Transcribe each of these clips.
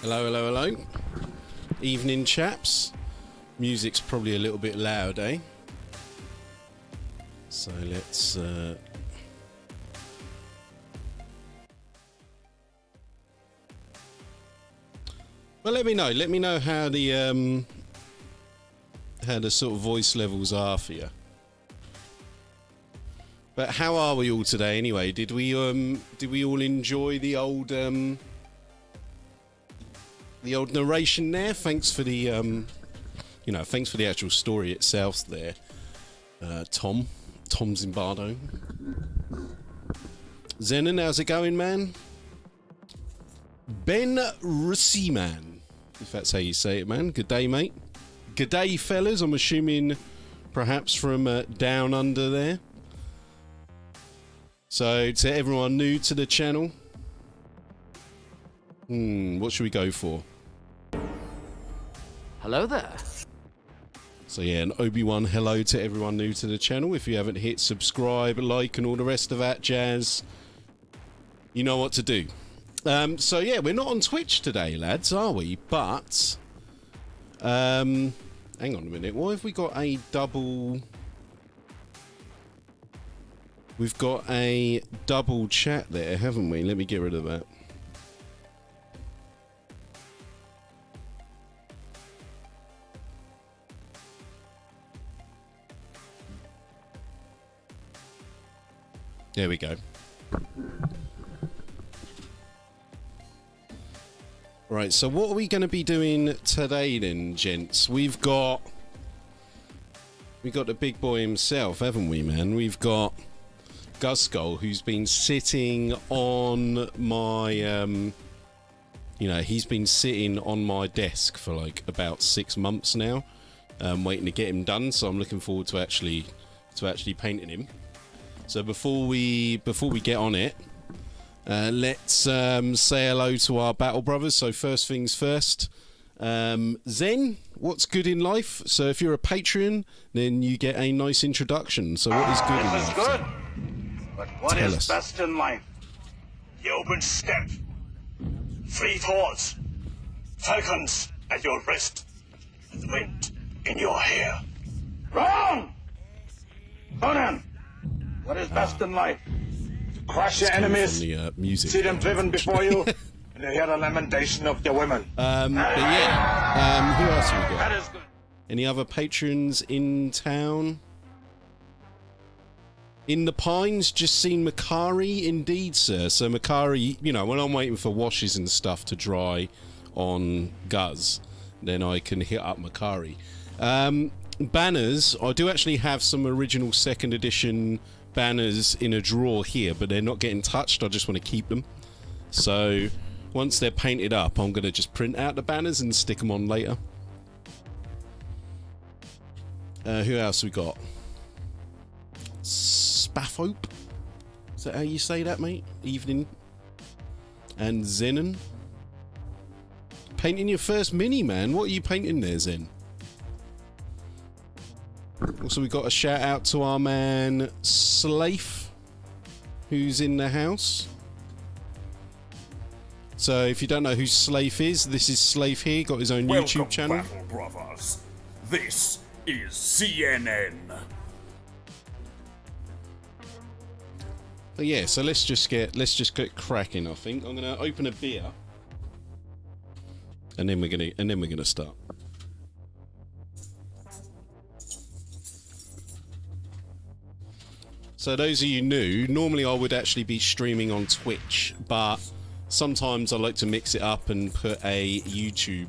Hello, hello, hello. Evening, chaps. Music's probably a little bit loud, eh? So let's... Well, let me know. Let me know how the sort of voice levels are for you. But how are we all today, anyway? Did we all enjoy the old narration there? Thanks for the you know, thanks for the actual story itself there, Tom Zimbardo. Zenon, how's it going, man? Ben Russiman, if that's how you say it, man. Good day, mate. Good day, fellas. I'm assuming perhaps from down under there. So, to everyone new to the channel, what should we go for? Hello there. So yeah, an Obi-Wan hello to everyone new to the channel. If you haven't hit subscribe, like, and all the rest of that jazz, you know what to do. So yeah, we're not on Twitch today, lads, are we? But, hang on a minute. Why have we got a double... We've got a double chat there, haven't we? Let me get rid of that. There we go. Right, so what are we going to be doing today then, gents? We've got the big boy himself, haven't we, man? We've got Ghazghull, who's been sitting on my, you know, he's been sitting on my desk for like about 6 months now, waiting to get him done. So I'm looking forward to actually painting him. So before we get on it, let's say hello to our battle brothers. So first things first, Zen, what's good in life? So if you're a Patreon, then you get a nice introduction. So what is good in life? Good. But what Tell is us. best in life? The open steppe, free thoughts, falcons at your wrist, and wind in your hair. Wrong! Conan, what is best in life? To crush your enemies, the, music see them driven before you, and to hear the lamentation of your women. But yeah, who else have we That got? is good. Any other patrons in town? In the Pines, just seen Makari, indeed, sir. So Makari, you know, when I'm waiting for washes and stuff to dry on Guz, then I can hit up Makari. Banners, I do actually have some original 2nd edition banners in a drawer here, but they're not getting touched. I just want to keep them. So once they're painted up, I'm going to just print out the banners and stick them on later. Who else we got? Spaffope? Is that how you say that, mate? Evening. And Zenon. Painting your first mini, man. What are you painting there, Zen? Also, we got a shout out to our man Slafe, who's in the house. So if you don't know who Slafe is, this is Slafe here. Got his own YouTube channel. Battle Brothers. This is CNN. But yeah, so let's just get cracking. I think I'm gonna open a beer, and then we're gonna start. So those of you new, normally I would actually be streaming on Twitch, but sometimes I like to mix it up and put a YouTube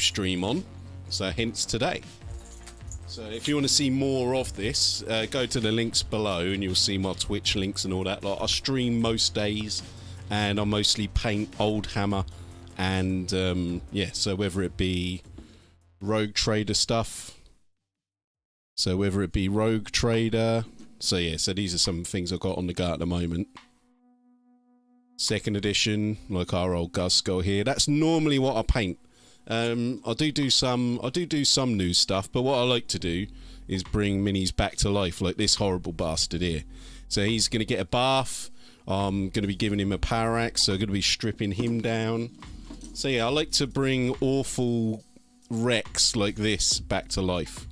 stream on. So hence today. So if you want to see more of this, go to the links below and you'll see my Twitch links and all that. Like, I stream most days, and I mostly paint OLDHAMMER, and yeah. So whether it be Rogue Trader stuff. So whether it be Rogue Trader, so yeah, so these are some things I've got on the go at the moment. 2nd edition, like our old Ghazghull here. That's normally what I paint. I do some new stuff, but what I like to do is bring minis back to life, like this horrible bastard here. So he's gonna get a bath. I'm going to be giving him a power axe, so I'm going to be stripping him down. So yeah, I like to bring awful wrecks like this back to life.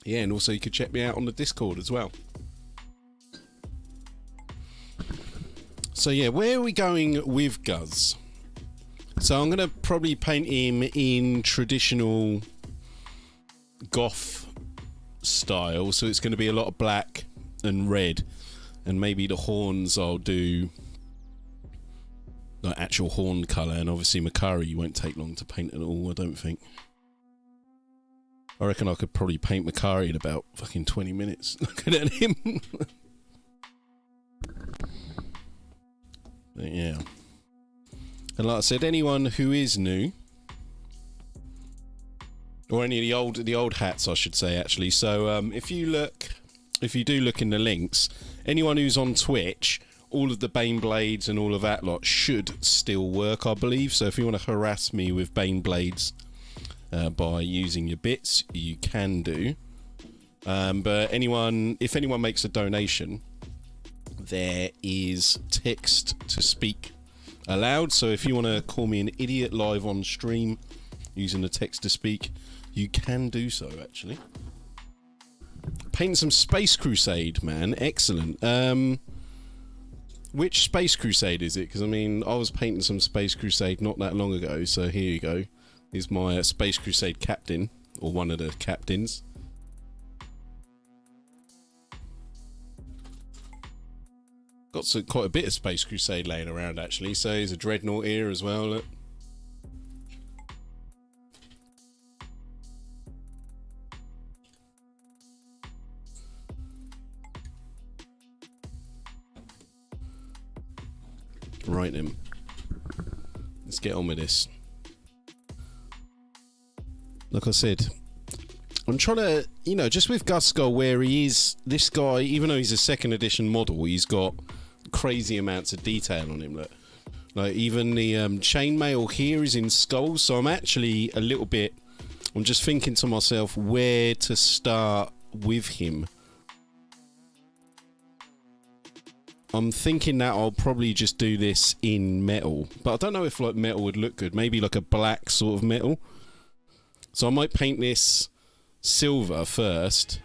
Yeah, and also you could check me out on the Discord as well. So yeah, where are we going with Guz? So I'm going to probably paint him in traditional goth style. So it's going to be a lot of black and red. And maybe the horns I'll do like actual horn colour. And obviously Makari won't take long to paint at all, I don't think. I reckon I could probably paint Makari in about fucking 20 minutes. Looking at him. But yeah. And like I said, anyone who is new, or any of the old hats, I should say, actually. So if you do look in the links, anyone who's on Twitch, all of the Bane Blades and all of that lot should still work, I believe. So if you want to harass me with Bane Blades by using your bits, you can do. But if anyone makes a donation, there is text to speak allowed. So if you want to call me an idiot live on stream using the text to speak, you can do so, actually. Painting some Space Crusade, man. Excellent. Which Space Crusade is it? Because, I mean, I was painting some Space Crusade not that long ago, so here you go. Here's my Space Crusade captain, or one of the captains. Got quite a bit of Space Crusade laying around, actually. So here's a Dreadnought here as well, look. Right then. Let's get on with this. Like I said, I'm trying to, you know, just with Ghazghull, where he is, this guy, even though he's a second edition model, he's got crazy amounts of detail on him. Look, like even the chainmail here is in skulls, so I'm actually a little bit, I'm just thinking to myself where to start with him. I'm thinking that I'll probably just do this in metal, but I don't know if like metal would look good. Maybe like a black sort of metal. So I might paint this silver first.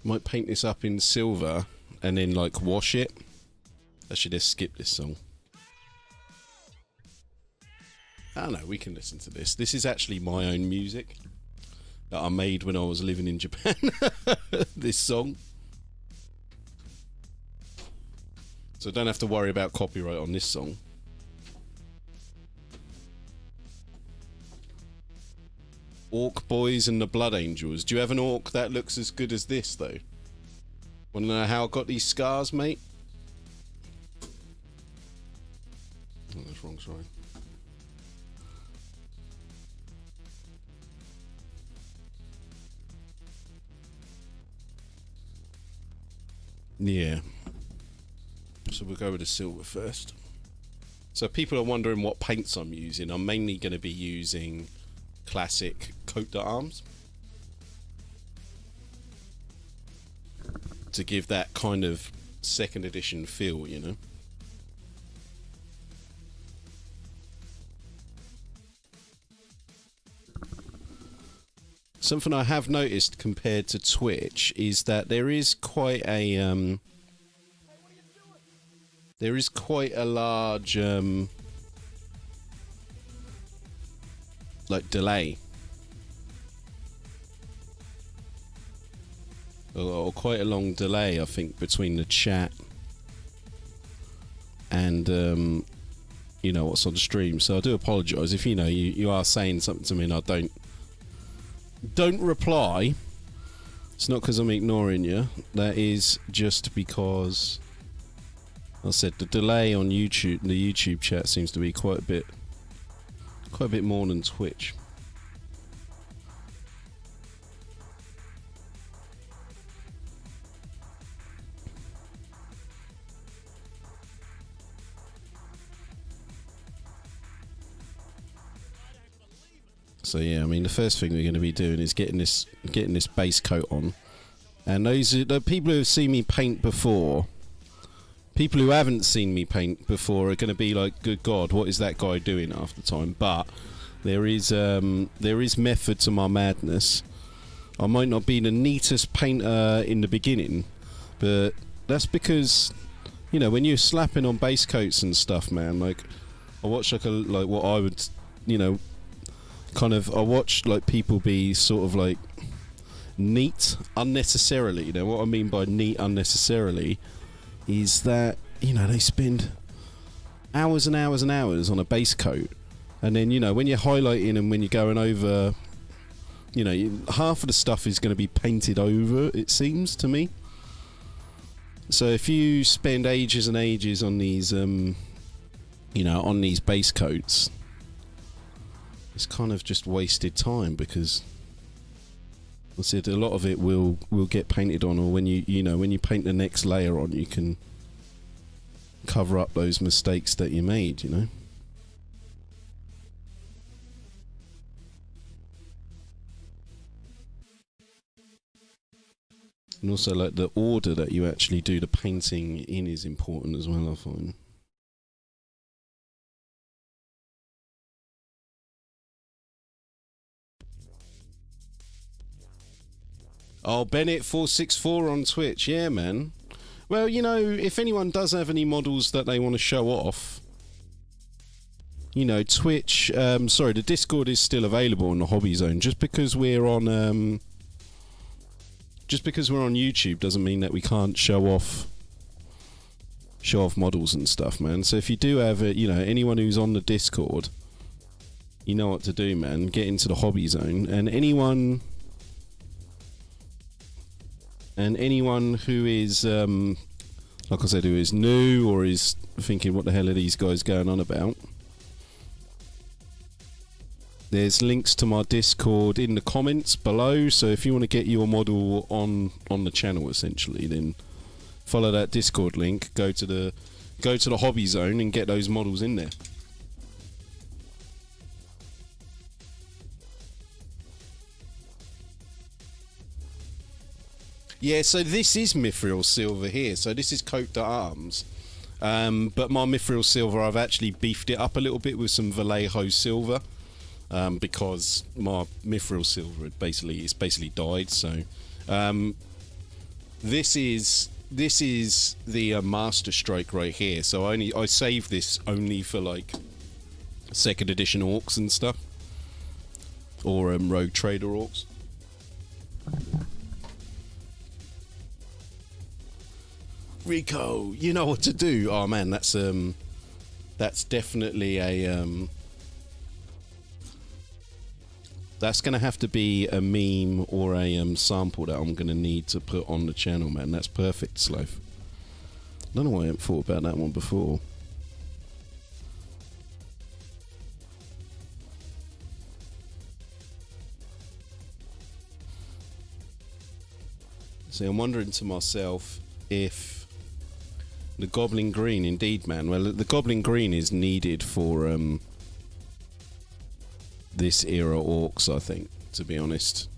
Might paint this up in silver and then like wash it. I should just skip this song. I don't know, we can listen to this. This is actually my own music that I made when I was living in Japan. This song. So I don't have to worry about copyright on this song. Orc Boys and the Blood Angels. Do you have an orc that looks as good as this, though? Want to know how I got these scars, mate? Oh, that's wrong, sorry. Yeah. So we'll go with the silver first. So people are wondering what paints I'm using. I'm mainly going to be using classic coat d'arms to give that kind of second edition feel, you know. Something I have noticed compared to Twitch is that there is quite a large like delay, or quite a long delay, I think, between the chat and you know what's on the stream. So I do apologise if you are saying something to me and I don't reply. It's not because I'm ignoring you. That is just because I said the delay on YouTube, the YouTube chat seems to be quite a bit more than Twitch. So yeah, I mean, the first thing we're going to be doing is getting this base coat on. And the people who have seen me paint before, people who haven't seen me paint before are going to be like, good God, what is that guy doing half the time? But there is method to my madness. I might not be the neatest painter in the beginning, but that's because, you know, when you're slapping on base coats and stuff, man, like, I watch like what I would, you know, kind of, I watch like people be sort of like neat unnecessarily. You know what I mean by neat unnecessarily is that, you know, they spend hours and hours and hours on a base coat, and then, you know, when you're highlighting and when you're going over, you know, half of the stuff is going to be painted over, it seems to me. So if you spend ages and ages on these you know, on these base coats, it's kind of just wasted time, because I said a lot of it will get painted on, or when you know, when you paint the next layer on, you can cover up those mistakes that you made, you know. And also, like, the order that you actually do the painting in is important as well, I find. Oh, Bennett464 on Twitch. Yeah, man. Well, you know, if anyone does have any models that they want to show off, you know, Twitch, sorry, the Discord is still available in the Hobby Zone. Just because we're on YouTube doesn't mean that we can't show off models and stuff, man. So if you do have you know, anyone who's on the Discord, you know what to do, man. Get into the Hobby Zone, and anyone who is like I said, who is new or is thinking, what the hell are these guys going on about, there's links to my Discord in the comments below. So if you want to get your model on the channel, essentially, then follow that Discord link, go to the Hobby Zone and get those models in there. Yeah, so this is Mithril Silver here. So this is Cote d'Arms. But my Mithril Silver, I've actually beefed it up a little bit with some Vallejo Silver. Because my Mithril Silver it's basically died. So this is the Master Stroke right here. So I saved this only for like 2nd edition orcs and stuff, or Rogue Trader orcs. Rico, you know what to do. Oh man, that's definitely a that's gonna have to be a meme or a sample that I'm gonna need to put on the channel, man. That's perfect, Sloth. I don't know why I haven't thought about that one before. See, I'm wondering to myself if the Goblin Green, indeed, man. Well, the Goblin Green is needed for this era orcs, I think, to be honest.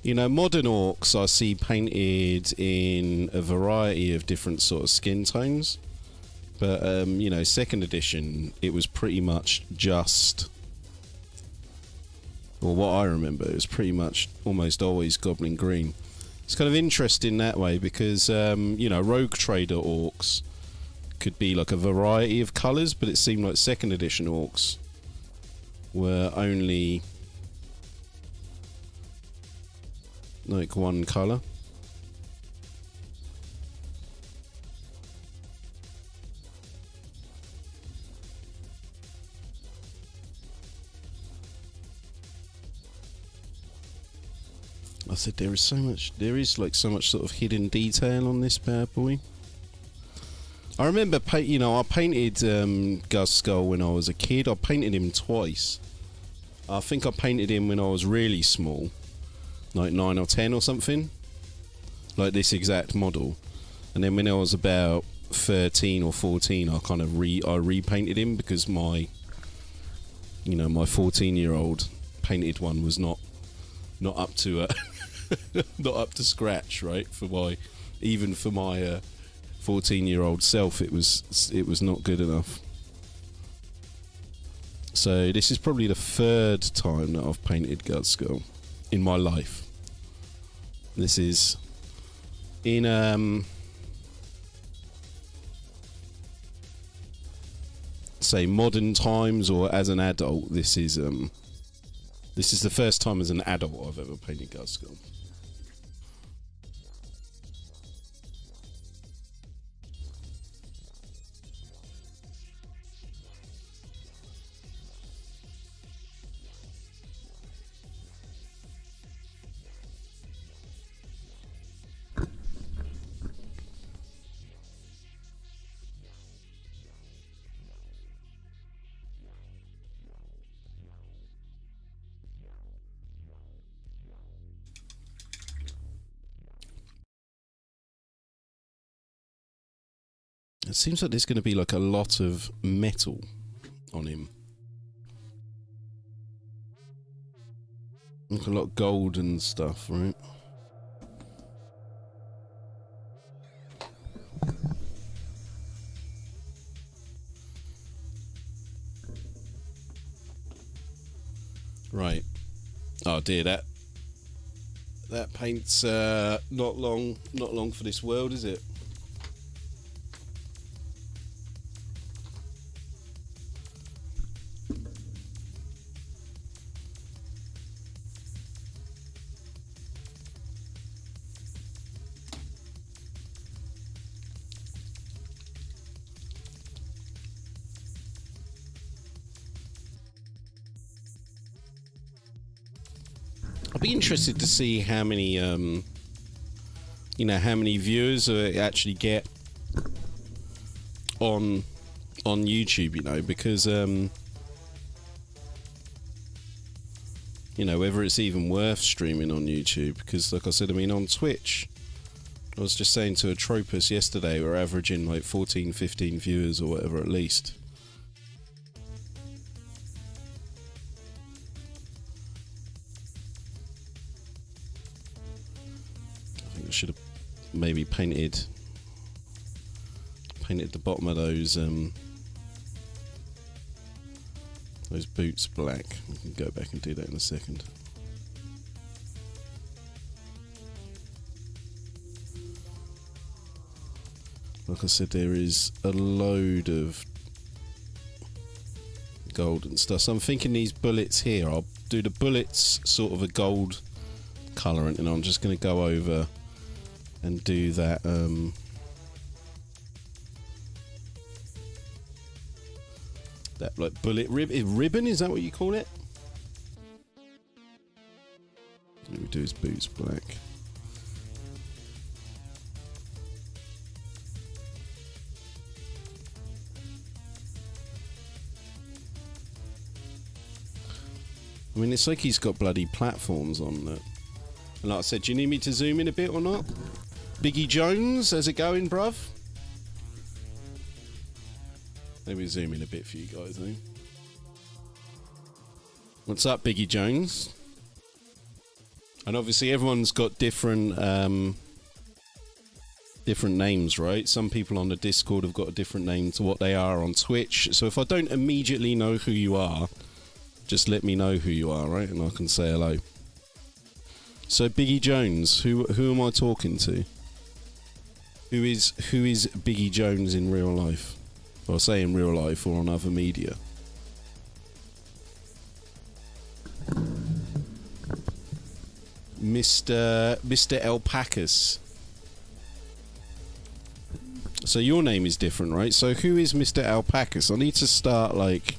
You know, modern orcs I see painted in a variety of different sort of skin tones, but you know, 2nd edition, it was pretty much just, well, what I remember, it was pretty much almost always Goblin Green. It's kind of interesting that way because, you know, Rogue Trader orcs could be like a variety of colours, but it seemed like 2nd edition orcs were only like one colour. I said there is like so much sort of hidden detail on this bad boy. I remember, you know, I painted Ghazghull when I was a kid. I painted him twice. I think I painted him when I was really small, like 9 or 10 or something, like this exact model. And then when I was about 13 or 14, I kind of repainted him because my 14-year-old painted one was not up to not up to scratch, right? For my 14-year-old self, it was not good enough. So this is probably the third time that I've painted Ghazghull in my life. This is in say modern times, or as an adult. This is the first time as an adult I've ever painted Ghazghull. It seems like there's going to be like a lot of metal on him. Like a lot of gold and stuff, right? Right. Oh dear, that paint's not long for this world, is it? I'd be interested to see how many, how many viewers I actually get on YouTube, because, whether it's even worth streaming on YouTube, because, like I said, on Twitch, I was just saying to a Tropus yesterday, we're averaging like 14, 15 viewers or whatever at least. I should have maybe painted the bottom of those boots black. We can go back and do that in a second. Like I said, there is a load of gold and stuff. So I'm thinking these bullets here, I'll do the bullets sort of a gold colour, and I'm just going to go over and do that that like bullet ribbon, is that what you call it? Let me do his boots black. I mean, it's like he's got bloody platforms on that. And like I said, do you need me to zoom in a bit or not? Biggie Jones, how's it going, bruv? Let me zoom in a bit for you guys, eh? What's up, Biggie Jones? And obviously everyone's got different names, right? Some people on the Discord have got a different name to what they are on Twitch. So if I don't immediately know who you are, just let me know who you are, right? And I can say hello. So Biggie Jones, who am I talking to? Who is Biggie Jones in real life? Well, I say in real life or on other media. Mr. Alpacas. So your name is different, right? So who is Mr. Alpacas? I need to start like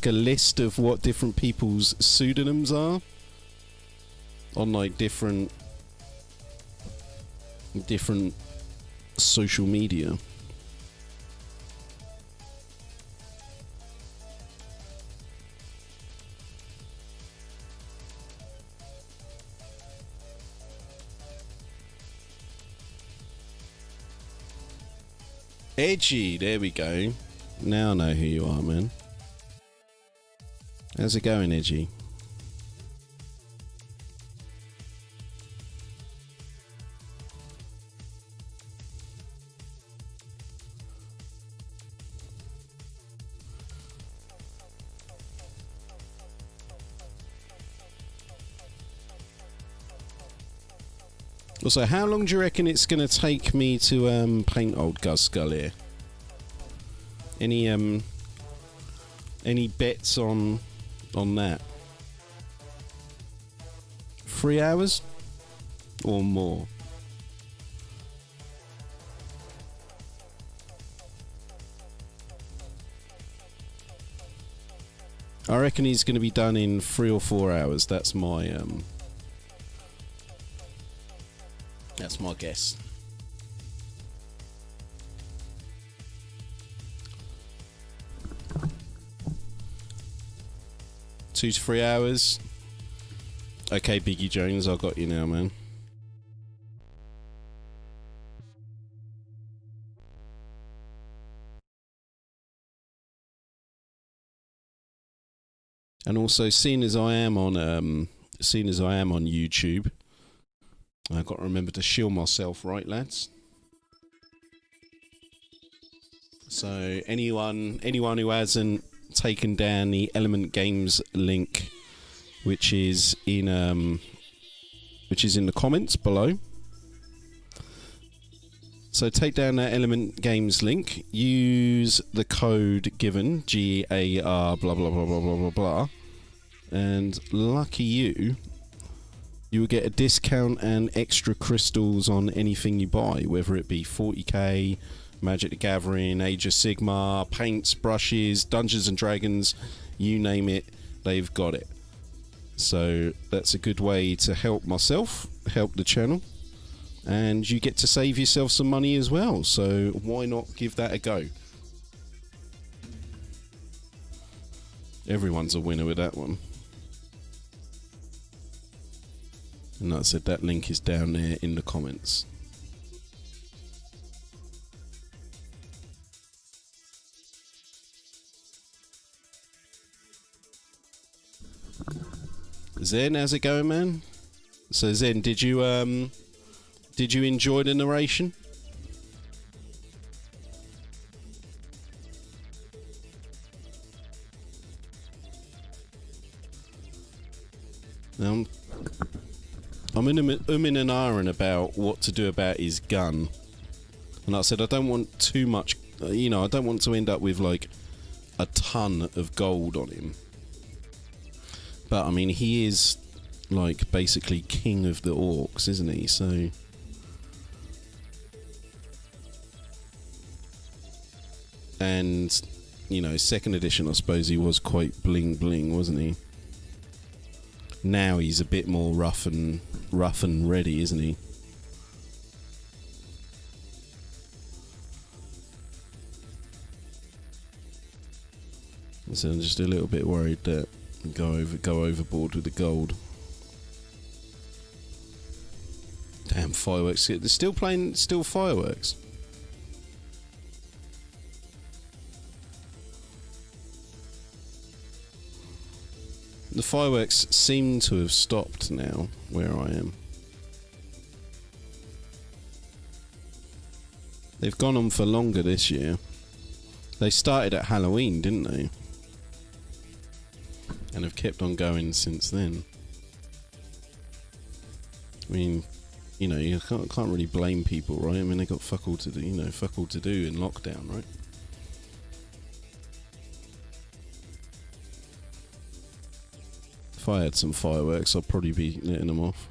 a list of what different people's pseudonyms are on like different social media. Edgy, there we go. Now I know who you are, man. How's it going, Edgy? Also, how long do you reckon it's going to take me to paint old Ghazghull here? Any bets on that? 3 hours or more? I reckon he's going to be done in 3 or 4 hours. That's my guess. Two to 3 hours. Okay, Biggie Jones, I got you now, man. And also, seeing as I am on YouTube, I've got to remember to shield myself, right, lads? So anyone who hasn't taken down the Element Games link, which is in the comments below. So take down that Element Games link, use the code given, GAR blah blah blah blah blah blah blah, and lucky you will get a discount and extra crystals on anything you buy, whether it be 40k, Magic the Gathering, Age of Sigmar, paints, brushes, Dungeons and Dragons, you name it, they've got it. So that's a good way to help myself, help the channel, and you get to save yourself some money as well. So why not give that a go? Everyone's a winner with that one. And like I said, that link is down there in the comments. Zen, how's it going, man? So Zen, did you enjoy the narration? I'm in an iron about what to do about his gun. And like I said, I don't want too much, I don't want to end up with like a ton of gold on him. But I mean, he is like basically king of the orcs, isn't he? So and second edition, I suppose he was quite bling bling, wasn't he? Now he's a bit more rough and ready, isn't he? So I'm just a little bit worried that go overboard with the gold. Damn, fireworks! They're still fireworks. The fireworks seem to have stopped now where I am. They've gone on for longer this year. They started at Halloween, didn't they? And have kept on going since then. I mean, you can't really blame people, right? I mean, they got fuck all to do, fuck all to do in lockdown, right? If I had some fireworks, I'd probably be letting them off.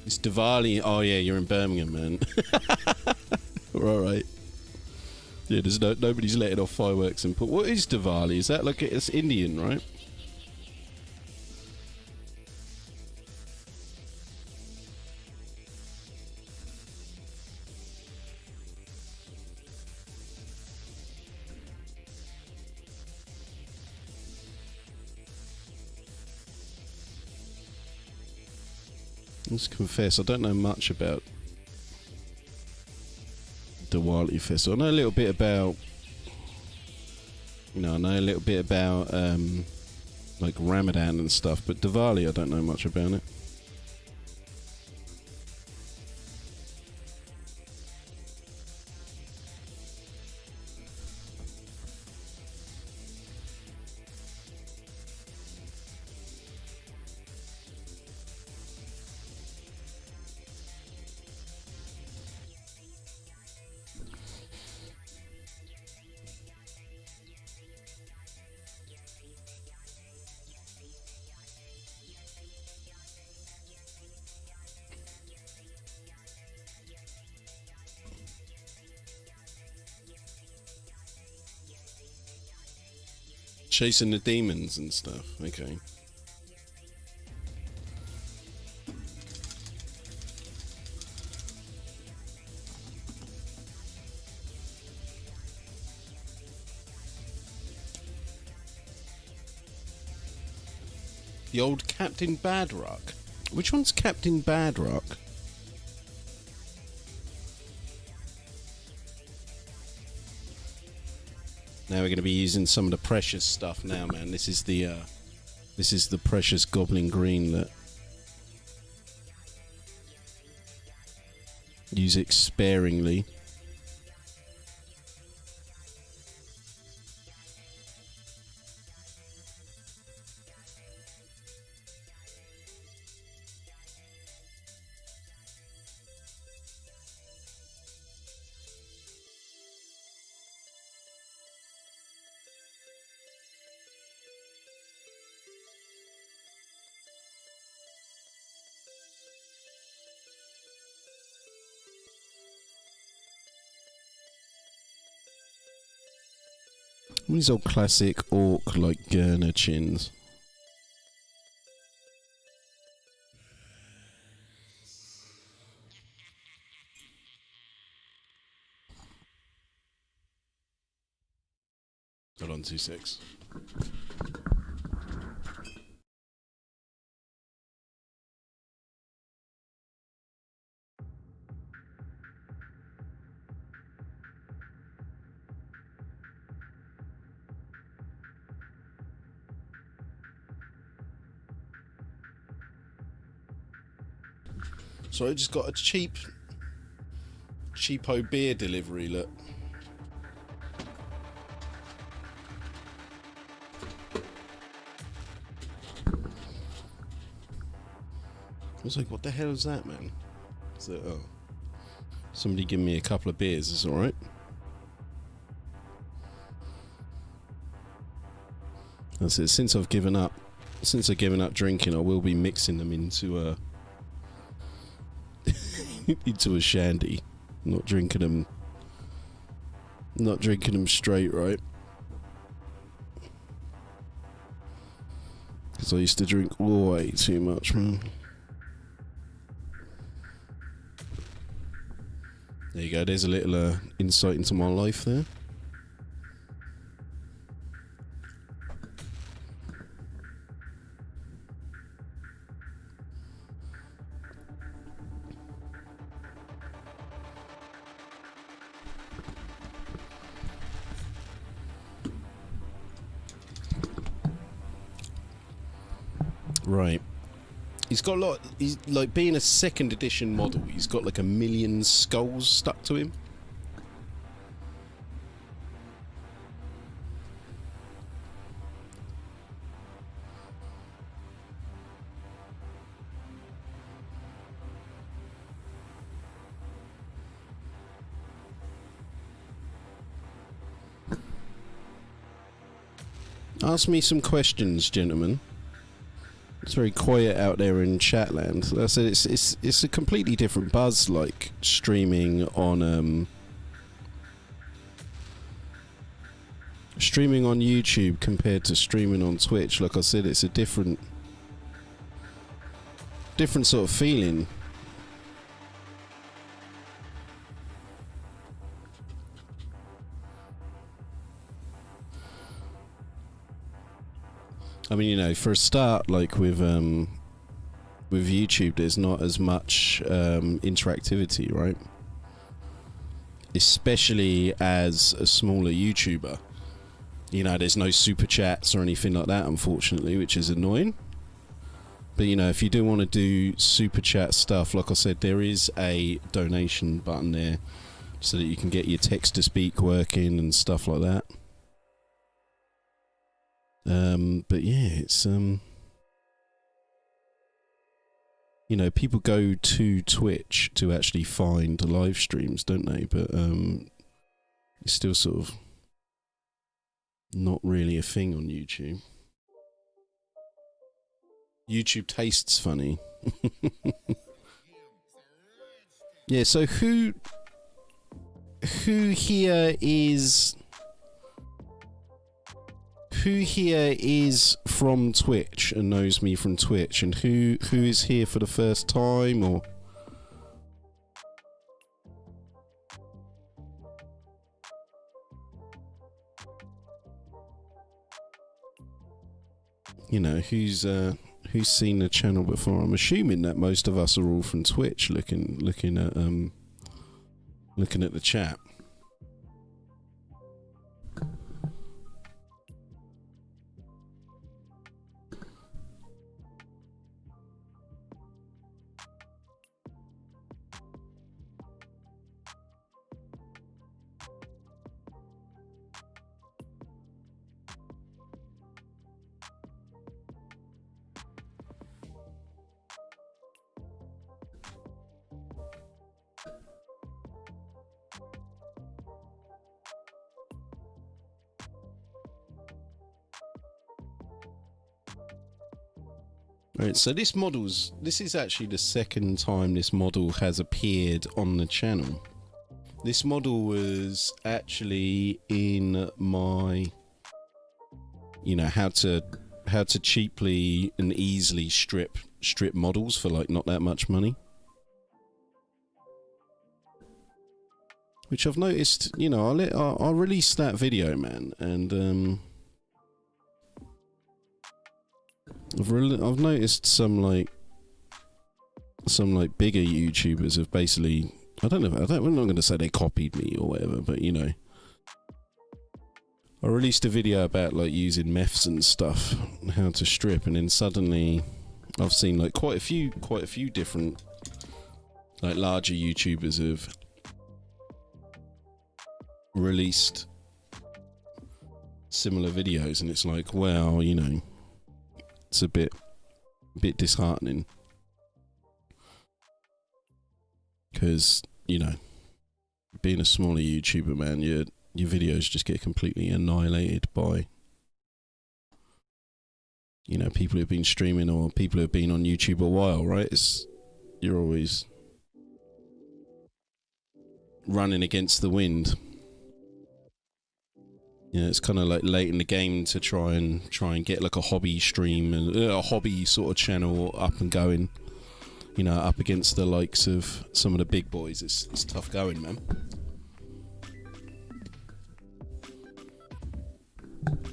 It's Diwali. Oh yeah, you're in Birmingham, man. Alright. Yeah, there's nobody's letting off fireworks in. What is Diwali? Is that like it's Indian, right? Let's confess, I don't know much about Diwali festival. I know a little bit about, you know, I know a little bit about like Ramadan and stuff, but Diwali I don't know much about it. Chasing the demons and stuff. Okay. The old Captain Badrock. Which one's Captain Badrock? Now we're going to be using some of the precious stuff now, man. This is the precious goblin green that use it sparingly. These old classic orc like Gurner chins. Hold on 2 secs. So I just got a cheapo beer delivery, look. I was like, what the hell is that, man? So, oh. Somebody give me a couple of beers, is alright? That's it. Since I've given up drinking, I will be mixing them into into a shandy. Not drinking them straight, right? Because I used to drink way too much, man. There you go, there's a little insight into my life there. Right. He's got a lot. He's like being a second edition model. He's got like 1 million skulls stuck to him. Ask me some questions, gentlemen. It's very quiet out there in Chatland. Like I said, it's a completely different buzz, like streaming on YouTube compared to streaming on Twitch. Like I said, it's a different sort of feeling. I mean, you know, for a start, like with with YouTube, there's not as much interactivity, right? Especially as a smaller YouTuber. You know, there's no super chats or anything like that, unfortunately, which is annoying. But, you know, if you do want to do super chat stuff, like I said, there is a donation button there so that you can get your text-to-speak working and stuff like that. But yeah, it's you know, people go to Twitch to actually find live streams, don't they? But it's still sort of not really a thing on YouTube. YouTube tastes funny. Yeah, so who here is from Twitch and knows me from Twitch, and who is here for the first time, or you know, who's seen the channel before? I'm assuming that most of us are all from Twitch, looking at the chat. Right, so this is actually the second time this model has appeared on the channel. This model was actually in my, you know, how to cheaply and easily strip models for like not that much money. Which I've noticed, you know, I released that video, man, and I've noticed some like bigger YouTubers have basically, I'm not going to say they copied me or whatever, but you know, I released a video about like using meths and stuff, how to strip, and then suddenly I've seen like quite a few different like larger YouTubers have released similar videos, and it's like, well, you know, it's a bit disheartening, because, you know, being a smaller YouTuber, man, your videos just get completely annihilated by, you know, people who've been streaming or people who've been on YouTube a while, right? You're always running against the wind. Yeah, it's kind of like late in the game to try and get like a hobby stream and a hobby sort of channel up and going. You know, up against the likes of some of the big boys. It's tough going, man.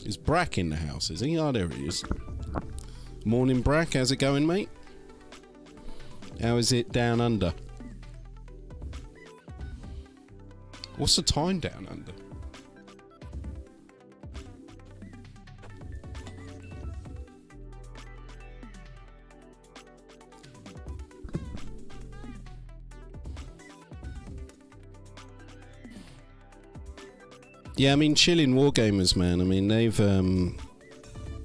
Is Brack in the house? Is he? Oh, there he is. Morning, Brack. How's it going, mate? How is it down under? What's the time down under? Yeah, I mean, chilling Wargamers, man. I mean, they've,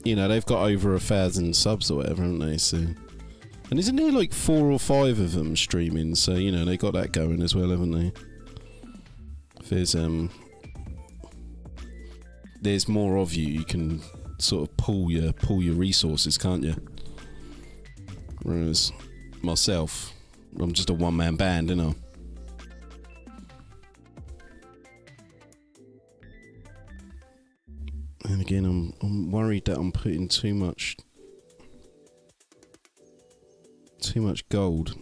you know, they've got over 1,000 subs or whatever, haven't they? So, and isn't there like 4 or 5 of them streaming? So, you know, they got that going as well, haven't they? If there's more of you, you can sort of pull your resources, can't you? Whereas myself, I'm just a one-man band, you know. And again, I'm worried that I'm putting too much gold.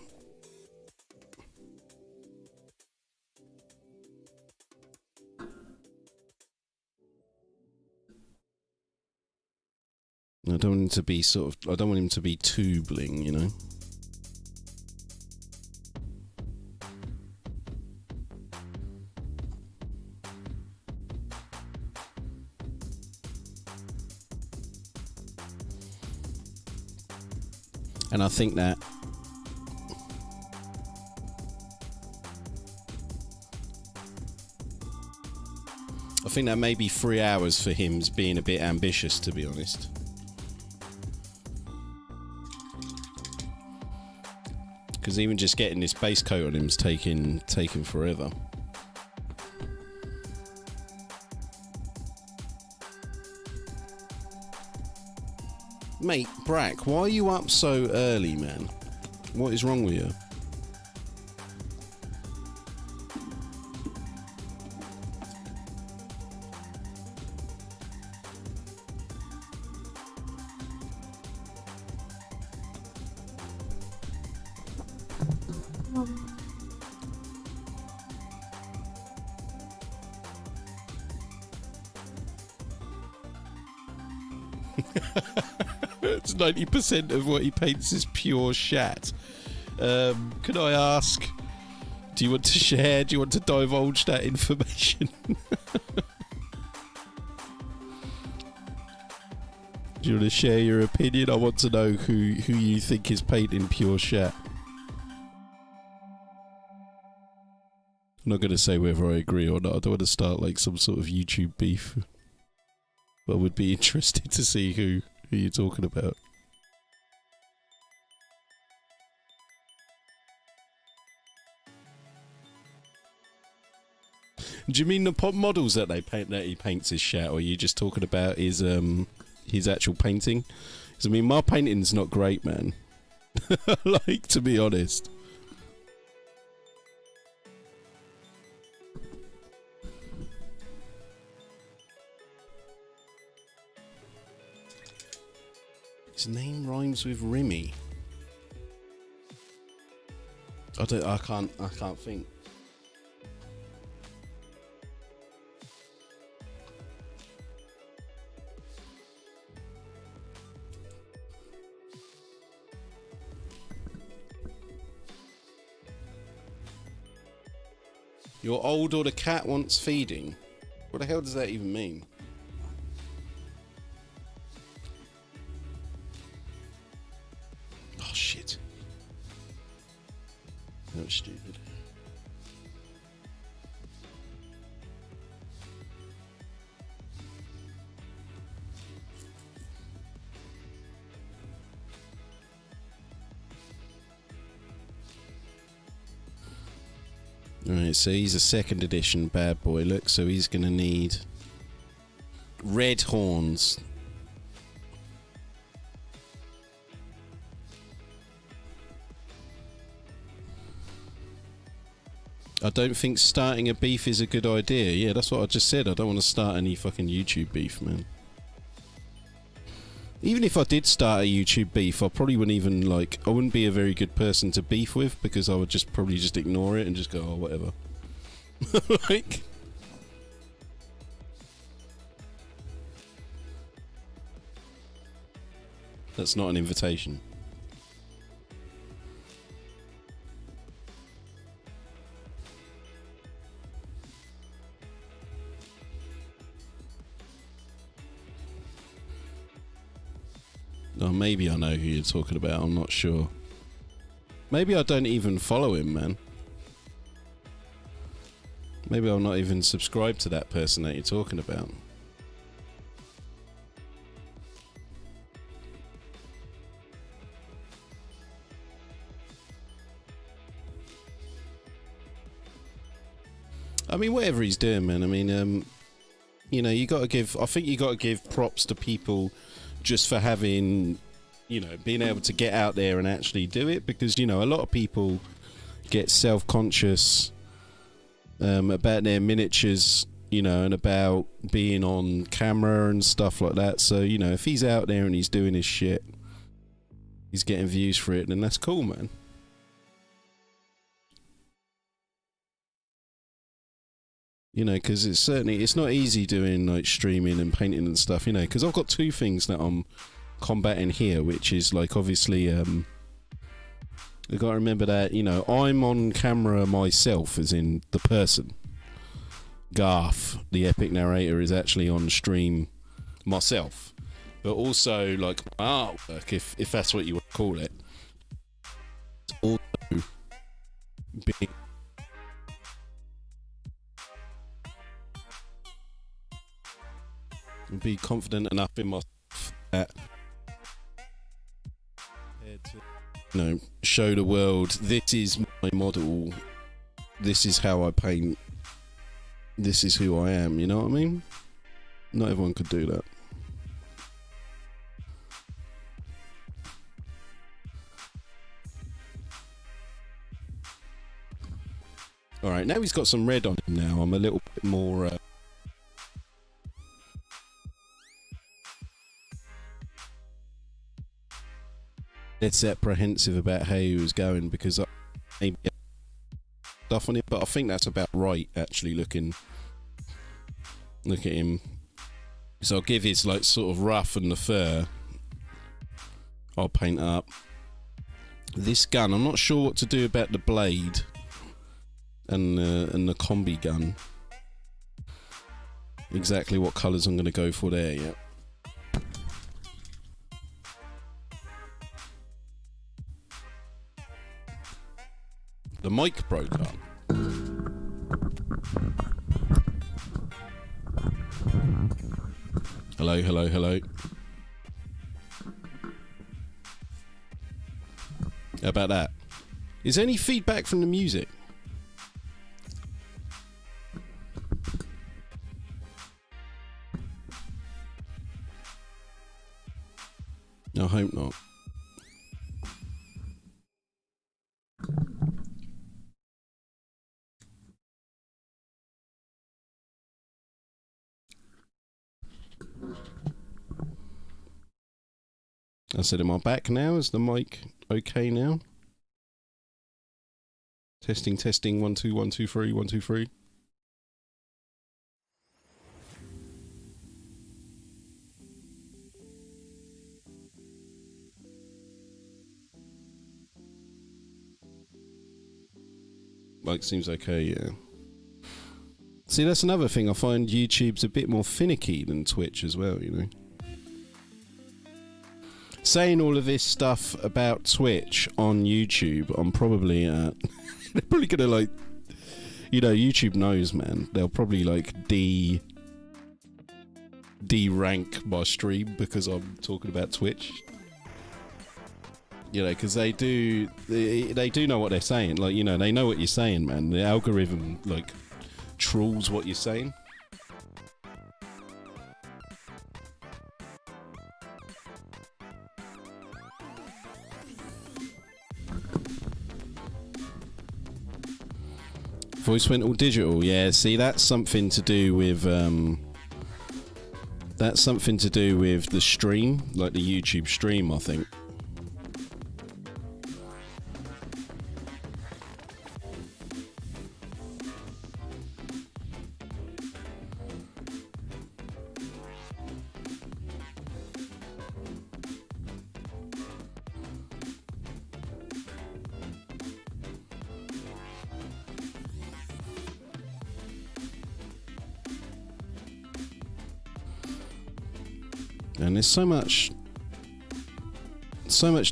I don't want him to be I don't want him to be too bling, you know. And I think that maybe 3 hours for him's being a bit ambitious, to be honest. Because even just getting this base coat on him's taking forever. Mate, Brack, why are you up so early, man? What is wrong with you? It's 90% of what he paints is pure shat. Can I ask, do you want to share? Do you want to divulge that information? Do you want to share your opinion? I want to know who you think is painting pure shat. I'm not going to say whether I agree or not. I don't want to start like some sort of YouTube beef. But I would be interested to see who you're talking about. Do you mean the models that he paints his shat, or are you just talking about his actual painting? Because I mean, my painting's not great, man. Like, to be honest. His name rhymes with Rimmy. I can't think. You're old or the cat wants feeding? What the hell does that even mean? Oh shit. That was stupid. Alright, so he's a second edition bad boy. Look, so he's gonna need red horns. I don't think starting a beef is a good idea. Yeah, that's what I just said. I don't want to start any fucking YouTube beef, man. Even if I did start a YouTube beef, I probably wouldn't even, like, I wouldn't be a very good person to beef with, because I would just probably just ignore it and just go, oh, whatever. Like... That's not an invitation. Oh, maybe I know who you're talking about, I'm not sure. Maybe I don't even follow him, man. Maybe I'm not even subscribed to that person that you're talking about. I mean, whatever he's doing, man. I mean, you know, you got to give... I think you got to give props to people just for having, you know, being able to get out there and actually do it, because, you know, a lot of people get self-conscious about their miniatures, you know, and about being on camera and stuff like that. So, you know, if he's out there and he's doing his shit, he's getting views for it, then that's cool, man. You know, because it's not easy doing like streaming and painting and stuff, you know, because I've got two things that I'm combating here, which is like, obviously, you got to remember that, you know, I'm on camera myself, as in the person. Garth, the epic narrator, is actually on stream myself, but also like my artwork, if that's what you would call it. also be confident enough in myself that, you know, show the world this is my model, this is how I paint, this is who I am. You know what I mean? Not everyone could do that. All right, now he's got some red on him. Now I'm a little bit more. It's apprehensive about how he was going because I maybe stuff on it, but I think that's about right. Actually, look at him. So I'll give his like sort of rough and the fur. I'll paint up this gun. I'm not sure what to do about the blade and the combi gun. Exactly what colours I'm going to go for there yet. The mic broke up. Hello, hello, hello. How about that? Is there any feedback from the music? I hope not. I said, am I back now? Is the mic okay now? Testing, testing, 1 2 1 2 3 1 2 3. Mic seems okay, yeah. See, that's another thing. I find YouTube's a bit more finicky than Twitch as well, you know. Saying all of this stuff about Twitch on YouTube, I'm probably they're probably gonna like, you know, YouTube knows, man. They'll probably like de-rank my stream because I'm talking about Twitch. You know, because they do know what they're saying. Like, you know, they know what you're saying, man. The algorithm like trolls what you're saying. Voice went all digital. Yeah, see, that's something to do with the stream, like the YouTube stream, I think. And there's so much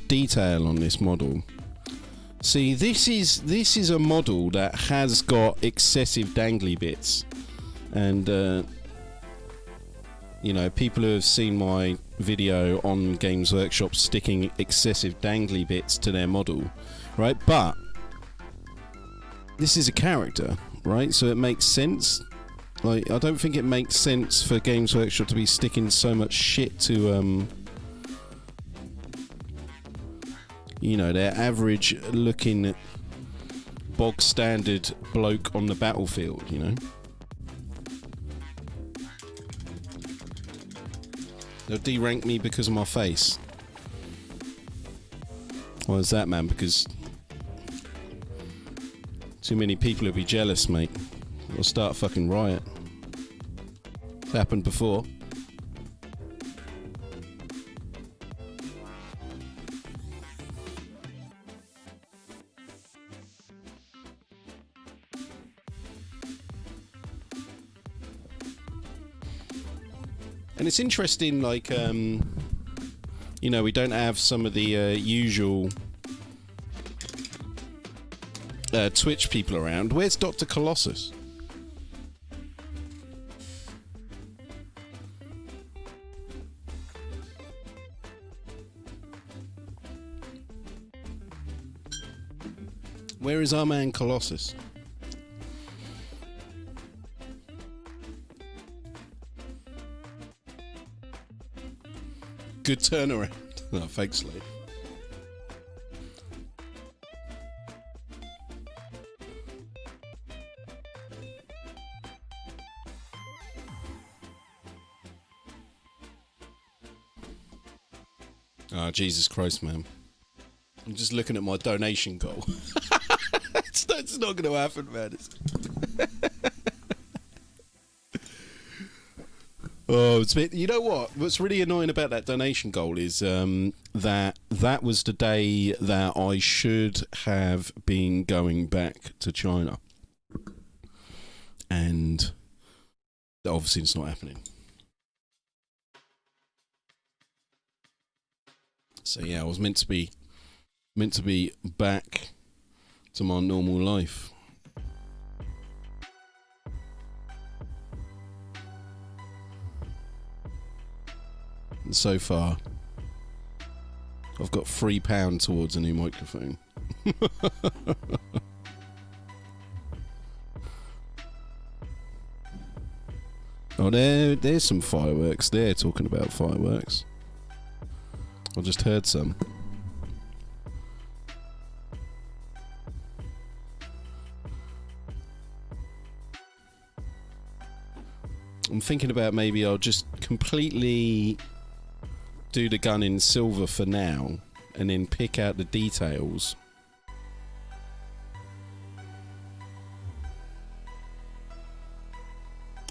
detail on this model. See, this is a model that has got excessive dangly bits, and you know, people who have seen my video on Games Workshop sticking excessive dangly bits to their model, right? But this is a character, right? So it makes sense. Like, I don't think it makes sense for Games Workshop to be sticking so much shit to, you know, their average looking bog standard bloke on the battlefield, you know? They'll de-rank me because of my face. Why is that, man? Because too many people will be jealous, mate. They'll start a fucking riot. It's happened before. And it's interesting, like, you know, we don't have some of the usual Twitch people around. Where's Dr. Colossus? Where is our man Colossus? Good turnaround. Oh, thanks, Lee. Oh, Jesus Christ, man. I'm just looking at my donation goal. It's not going to happen, man. Oh, it's you know what? What's really annoying about that donation goal is that was the day that I should have been going back to China. And obviously it's not happening. So yeah, I was meant to be back to my normal life. And so far, I've got £3 towards a new microphone. Oh, there's some fireworks there, talking about fireworks. I just heard some. I'm thinking about maybe I'll just completely do the gun in silver for now and then pick out the details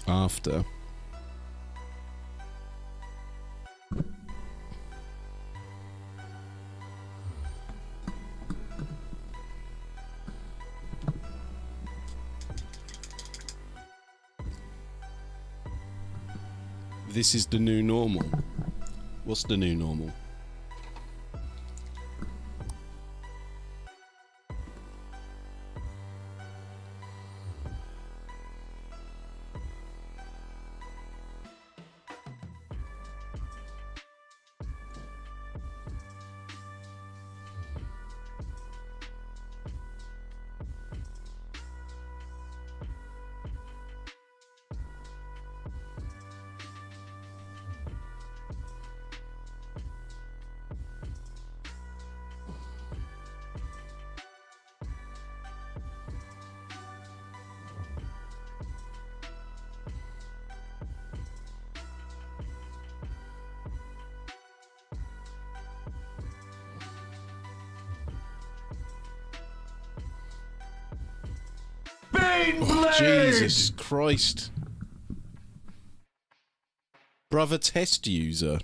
after. This is the new normal. What's the new normal? Oh, Jesus Christ. Brother test user.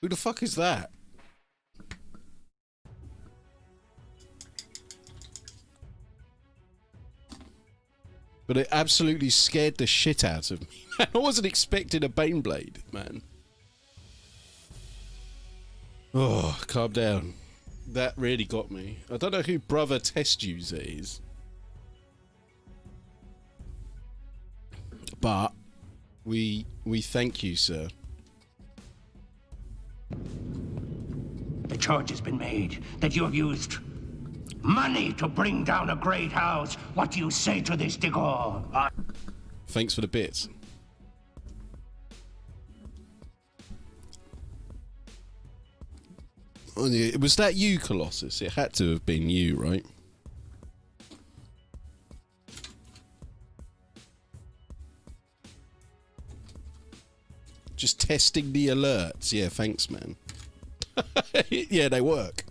Who the fuck is that? But it absolutely scared the shit out of me. I wasn't expecting a Baneblade, man. Oh, calm down. That really got me. I don't know who Brother Test User is. But we thank you, sir. The charge has been made that you have used money to bring down a great house. What do you say to this, Ghazghull? Thanks for the bits. Oh, yeah. Was that you, Colossus? It had to have been you, right? Just testing the alerts. Yeah, thanks, man. Yeah, they work.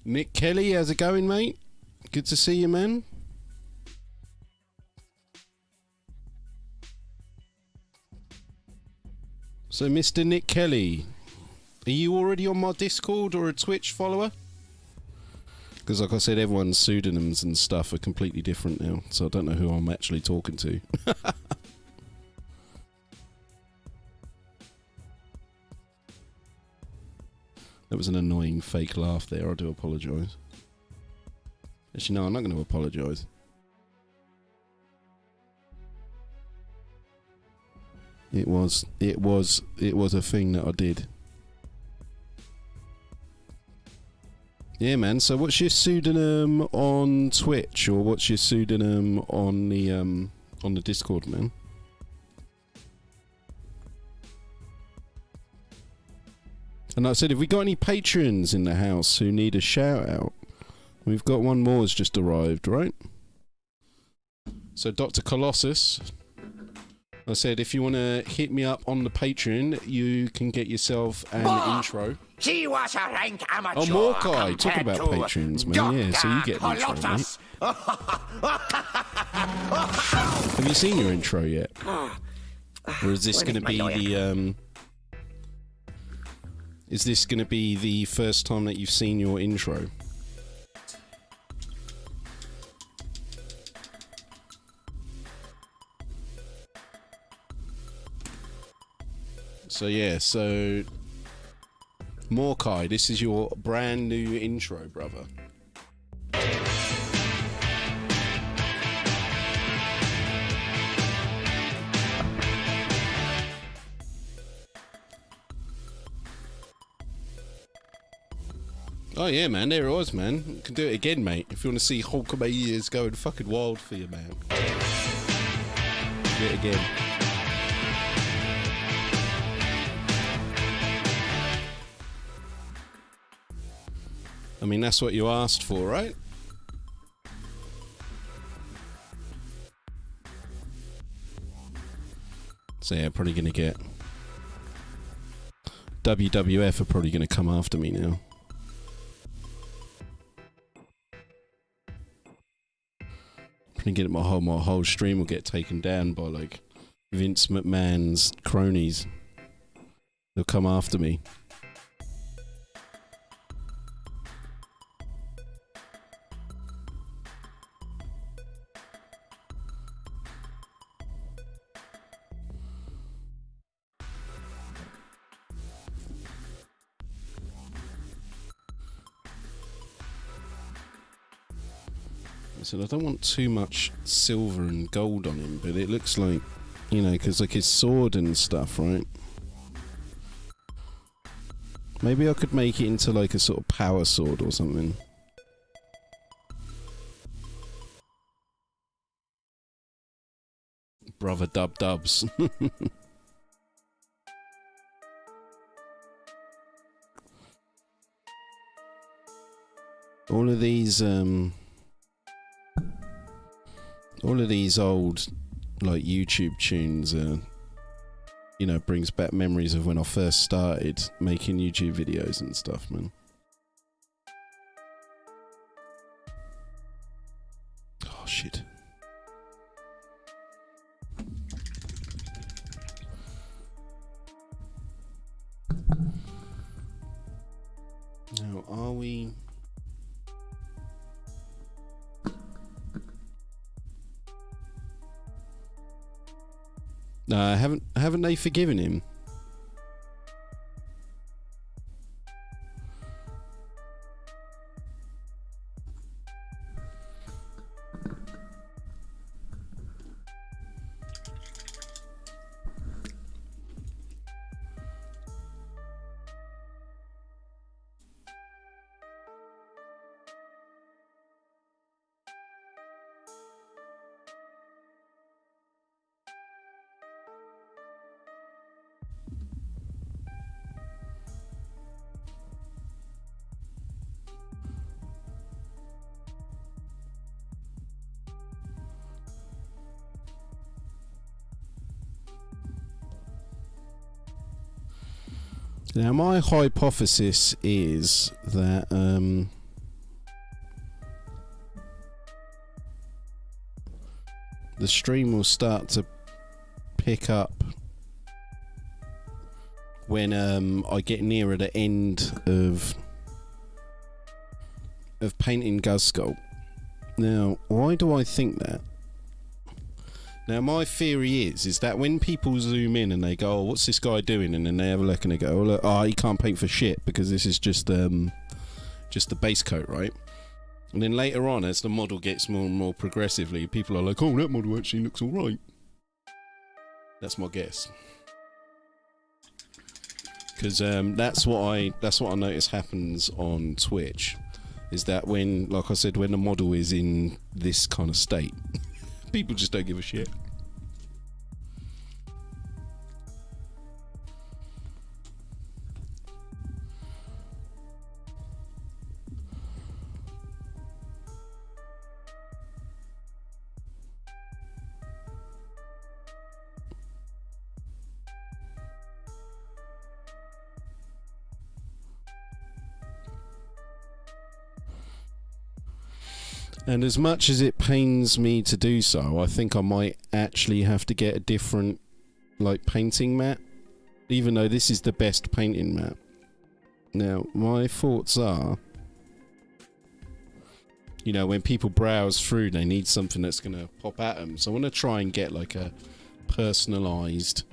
Nick Kelly, how's it going, mate? Good to see you, man. So, Mr. Nick Kelly, are you already on my Discord or a Twitch follower? Because, like I said, everyone's pseudonyms and stuff are completely different now, so I don't know who I'm actually talking to. That was an annoying fake laugh there. I do apologise. Actually, no, I'm not going to apologise. It was a thing that I did. Yeah, man. So, what's your pseudonym on Twitch, or what's your pseudonym on the Discord, man? And like I said, have we got any patrons in the house who need a shout out? We've got one more has just arrived, right? So, Dr. Colossus. I said, if you want to hit me up on the Patreon, you can get yourself an intro. He was a rank amateur. Oh, Morkai, talking about patrons, man. Yeah, so you get an intro, mate. Have you seen your intro yet? Or is this going to be the Is this going to be the first time that you've seen your intro? So yeah, so Morkai, this is your brand new intro, brother. Oh yeah, man, there it was, man. You can do it again, mate. If you want to see Hulkamanias going fucking wild for you, man. Do it again. I mean, that's what you asked for, right? So yeah, probably going to get... WWF are probably going to come after me now. Probably get my whole stream will get taken down by, like, Vince McMahon's cronies. They'll come after me. So I don't want too much silver and gold on him, but it looks like, you know, because like his sword and stuff, right? Maybe I could make it into like a sort of power sword or something. Brother Dubs. All of these old, like, YouTube tunes, you know, brings back memories of when I first started making YouTube videos and stuff, man. Oh, shit. Now, are we... No, haven't they forgiven him? Now, my hypothesis is that the stream will start to pick up when I get nearer the end of painting Ghazghull. Now, why do I think that? Now, my theory is that when people zoom in and they go, "Oh, what's this guy doing?" and then they have a look and they go, "Oh, look, he can't paint for shit because this is just the base coat, right?" And then later on, as the model gets more and more progressively, people are like, "Oh, that model actually looks all right." That's my guess. Because that's what I notice happens on Twitch, is that when, like I said, when the model is in this kind of state, people just don't give a shit. And as much as it pains me to do so, I think I might actually have to get a different, like, painting mat, even though this is the best painting mat. Now, my thoughts are, you know, when people browse through, they need something that's going to pop at them. So I want to try and get, like, a personalised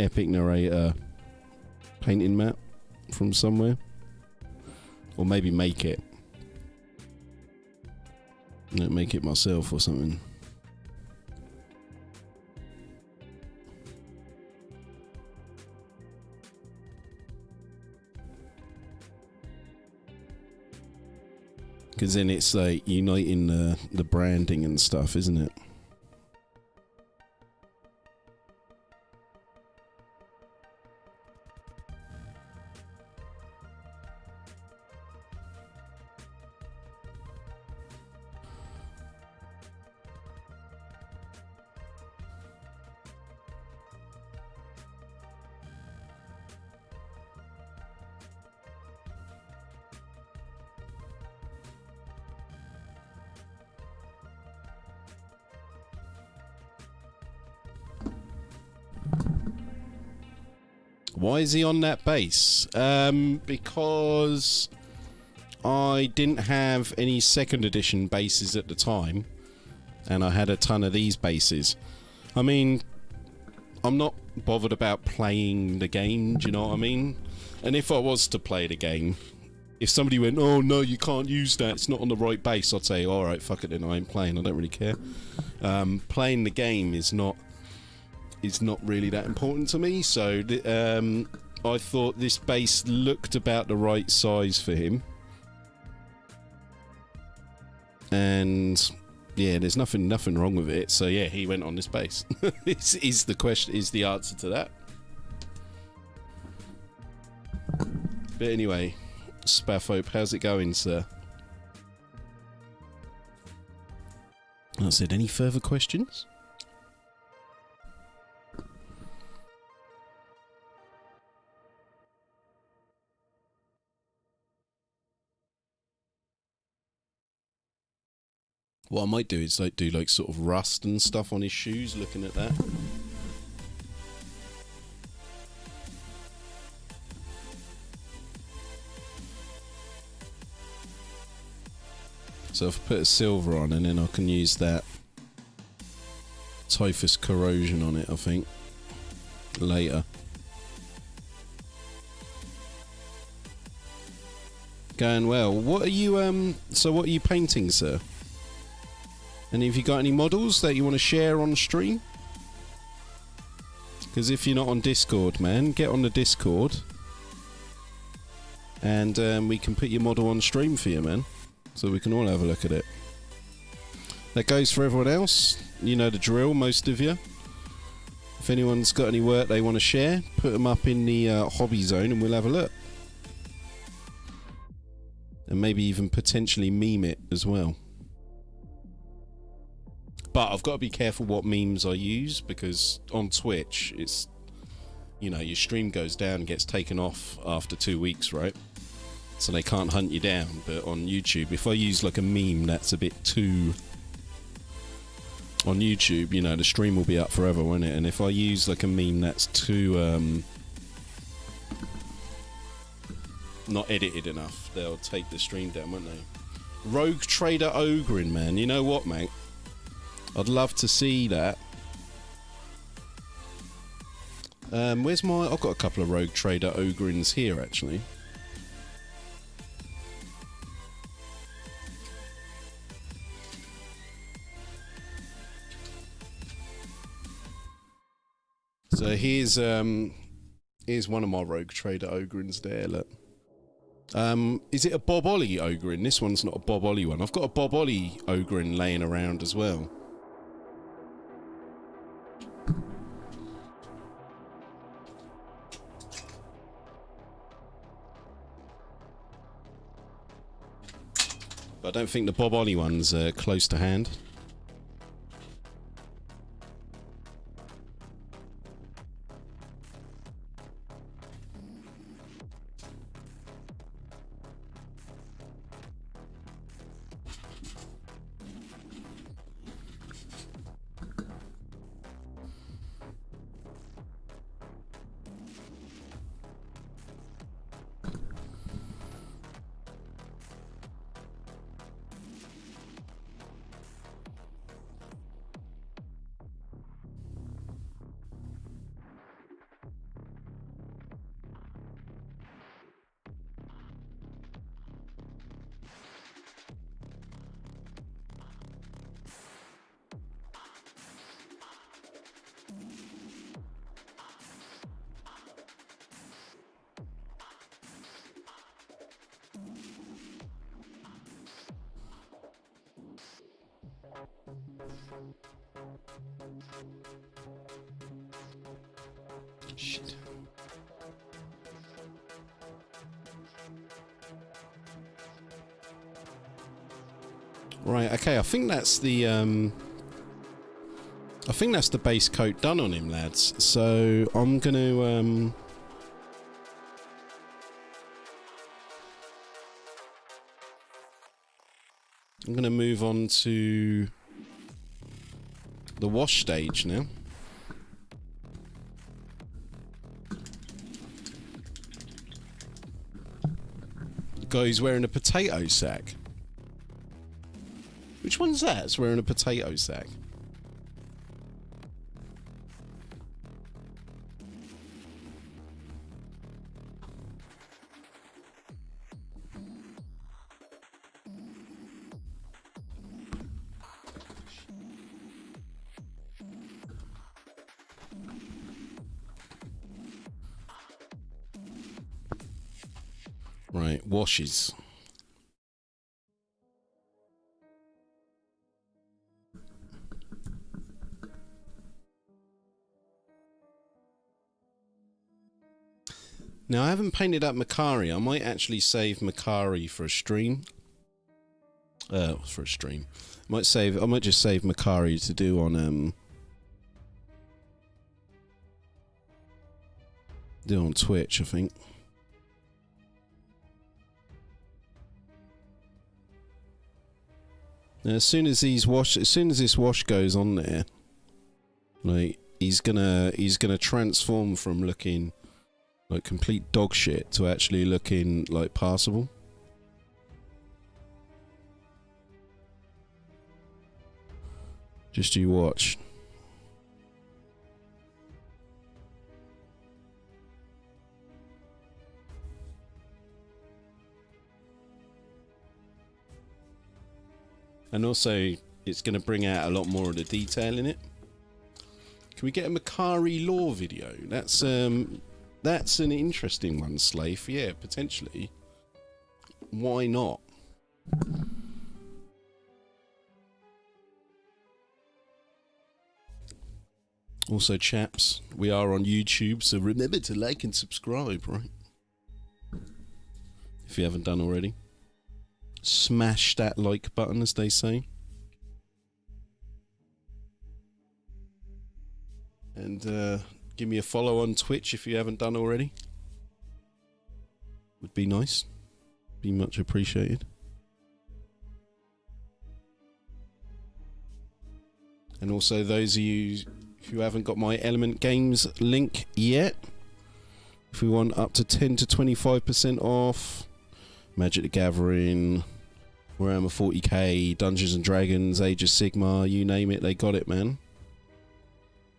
Epic Narrator painting mat from somewhere. Or maybe make it. Make it myself or something. Because then it's like uniting the branding and stuff, isn't it? Why is he on that base? Because I didn't have any second edition bases at the time, and I had a ton of these bases. I mean, I'm not bothered about playing the game, do you know what I mean? And if I was to play the game, if somebody went, "Oh no, you can't use that, it's not on the right base," I'd say, "Alright, fuck it then, I ain't playing, I don't really care." Playing the game is not really that important to me, so I thought this base looked about the right size for him, and yeah, there's nothing wrong with it. So yeah, he went on this base. is the answer to that. But anyway, Spaffhope, how's it going, sir? I said, any further questions? What I might do is do sort of rust and stuff on his shoes, looking at that. So if I put a silver on, and then I can use that typhus corrosion on it, I think, later. Going well. What are you so what are you painting, sir? And have you got any models that you want to share on stream? Because if you're not on Discord, man, get on the Discord, and we can put your model on stream for you, man, so we can all have a look at it. That goes for everyone else. You know the drill, most of you. If anyone's got any work they want to share, put them up in the hobby zone and we'll have a look. And maybe even potentially meme it as well. But I've got to be careful what memes I use, because on Twitch, it's, you know, your stream goes down and gets taken off after 2 weeks, right? So they can't hunt you down. But on YouTube, if I use like a meme that's a bit too... On YouTube, you know, the stream will be up forever, won't it? And if I use like a meme that's too not edited enough, they'll take the stream down, won't they? Rogue Trader Ogrin, man. You know what, mate? I'd love to see that. Where's my... I've got a couple of Rogue Trader Ogrins here, actually. So here's one of my Rogue Trader Ogrins there, look. Is it a Bob Ollie Ogrin? This one's not a Bob Ollie one. I've got a Bob Ollie Ogrin laying around as well. But I don't think the Bob Ollie one's close to hand. Shit. Right, okay, I think that's the base coat done on him, lads. So I'm gonna move on to the wash stage now. The guy who's wearing a potato sack. Which one's that? It's wearing a potato sack. Right, washes. Now, I haven't painted up Makari. I might actually save Makari for a stream. I might just save Makari to do on Twitch, I think. Now, as soon as this wash goes on there, like he's gonna transform from looking like complete dog shit to actually looking like passable. Just you watch. And also, it's going to bring out a lot more of the detail in it. Can we get a Makari lore video? That's an interesting one, Slafe. Yeah, potentially. Why not? Also, chaps, we are on YouTube, so remember to like and subscribe, right? If you haven't done already. Smash that like button, as they say. And give me a follow on Twitch if you haven't done already. Would be nice. Be much appreciated. And also those of you who haven't got my Element Games link yet, If we want up to 10 to 25% off, Magic the Gathering, Warhammer 40K, Dungeons and Dragons, Age of Sigmar, you name it, they got it, man.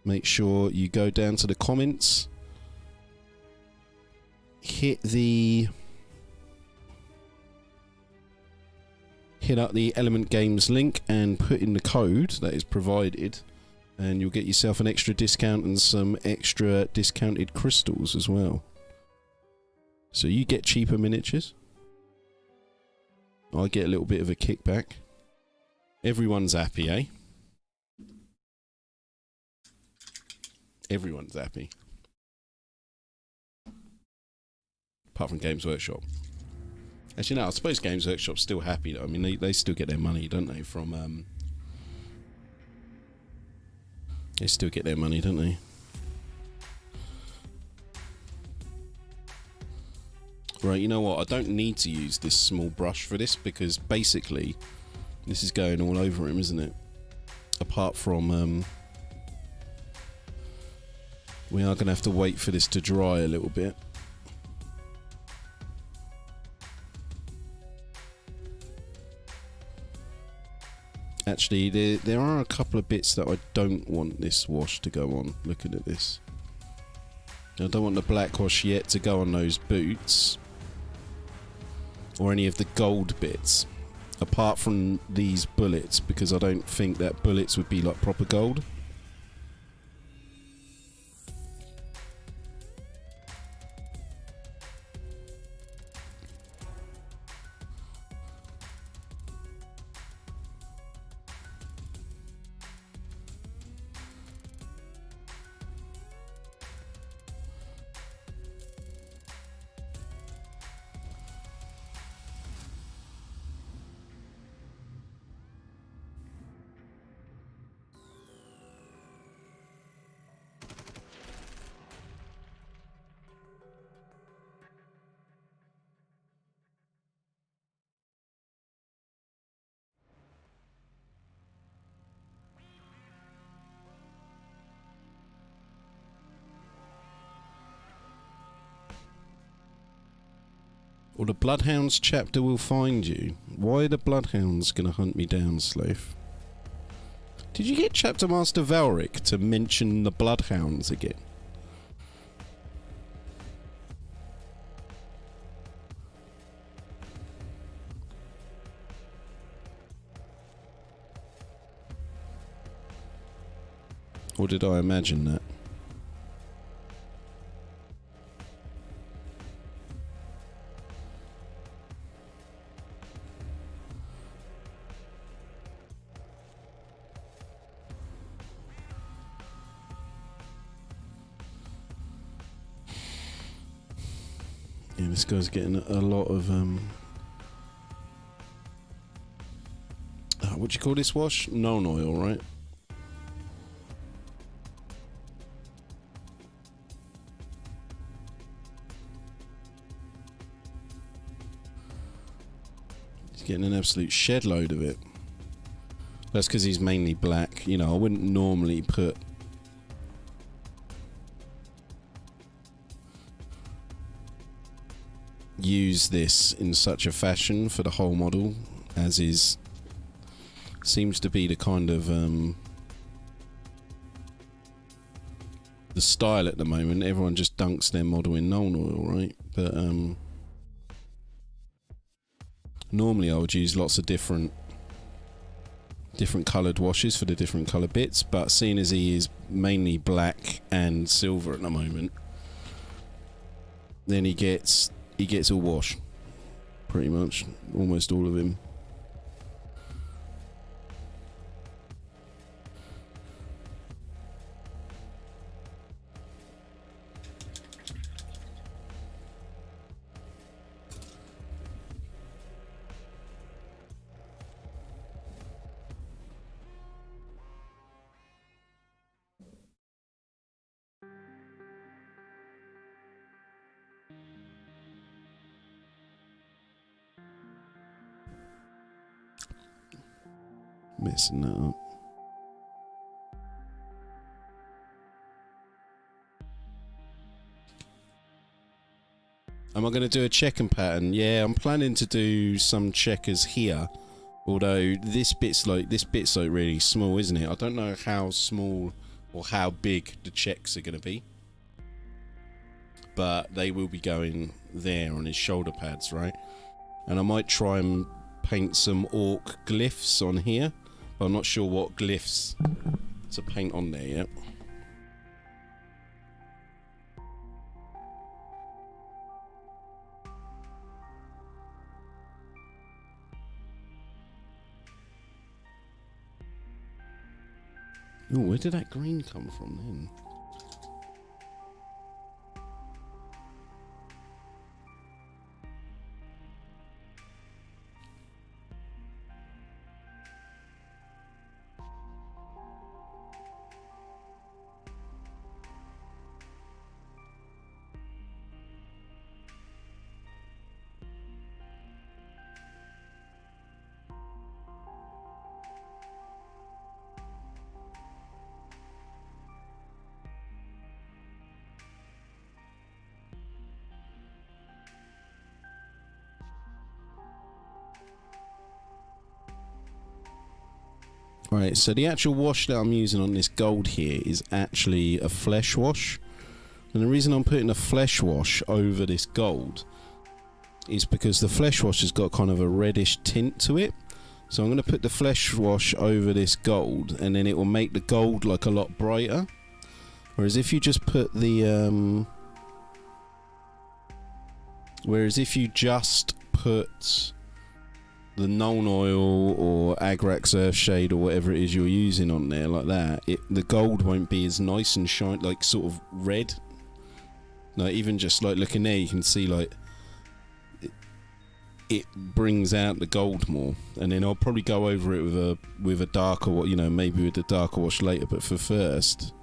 Make sure you go down to the comments, hit up the Element Games link and put in the code that is provided, and you'll get yourself an extra discount and some extra discounted crystals as well. So you get cheaper miniatures. I get a little bit of a kickback. Everyone's happy, eh? Everyone's happy. Apart from Games Workshop. Actually, no, I suppose Games Workshop's still happy though. I mean, they still get their money, don't they? From, they still get their money, don't they? Right, you know what? I don't need to use this small brush for this because basically this is going all over him, isn't it? Apart from, we are going to have to wait for this to dry a little bit. Actually, there are a couple of bits that I don't want this wash to go on. Looking at this. I don't want the black wash yet to go on those boots. Or any of the gold bits. Apart from these bullets, because I don't think that bullets would be like proper gold. Or the Bloodhounds chapter will find you. Why are the Bloodhounds gonna hunt me down, Slave? Did you get Chapter Master Valric to mention the Bloodhounds again? Or did I imagine that? Yeah, this guy's getting a lot of what do you call this wash? Non oil, right? He's getting an absolute shed load of it. That's because he's mainly black. You know, I wouldn't normally use this in such a fashion for the whole model, as is seems to be the kind of the style at the moment. Everyone just dunks their model in non oil, right? But normally I would use lots of different coloured washes for the different colour bits, but seeing as he is mainly black and silver at the moment, then he gets a wash, pretty much, almost all of him. Messing that up. Am I going to do a checking pattern? Yeah, I'm planning to do some checkers here. Although this bit's like really small, isn't it? I don't know how small or how big the checks are going to be. But they will be going there on his shoulder pads, right? And I might try and paint some orc glyphs on here. But I'm not sure what glyphs to paint on there yet. Oh, where did that green come from then? Right, so the actual wash that I'm using on this gold here is actually a flesh wash. And the reason I'm putting a flesh wash over this gold is because the flesh wash has got kind of a reddish tint to it. So I'm going to put the flesh wash over this gold, and then it will make the gold like a lot brighter. Whereas if you just put the the Nuln Oil or Agrax Earthshade or whatever it is you're using on there like that, the gold won't be as nice and shine, like sort of red. Like even just like looking there, you can see like it brings out the gold more. And then I'll probably go over it with a darker, you know, maybe with the darker wash later. But for first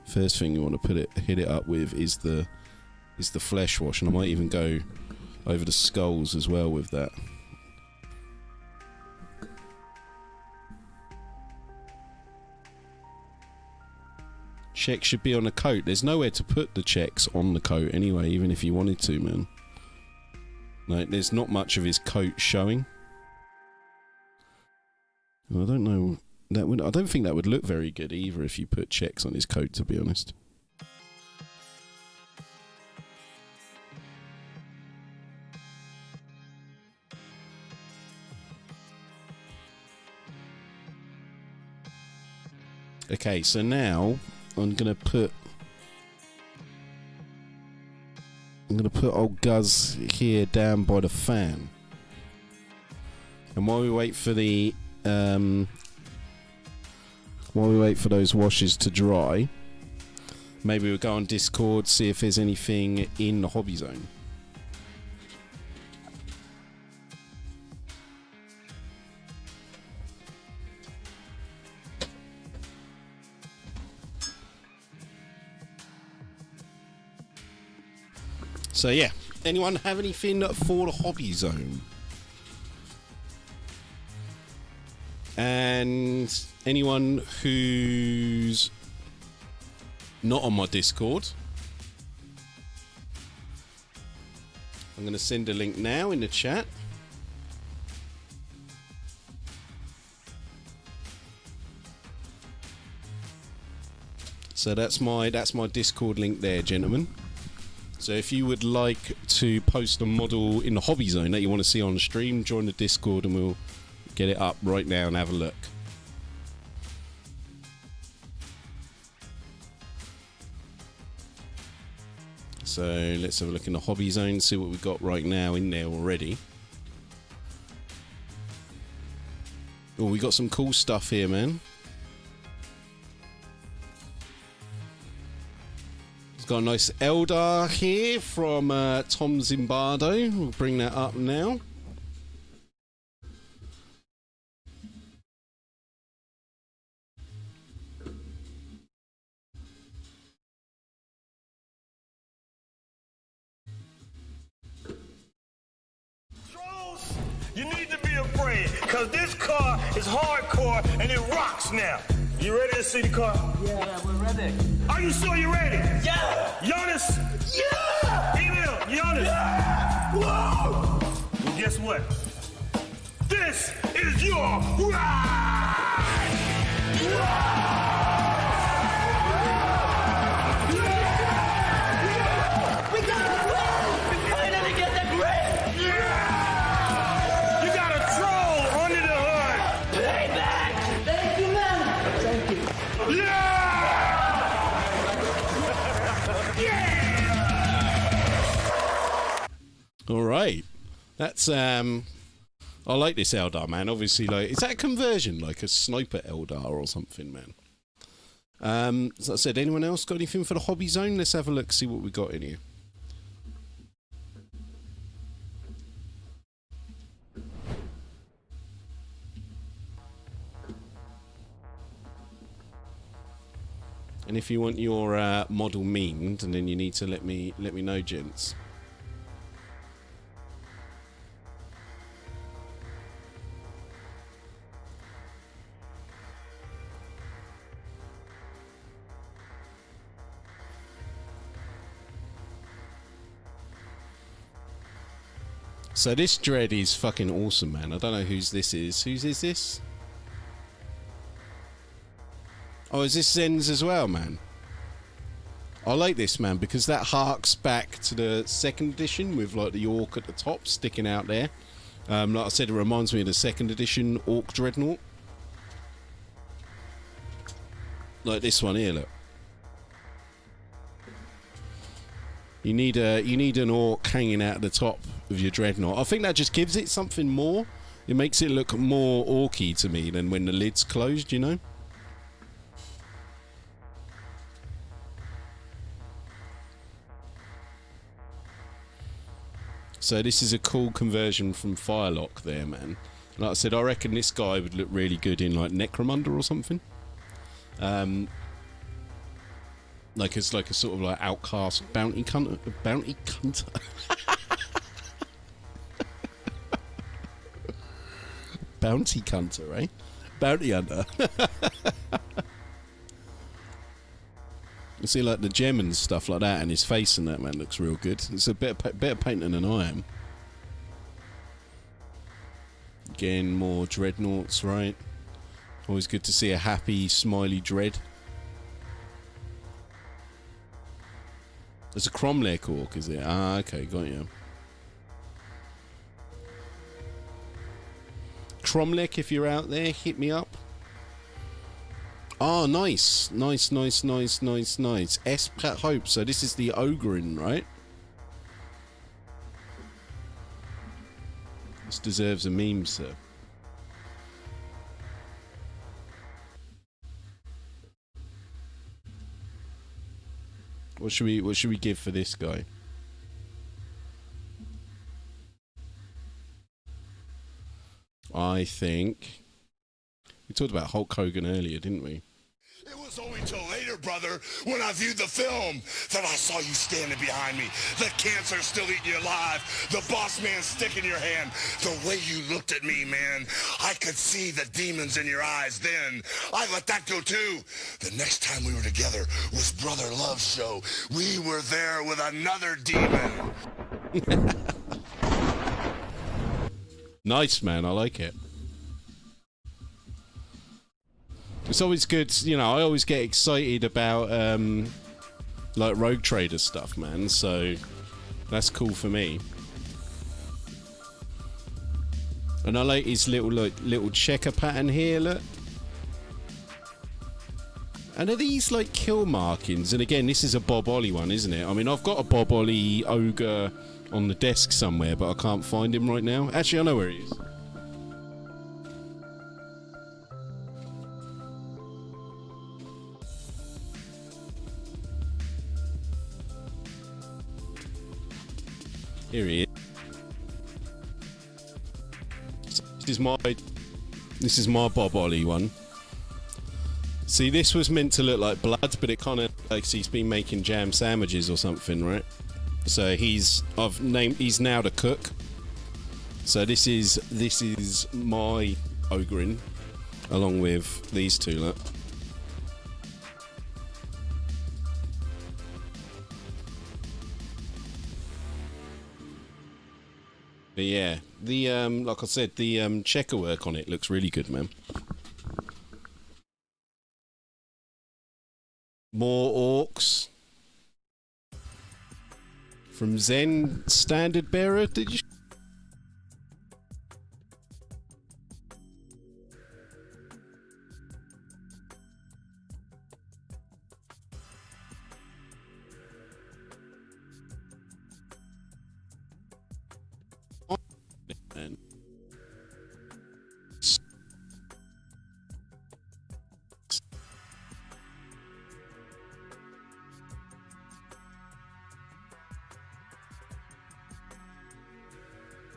thing you want to hit it up with is the flesh wash, and I might even go over the skulls as well with that. Check should be on the coat. There's nowhere to put the checks on the coat anyway, even if you wanted to, man. Like, there's not much of his coat showing. I don't know. I don't think that would look very good either if you put checks on his coat, to be honest. Okay, so now I'm gonna put old Guz here down by the fan. And while we wait for those washes to dry, maybe we'll go on Discord, see if there's anything in the hobby zone. So yeah, anyone have anything for the hobby zone? And anyone who's not on my Discord, I'm going to send a link now in the chat. So that's my Discord link there, gentlemen. So if you would like to post a model in the hobby zone that you want to see on stream, join the Discord and we'll get it up right now and have a look. So let's have a look in the hobby zone, see what we've got right now in there already. Oh, we got some cool stuff here, man. Got a nice Eldar here from Tom Zimbardo. We'll bring that up now. Trolls, you need to be afraid, because this car is hardcore and it rocks now. You ready to see the car? Yeah, we're ready. Are you sure you're ready? Yeah! Jonas? Yeah! Emil, Jonas? Yeah! Whoa! Well, guess what? This is your ride! We got it! We finally get the grip! You got a troll under the hood! Payback! Thank you, man! Thank you. All right, that's I like this Eldar, man. Obviously, like, is that a conversion, like a sniper Eldar or something, man? As I said, anyone else got anything for the hobby zone? Let's have a look, see what we got in here. And if you want your model memed, and then you need to let me know, gents. So this dread is fucking awesome, man. I don't know whose this is. Whose is this? Oh, is this Zen's as well, man? I like this, man, because that harks back to the second edition with, like, the Orc at the top sticking out there. Like I said, it reminds me of the second edition Orc Dreadnought. Like this one here, look. You need an Orc hanging out at the top of your Dreadnought. I think that just gives it something more. It makes it look more orky to me than when the lid's closed, you know? So this is a cool conversion from Firelock there, man. Like I said, I reckon this guy would look really good in, like, Necromunda or something. Like it's like a sort of like outcast bounty hunter. Bounty hunter. Bounty hunter, eh? Bounty hunter. You see, like, the gem and stuff like that, and his face and that, man, looks real good. It's a better painting than I am. Again, more dreadnoughts, right? Always good to see a happy, smiley dread. There's a Cromlech Orc, is it? Ah, okay, got you. Cromlech, if you're out there, hit me up. Oh, nice. Nice. Esprat Hope. So this is the Ogrin, right? This deserves a meme, sir. What should we give for this guy? I think we talked about Hulk Hogan earlier, didn't we? It was only till later, brother, when I viewed the film, that I saw you standing behind me. The cancer still eating you alive. The boss man stick in your hand. The way you looked at me, man, I could see the demons in your eyes then. I let that go too. The next time we were together was Brother Love's show. We were there with another demon. Nice, man. I like it. It's always good, you know, I always get excited about, like, Rogue Trader stuff, man, so that's cool for me. And I like his little checker pattern here, look. And are these, like, kill markings? And again, this is a Bob Ollie one, isn't it? I mean, I've got a Bob Ollie ogre on the desk somewhere, but I can't find him right now. Actually, I know where he is. Here he is. This is my Bob Ollie one. See, this was meant to look like blood, but it kind of like he's been making jam sandwiches or something, right? So he's now the cook. So this is my Ogrin, along with these two. Look. But yeah, the like I said, the checker work on it looks really good, man. More orcs from Zen Standard Bearer. Did you?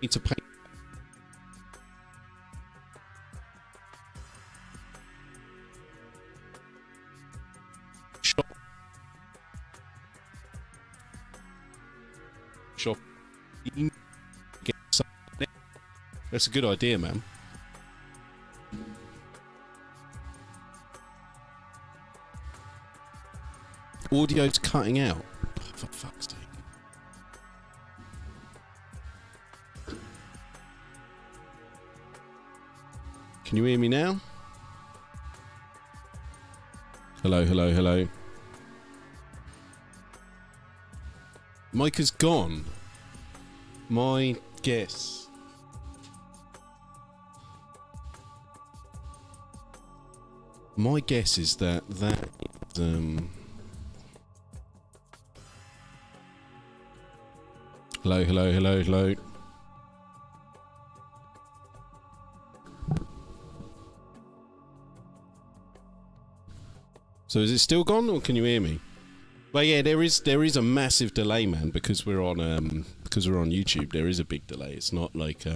Need to paint. Shop. Get some. That's a good idea, man. Audio's cutting out. For fuck's sake. Can you hear me now? Hello, hello, hello. Mike has gone. My guess. My guess is that hello, hello, hello, hello. So is it still gone, or can you hear me? Well, yeah, there is a massive delay, man, because we're on YouTube. There is a big delay. It's not like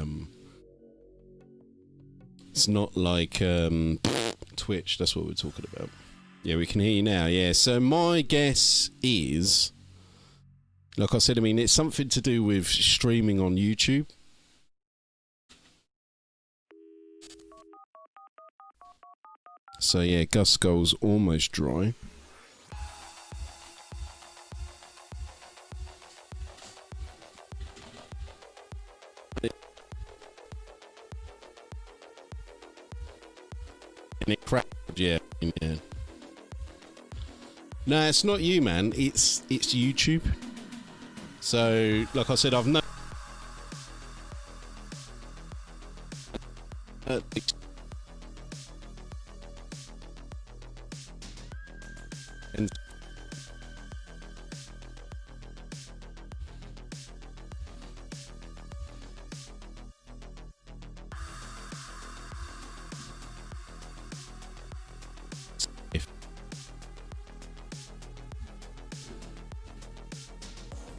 Twitch. That's what we're talking about. Yeah, we can hear you now. Yeah. So my guess is, like I said, I mean, it's something to do with streaming on YouTube. So yeah, Ghazghull's almost dry. And it cracked, yeah. No, it's not you, man. It's YouTube. So, like I said, I've no. And if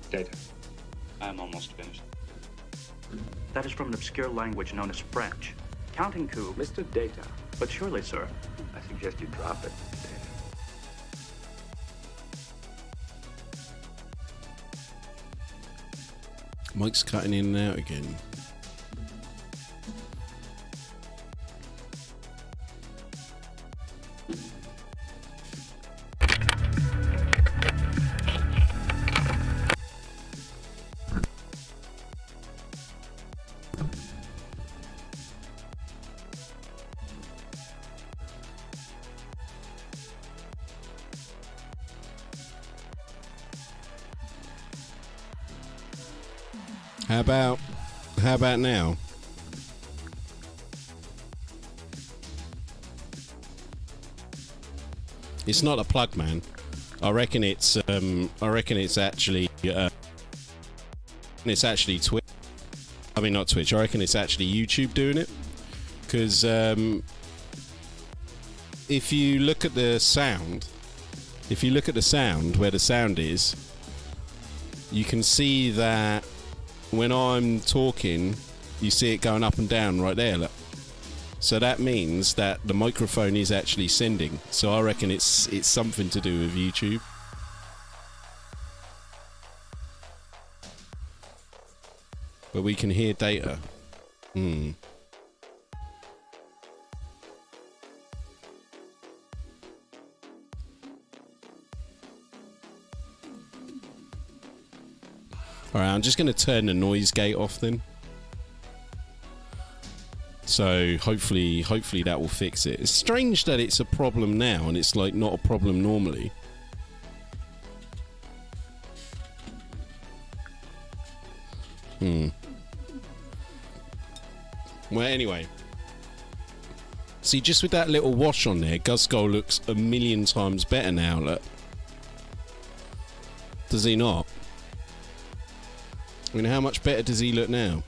Data. I'm almost finished. That is from an obscure language known as French. Counting coup. Mr. Data, But surely, sir. I suggest you drop it. Mike's cutting in and out again. How about now? It's not a plug, man. I reckon it's actually Twitch. I mean, not Twitch. I reckon it's actually YouTube doing it. Because if you look at the sound, where the sound is, you can see that when I'm talking, you see it going up and down right there. Look. So that means that the microphone is actually sending. So I reckon it's something to do with YouTube. But we can hear data. Alright, I'm just going to turn the noise gate off then. So hopefully that will fix it. It's strange that it's a problem now and it's like not a problem normally. Well, anyway. See, just with that little wash on there, Ghazghull looks a million times better now, look. Does he not? I mean, how much better does he look now?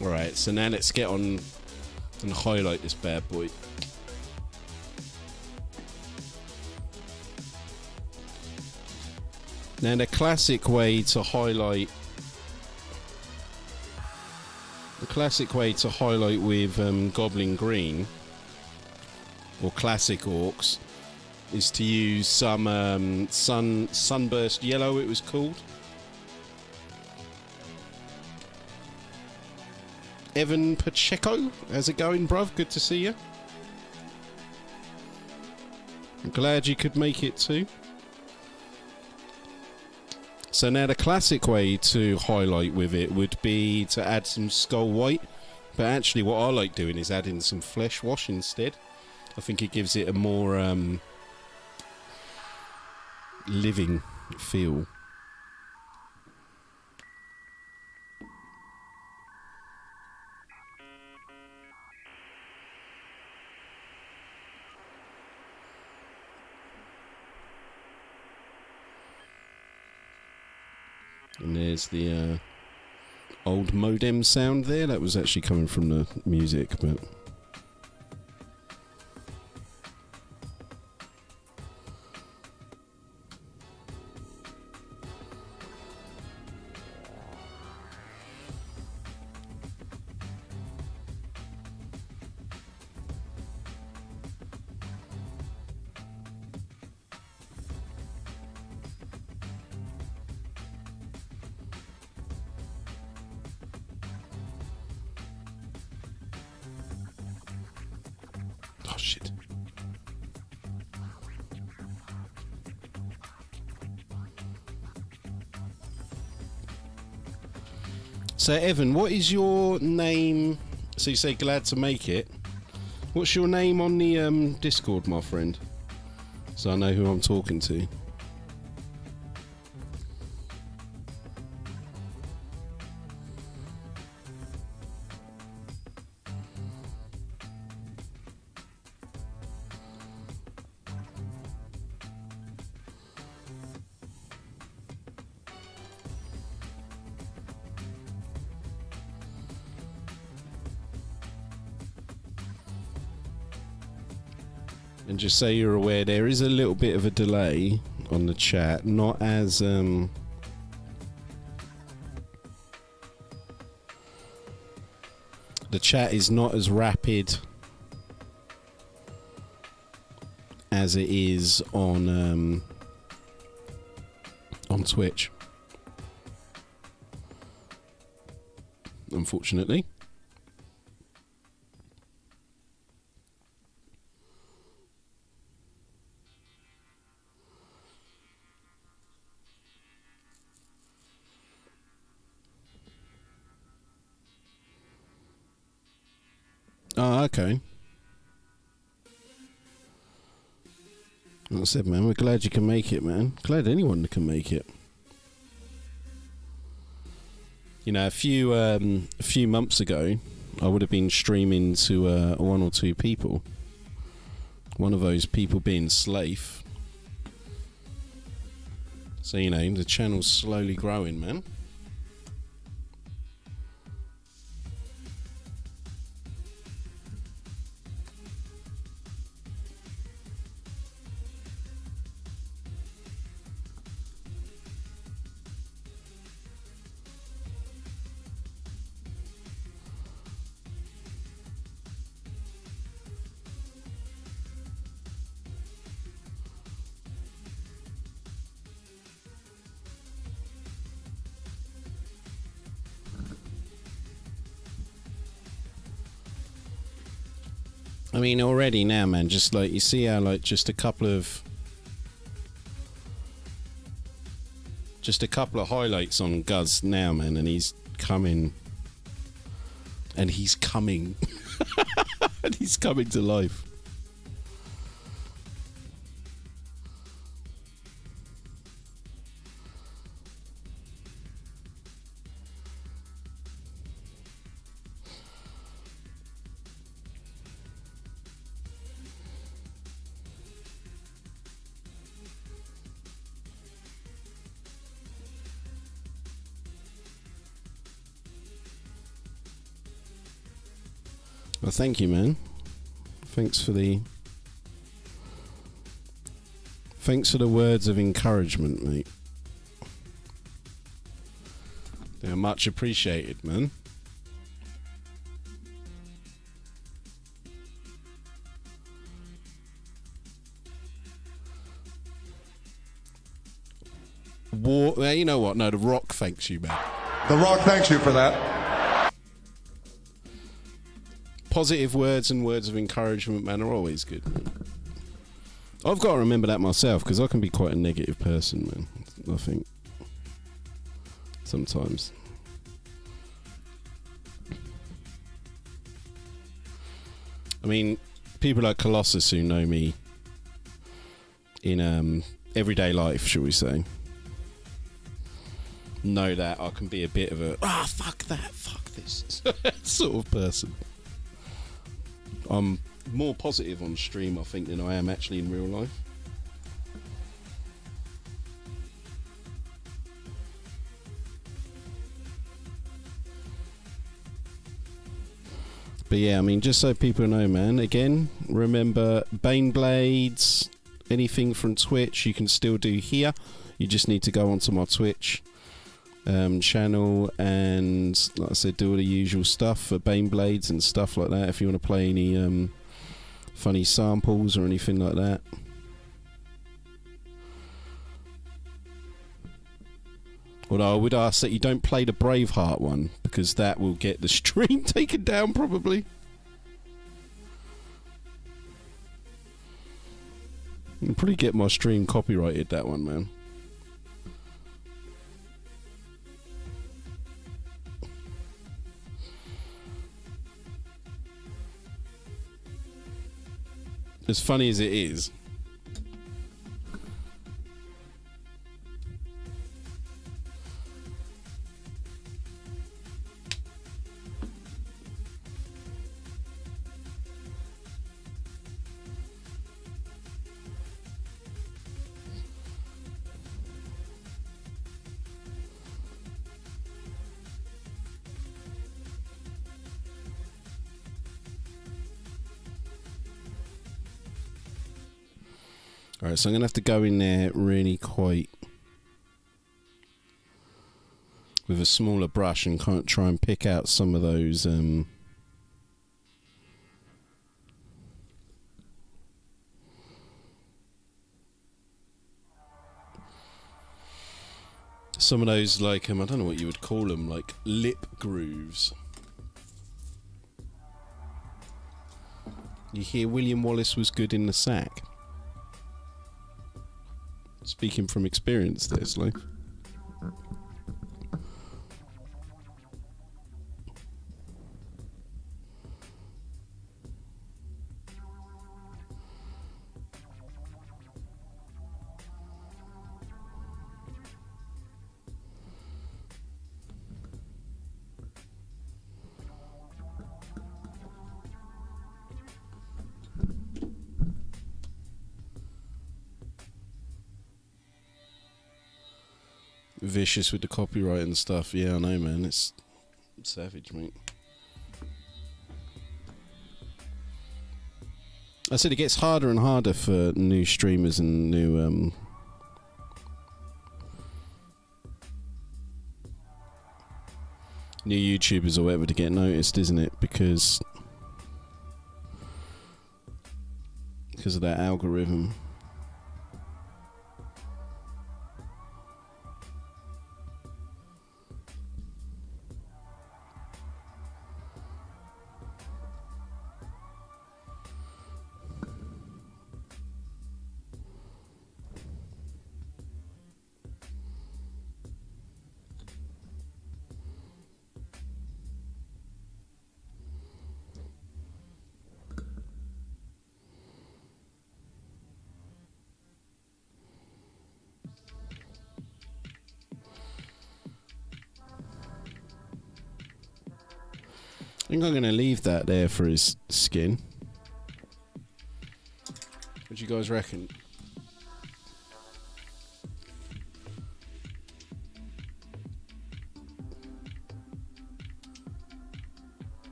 Alright, so now let's get on and highlight this bad boy. Now the classic way to highlight with Goblin Green or classic orcs is to use some sunburst yellow, it was called. Evan Pacheco, how's it going, bruv? Good to see you. I'm glad you could make it too. So now the classic way to highlight with it would be to add some skull white, but actually what I like doing is adding some flesh wash instead. I think it gives it a more living feel. And there's the old modem sound there. That was actually coming from the music, but... Oh, shit. So, Evan, what is your name? So you say glad to make it. What's your name on the Discord, my friend? So I know who I'm talking to. And just so you're aware, there is a little bit of a delay on the chat, not as the chat is not as rapid as it is on Twitch, unfortunately. Oh, okay. Like I said, man, we're glad you can make it, man. Glad anyone can make it. You know, a few months ago, I would have been streaming to 1 or 2 people. One of those people being Slave. So, you know, the channel's slowly growing, man. I mean, already now, man, just like, you see how, like, just a couple of highlights on Guz now, man, and he's coming. And he's coming. And he's coming to life. Well, thank you, man. Thanks for the words of encouragement, mate. They're much appreciated, man. You know what? No, The Rock thanks you, man. The Rock thanks you for that. Positive words and words of encouragement, man, are always good. I've got to remember that myself, because I can be quite a negative person, man. I think sometimes. I mean, people like Colossus who know me in everyday life, shall we say, know that I can be a bit of a fuck that, fuck this sort of person. I'm more positive on stream, I think, than I am actually in real life. But yeah, I mean, just so people know, man, again, remember, Baneblades, anything from Twitch, you can still do here. You just need to go onto my Twitch channel and, like I said, do all the usual stuff for Baneblades and stuff like that if you want to play any funny samples or anything like that. Although I would ask that you don't play the Braveheart one, because that will get the stream taken down probably. You'll probably get my stream copyrighted, that one, man. As funny as it is, alright, so I'm going to have to go in there really quite with a smaller brush and can't try and pick out some of those like I don't know what you would call them, like lip grooves. You hear William Wallace was good in the sack. Speaking from experience there, Slow. Vicious with the copyright and stuff. Yeah, I know, man. It's savage, mate. I said it gets harder and harder for new streamers and new YouTubers or whatever to get noticed, isn't it? Because of that algorithm. think I'm going to leave that there for his skin. What do you guys reckon?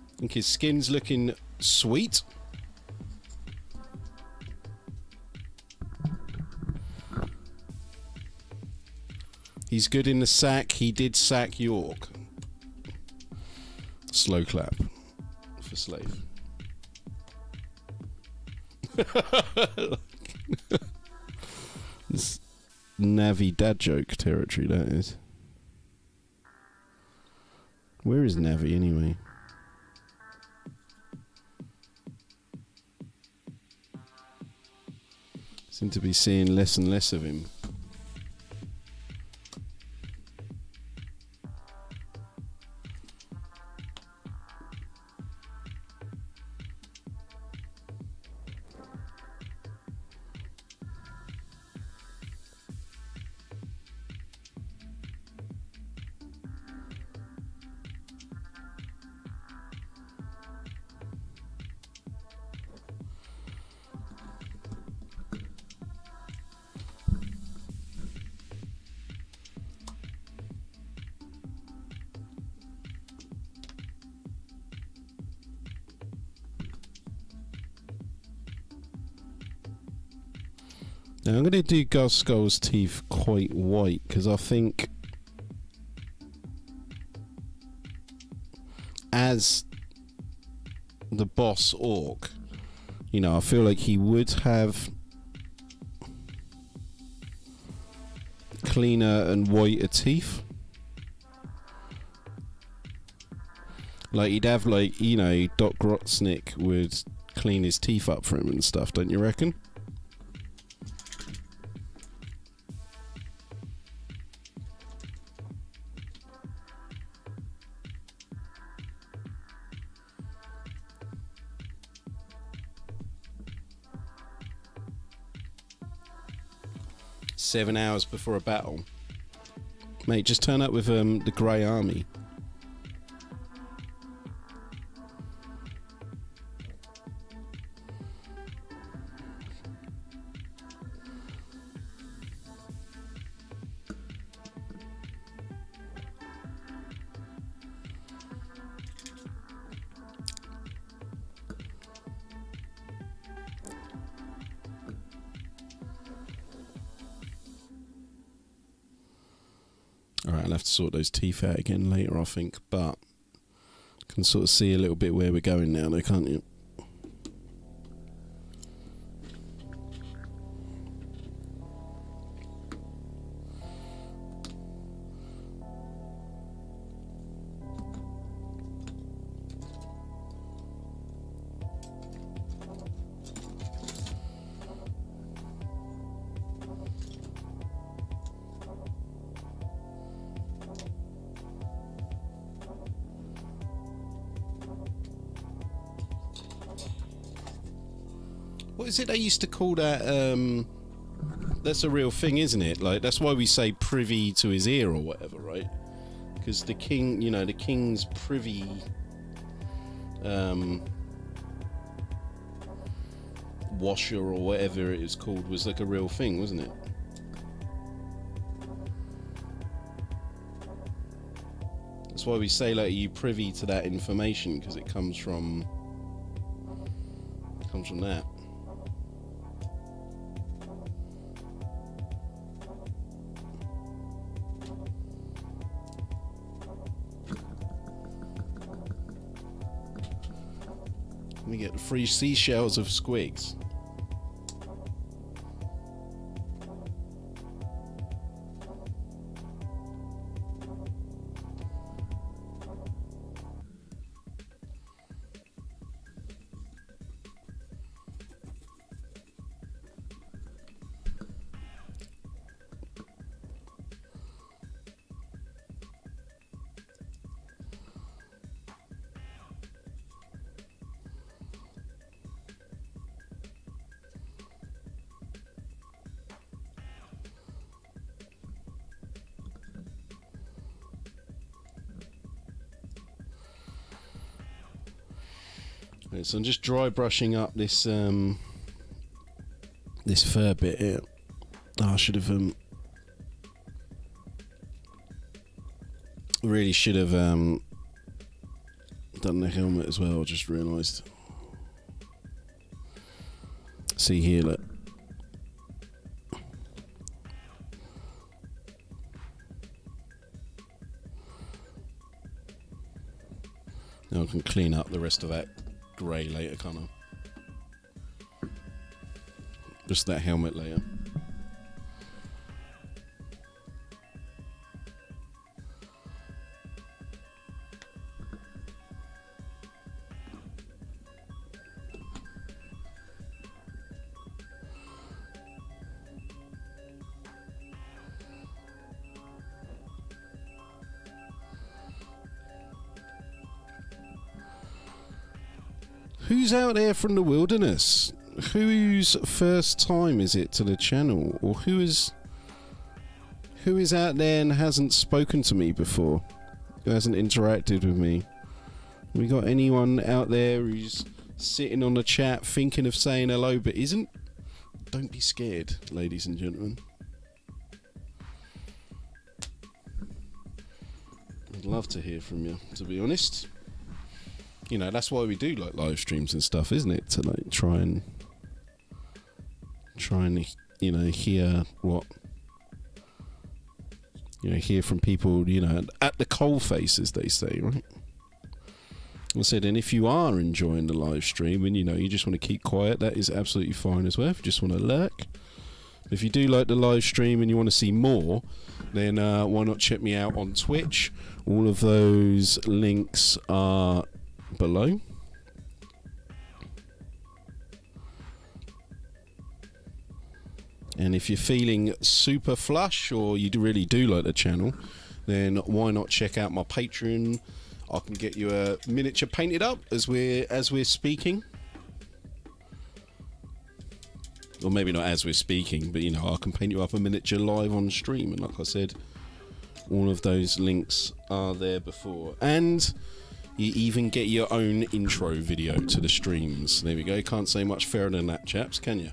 I think his skin's looking sweet. He's good in the sack. He did sack York. Slow clap for Slave. This Navi dad joke territory, that is. Where is Navi anyway? Seem to be seeing less and less of him. Now I'm going to do Ghazghull's teeth quite white because I think as the boss orc, you know, I feel like he would have cleaner and whiter teeth. Like he'd have, like, you know, Doc Grotznick would clean his teeth up for him and stuff, don't you reckon? "7 hours before a battle." Mate, just turn up with the Grey Army. Alright, I'll have to sort those teeth out again later, I think, but can sort of see a little bit where we're going now, though, can't you? What is it they used to call that? That's a real thing, isn't it? Like, that's why we say privy to his ear or whatever, right? Because the king, you know, the king's privy washer or whatever it is called was like a real thing, wasn't it? That's why we say, like, are you privy to that information? Because it comes from that. Let me get the free seashells of squigs. Right, so I'm just dry brushing up this this fur bit here. Oh, I should have really should have done the helmet as well. I just realised. See here, look. Now I can clean up the rest of that grey later, can't I? Just that helmet layer. Who's out there from the wilderness? Whose first time is it to the channel? Or who is out there and hasn't spoken to me before? Who hasn't interacted with me? We got anyone out there who's sitting on the chat thinking of saying hello but isn't? Don't be scared, ladies and gentlemen. I'd love to hear from you, to be honest. You know, that's why we do like live streams and stuff, isn't it? To like try and you know, hear what, you know, hear from people, you know, at the coal face, as they say, right? I said, and if you are enjoying the live stream and you know you just want to keep quiet, that is absolutely fine as well. If you just want to lurk, if you do like the live stream and you want to see more, then why not check me out on Twitch? All of those links are below. And if you're feeling super flush or you really do like the channel, then why not check out my Patreon? I can get you a miniature painted up as we're speaking. Or maybe not as we're speaking, but you know, I can paint you up a miniature live on stream. And like I said, all of those links are there before. And you even get your own intro video to the streams. There we go. Can't say much fairer than that, chaps, can you?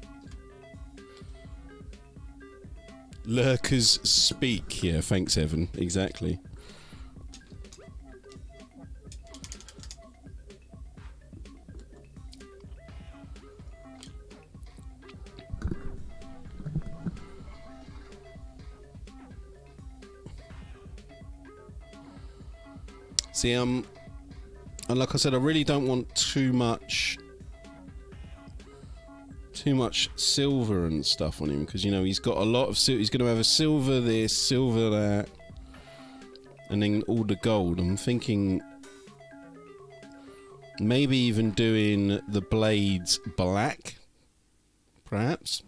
Lurkers speak. Yeah, thanks, Evan. Exactly. See, and like I said, I really don't want too much silver and stuff on him, because you know he's got a lot of silver. He's going to have a silver this, silver that, and then all the gold. I'm thinking maybe even doing the blades black, perhaps.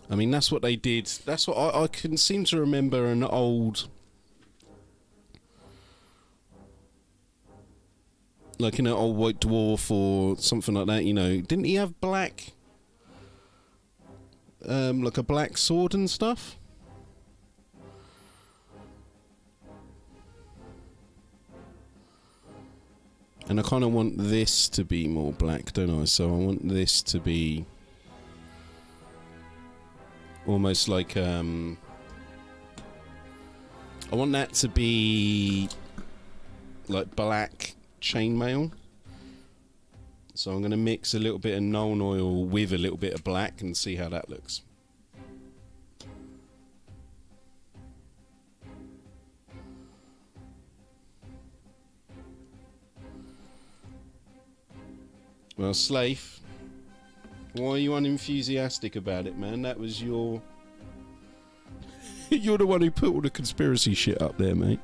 I mean, that's what they did. That's what I can seem to remember an old, like in an old White Dwarf or something like that, you know. Didn't he have black, like a black sword and stuff? And I kind of want this to be more black, don't I? So I want this to be almost like, I want that to be like black chainmail. So I'm going to mix a little bit of Nuln Oil with a little bit of black and see how that looks. Well, Slafe, why are you unenthusiastic about it, man? That was your... You're the one who put all the conspiracy shit up there, mate.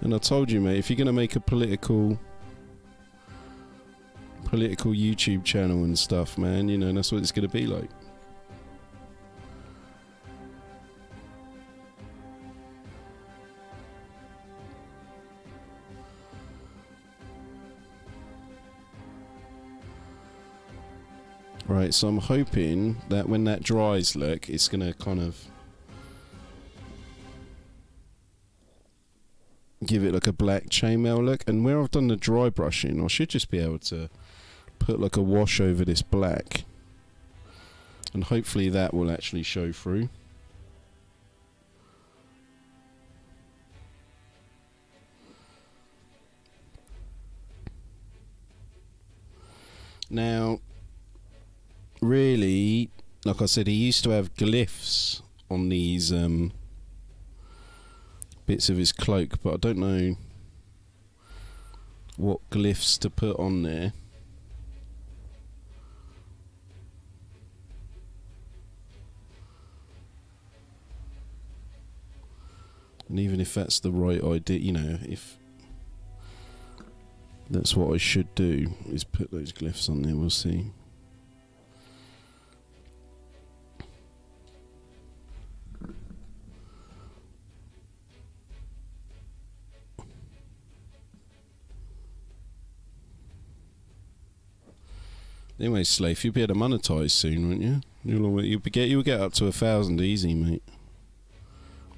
And I told you, mate, if you're going to make a political YouTube channel and stuff, man, you know, that's what it's going to be like. Right, so I'm hoping that when that dries, look, it's going to kind of give it like a black chainmail look. And where I've done the dry brushing, I should just be able to put like a wash over this black. And hopefully that will actually show through. Now, really, like I said, he used to have glyphs on these bits of his cloak, but I don't know what glyphs to put on there. And even if that's the right idea, you know, if that's what I should do, is put those glyphs on there, we'll see. Anyway, Slafe, you'll be able to monetize soon, won't you? You'll get up to 1,000 easy, mate.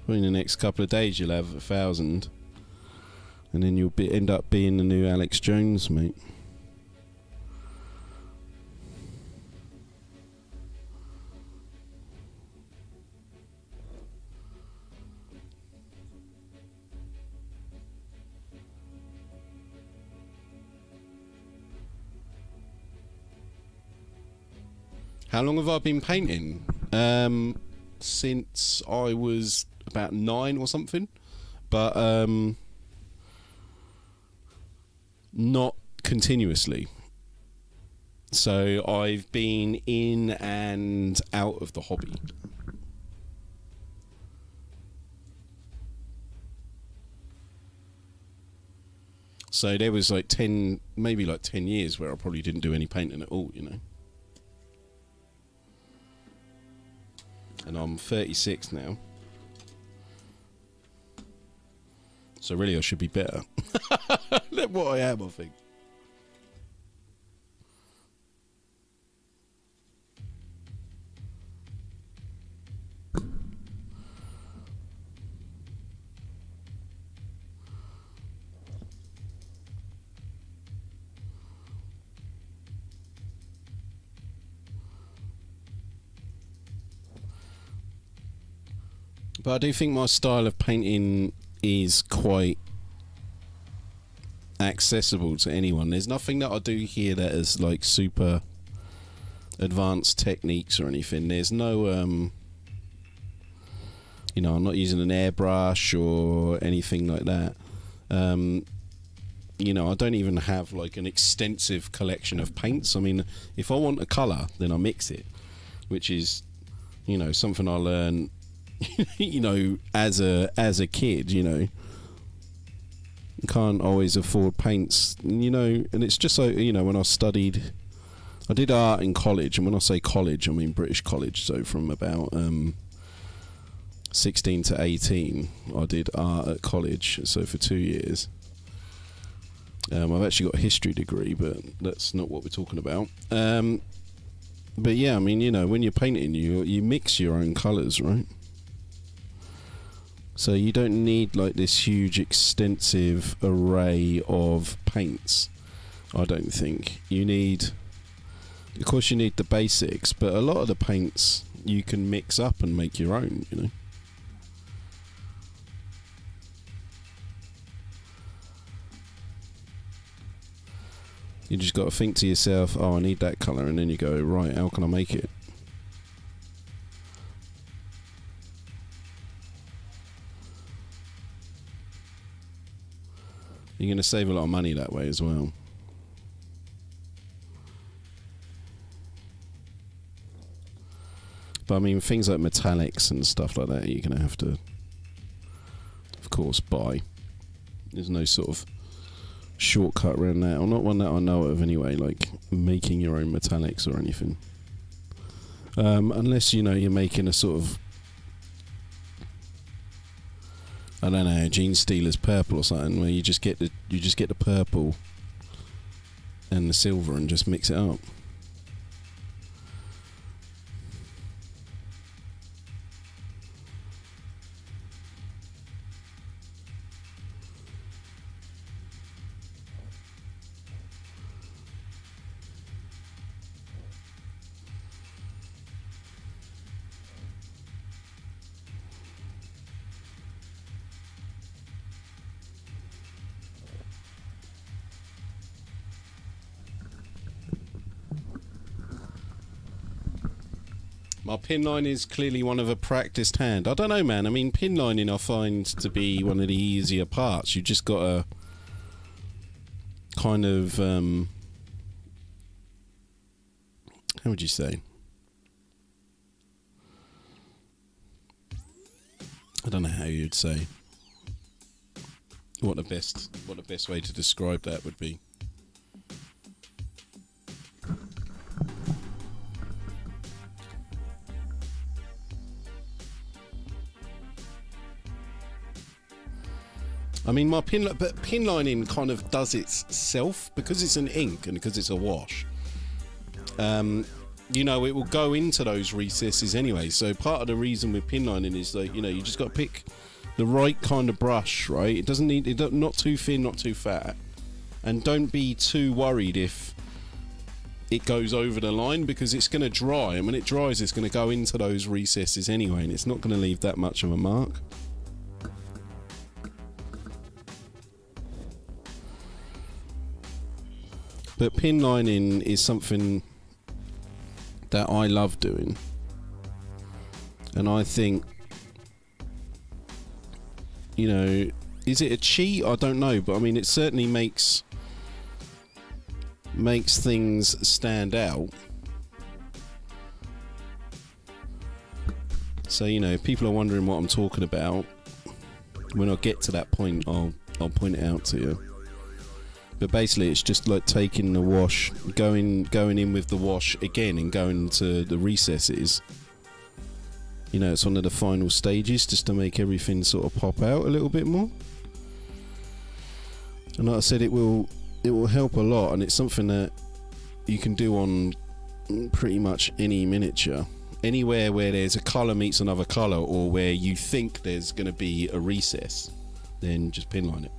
Well, in the next couple of days, you'll have 1,000, and then you'll end up being the new Alex Jones, mate. How long have I been painting? Since I was about 9 or something, but not continuously. So I've been in and out of the hobby. So there was like 10 years where I probably didn't do any painting at all, you know. And I'm 36 now. So really I should be better than what I am, I think. But I do think my style of painting is quite accessible to anyone. There's nothing that I do here that is like super advanced techniques or anything. There's no you know, I'm not using an airbrush or anything like that. You know, I don't even have like an extensive collection of paints. I mean, if I want a colour, then I mix it, which is, you know, something I learned you know, as a kid, you know, can't always afford paints, you know, and it's just like, you know, when I did art in college, and when I say college, I mean British college, so from about 16 to 18 I did art at college, so for 2 years. I've actually got a history degree, but that's not what we're talking about. But yeah, I mean, you know, when you're painting, you mix your own colours, right? So you don't need like this huge extensive array of paints, I don't think. You need, of course you need the basics, but a lot of the paints you can mix up and make your own, you know. You just got to think to yourself, oh, I need that colour, and then you go, right, how can I make it? You're going to save a lot of money that way as well. But I mean, things like metallics and stuff like that, you're going to have to, of course, buy. There's no sort of shortcut around that, or not one that I know of anyway, like making your own metallics or anything. Unless, you know, you're making a sort of, I don't know, Gene Steeler's purple or something, where you just get the purple and the silver and just mix it up. My pin line is clearly one of a practiced hand. I don't know, man. I mean, pin lining I find to be one of the easier parts. You just got to kind of, how would you say? I don't know how you'd say. What the best way to describe that would be. I mean, but pin lining kind of does itself because it's an ink and because it's a wash. You know, it will go into those recesses anyway. So part of the reason with pin lining is that, you know, you just got to pick the right kind of brush, right? It doesn't need not too thin, not too fat, and don't be too worried if it goes over the line because it's going to dry, and when it dries, it's going to go into those recesses anyway, and it's not going to leave that much of a mark. But pin lining is something that I love doing, and I think, you know, is it a cheat? I don't know, but I mean, it certainly makes things stand out. So, you know, if people are wondering what I'm talking about, when I get to that point, I'll point it out to you. But basically, it's just like taking the wash, going in with the wash again, and going to the recesses. You know, it's one of the final stages, just to make everything sort of pop out a little bit more. And like I said, it will help a lot, and it's something that you can do on pretty much any miniature. Anywhere where there's a colour meets another colour, or where you think there's going to be a recess, then just pin line it.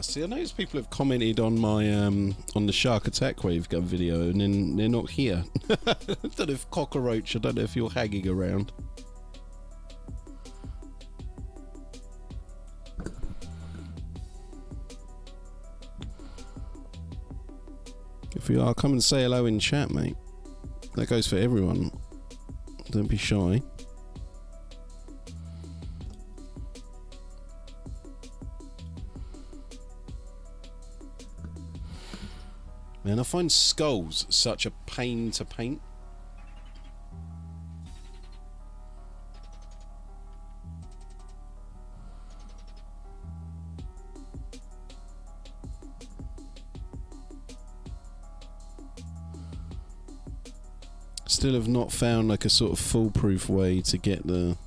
See, I noticed people have commented on my on the Shark Attack Wave gun video, and then they're not here. I don't know if Cockroach, I don't know if you're hanging around. If you are, come and say hello in chat, mate. That goes for everyone. Don't be shy. Man, I find skulls such a pain to paint. Still have not found like a sort of foolproof way to get the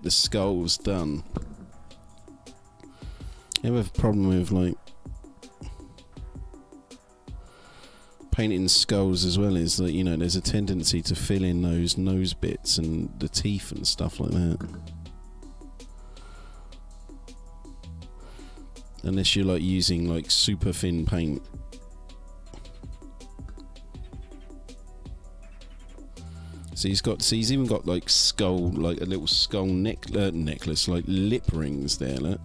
skulls done. I have a problem with like painting skulls as well, is that, you know, there's a tendency to fill in those nose bits and the teeth and stuff like that. Unless you're like using like super thin paint. So he's even got like skull, like a little skull necklace, like lip rings there, look.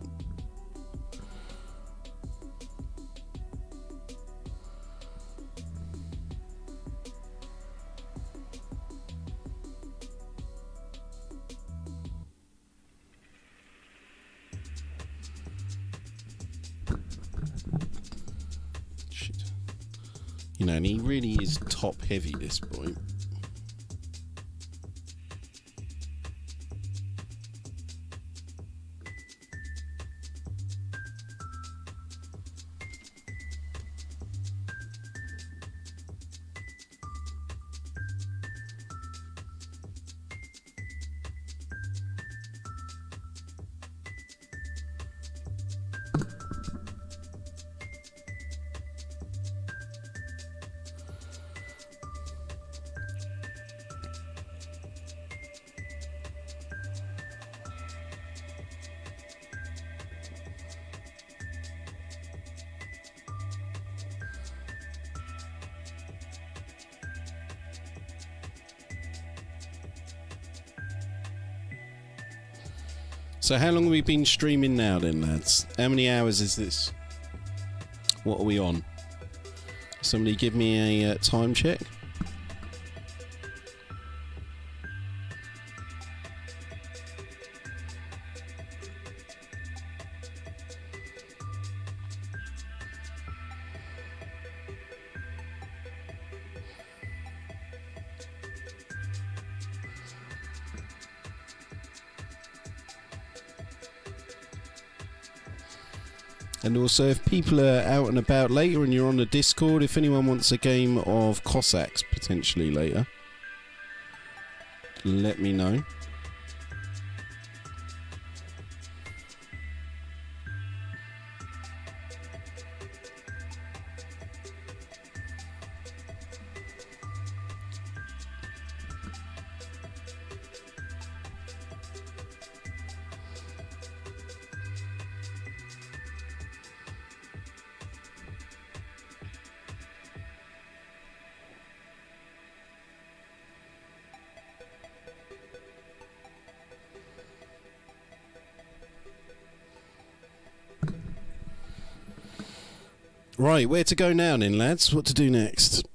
You know, and he really is top heavy, this boy. So how long have we been streaming now then, lads? How many hours is this? What are we on? Somebody give me a time check. And also, if people are out and about later and you're on the Discord, if anyone wants a game of Cossacks potentially later, let me know. Right, where to go now then, lads? What to do next?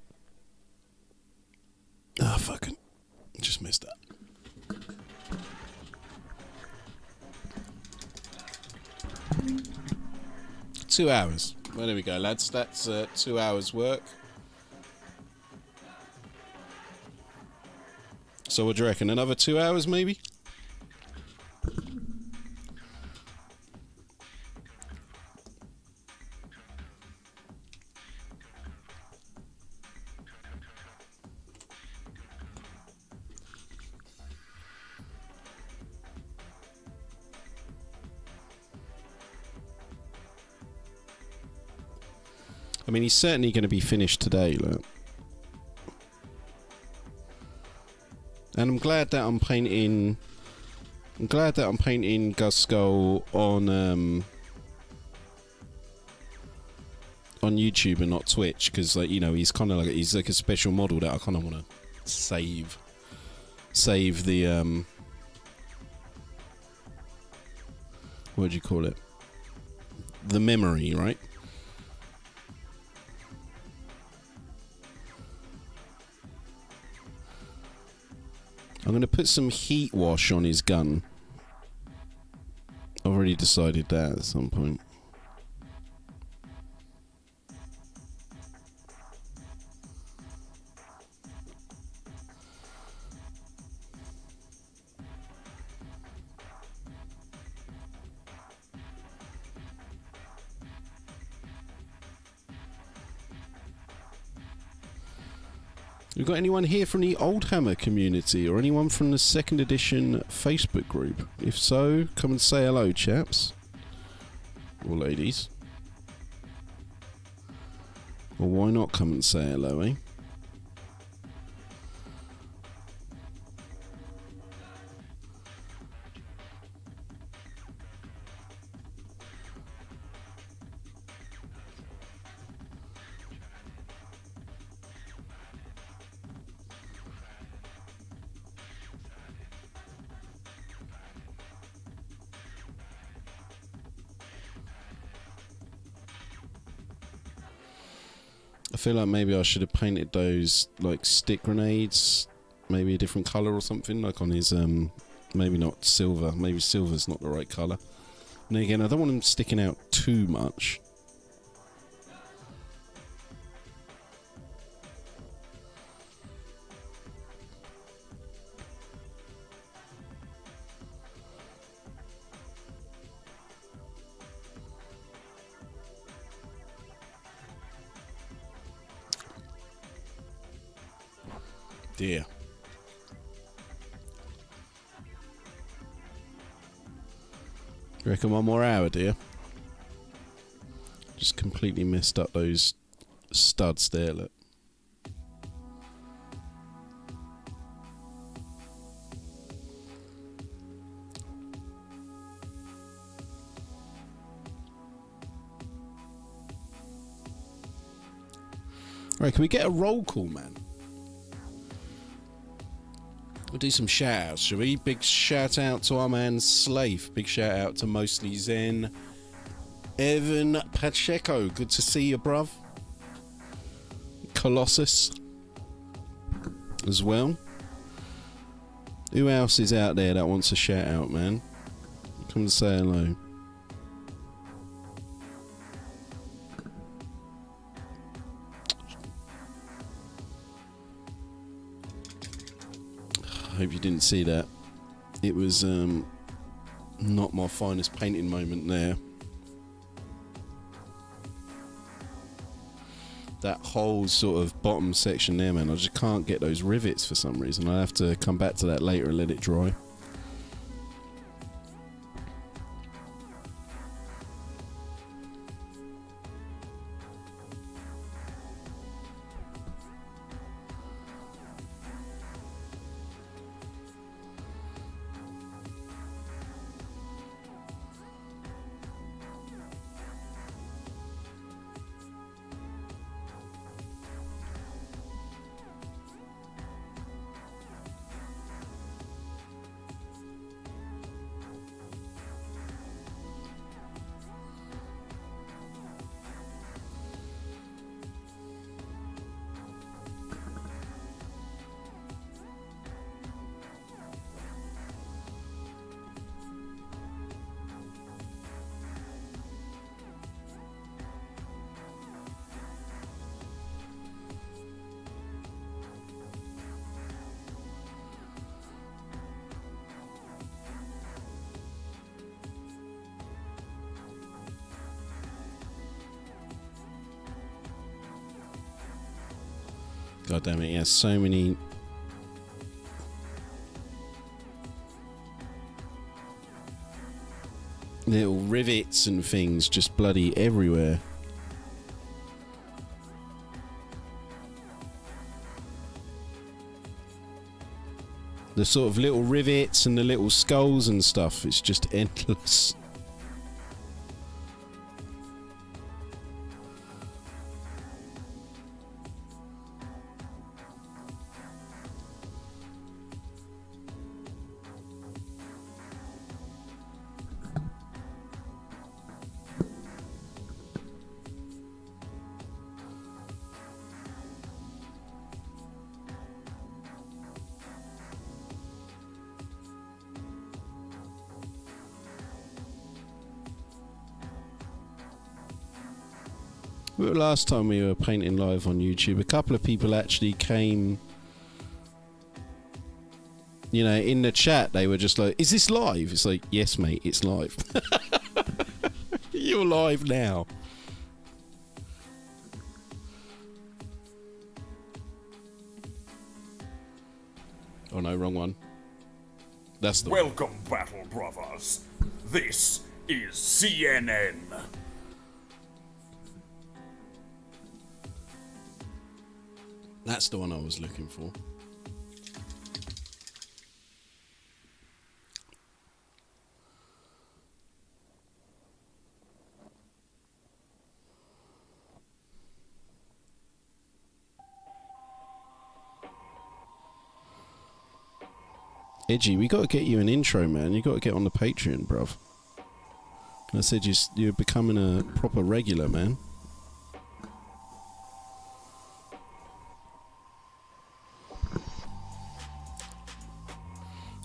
Ah, fucking. Just missed that. Two hours. Well, there we go, lads. That's 2 hours work. So what do you reckon? Another 2 hours, maybe? I mean, he's certainly going to be finished today, look. And I'm glad that I'm painting Ghazghull on YouTube and not Twitch, because, like, you know, he's kind of like a special model that I kind of want to save the what do you call it? The memory, right? I'm going to put some heat wash on his gun. I've already decided that at some point. We've got anyone here from the OLDHAMMER community or anyone from the 2nd edition Facebook group? If so, come and say hello, chaps. Or ladies. Or why not come and say hello, eh? I feel like maybe I should have painted those like stick grenades maybe a different colour or something, like on his maybe not silver, maybe silver's not the right colour. And again, I don't want them sticking out too much. dear. You reckon one more hour, dear? Just completely messed up those studs there, look. Right, can we get a roll call, man? We'll do some shout outs, shall we? Big shout out to our man Slave. Big shout out to Mostly Zen. Evan Pacheco, good to see you, bruv. Colossus as well. Who else is out there that wants a shout out, man? Come to say hello. I hope you didn't see that. It was not my finest painting moment there. That whole sort of bottom section there, man, I just can't get those rivets for some reason. I'll have to come back to that later and let it dry. God damn it, he has so many little rivets and things just bloody everywhere. The sort of little rivets and the little skulls and stuff, it's just endless. Last time we were painting live on YouTube, a couple of people actually came, you know, in the chat. They were just like, is this live? It's like, yes mate, it's live. You're live now. Oh no, wrong one. That's the Welcome, Battle Brothers. This is CNN. That's the one I was looking for. Edgy, we got to get you an intro, man. You got to get on the Patreon, bruv. I said you're becoming a proper regular, man.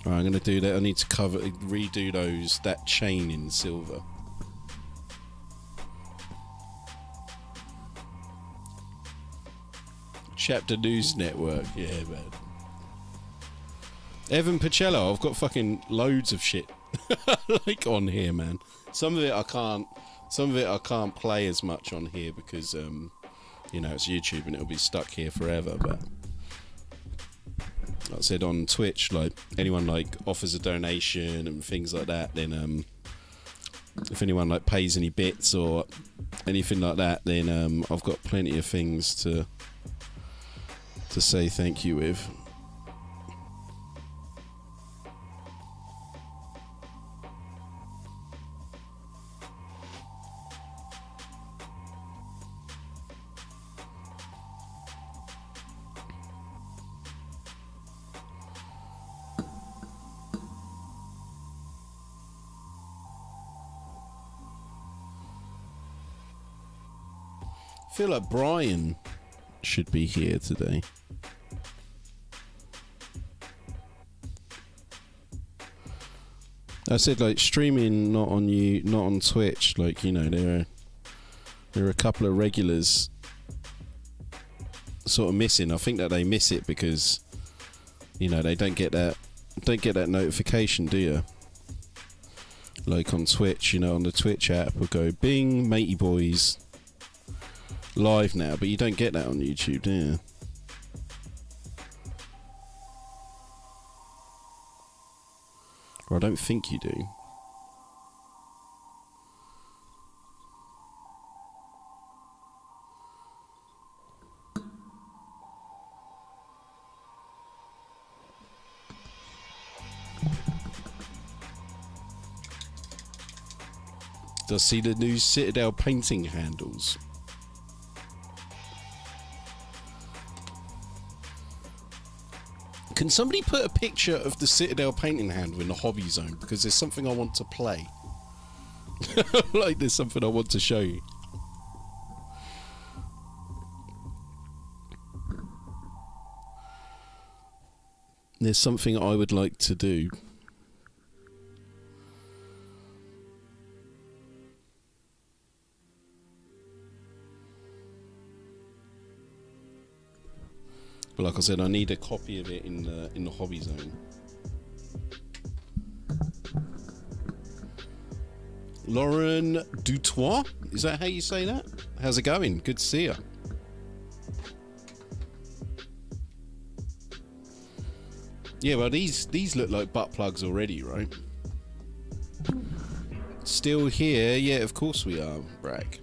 Alright, I'm going to do that. I need to redo that chain in silver. Chapter News Network. Yeah, man. Evan Pacello, I've got fucking loads of shit like on here, man. Some of it I can't play as much on here because you know, it's YouTube and it'll be stuck here forever, but said on Twitch, like anyone like offers a donation and things like that, then if anyone like pays any bits or anything like that, then I've got plenty of things to say thank you with. I feel like Brian should be here today. I said like streaming not on Twitch, like, you know, there are a couple of regulars sort of missing. I think that they miss it because, you know, they don't get that notification, do you? Like on Twitch, you know, on the Twitch app will go bing, matey boys live now, but you don't get that on YouTube, do you? Or I don't think you do. Does see the new Citadel painting handles? Can somebody put a picture of the Citadel painting handle in the hobby zone? Because there's something I want to play. Like there's something I want to show you. There's something I would like to do. But like I said, I need a copy of it in the hobby zone. Lauren Dutois, is that how you say that? How's it going? Good to see you. Yeah, well these look like butt plugs already, right? Still here? Yeah, of course we are, Bragg.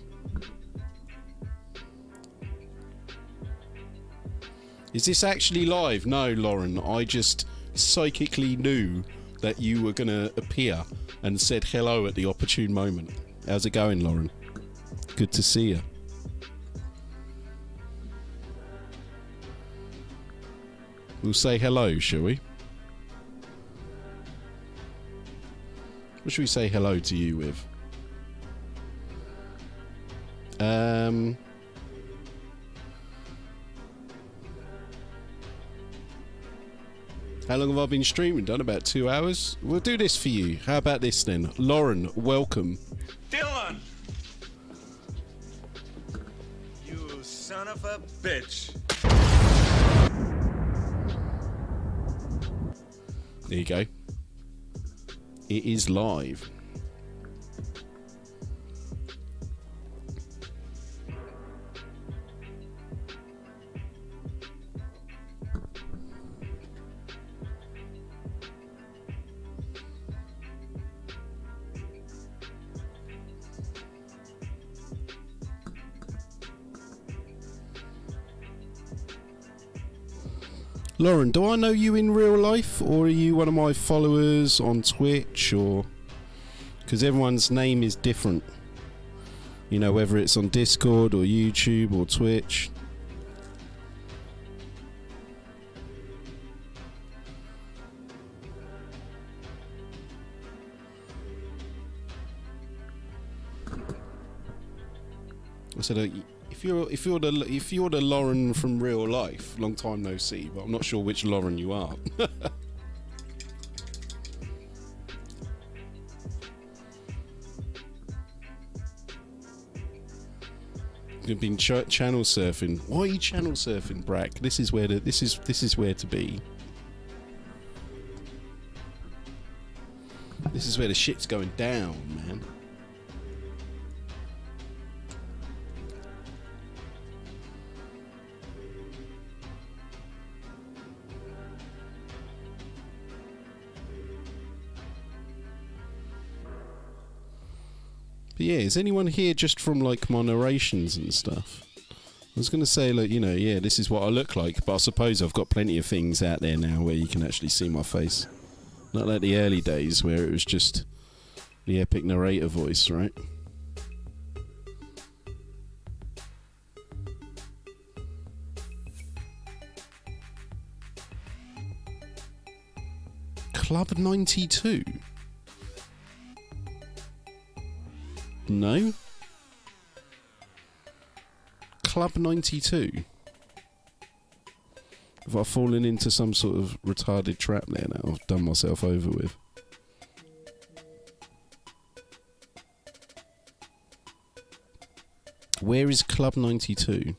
Is this actually live? No, Lauren. I just psychically knew that you were going to appear and said hello at the opportune moment. How's it going, Lauren? Good to see you. We'll say hello, shall we? What should we say hello to you with? How long have I been streaming? Done about 2 hours. We'll do this for you. How about this then? Lauren, welcome. Dylan! You son of a bitch. There you go. It is live. Lauren, do I know you in real life, or are you one of my followers on Twitch, or... Because everyone's name is different. You know, whether it's on Discord, or YouTube, or Twitch. I said, if you're the Lauren from real life, long time no see, but I'm not sure which Lauren you are. You've been channel surfing. Why are you channel surfing, Brack? This is where to be. This is where the shit's going down, man. But yeah, is anyone here just from like my narrations and stuff? I was going to say, like, you know, yeah, this is what I look like, but I suppose I've got plenty of things out there now where you can actually see my face. Not like the early days where it was just the epic narrator voice, right? Club 92? No? Club 92? Have I fallen into some sort of retarded trap there now I've done myself over with? Where is Club 92?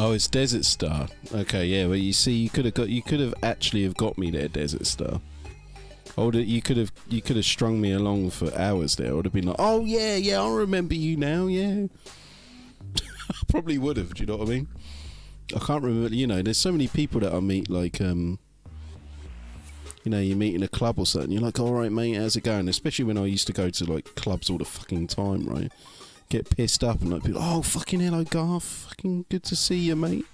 Oh, it's Desert Star. Okay, yeah. Well, you see, you could have actually have got me there, Desert Star. You could have strung me along for hours there. I would have been like, oh yeah, I remember you now. Yeah, I probably would have. Do you know what I mean? I can't remember. You know, there's so many people that I meet, like, you know, you meet in a club or something. You're like, all right, mate, how's it going? Especially when I used to go to like clubs all the fucking time, right? Get pissed up and like be like, oh fucking hello Garth, fucking good to see you, mate.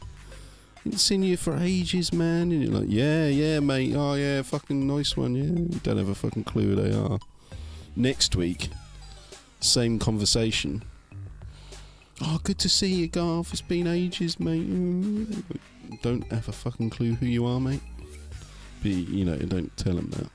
Ain't seen you for ages, man. And you're like, yeah mate, oh yeah, fucking nice one. Yeah, you don't have a fucking clue who they are. Next week, same conversation. Oh, good to see you, Garth, it's been ages, mate. Don't have a fucking clue who you are, mate. But you know, don't tell them that.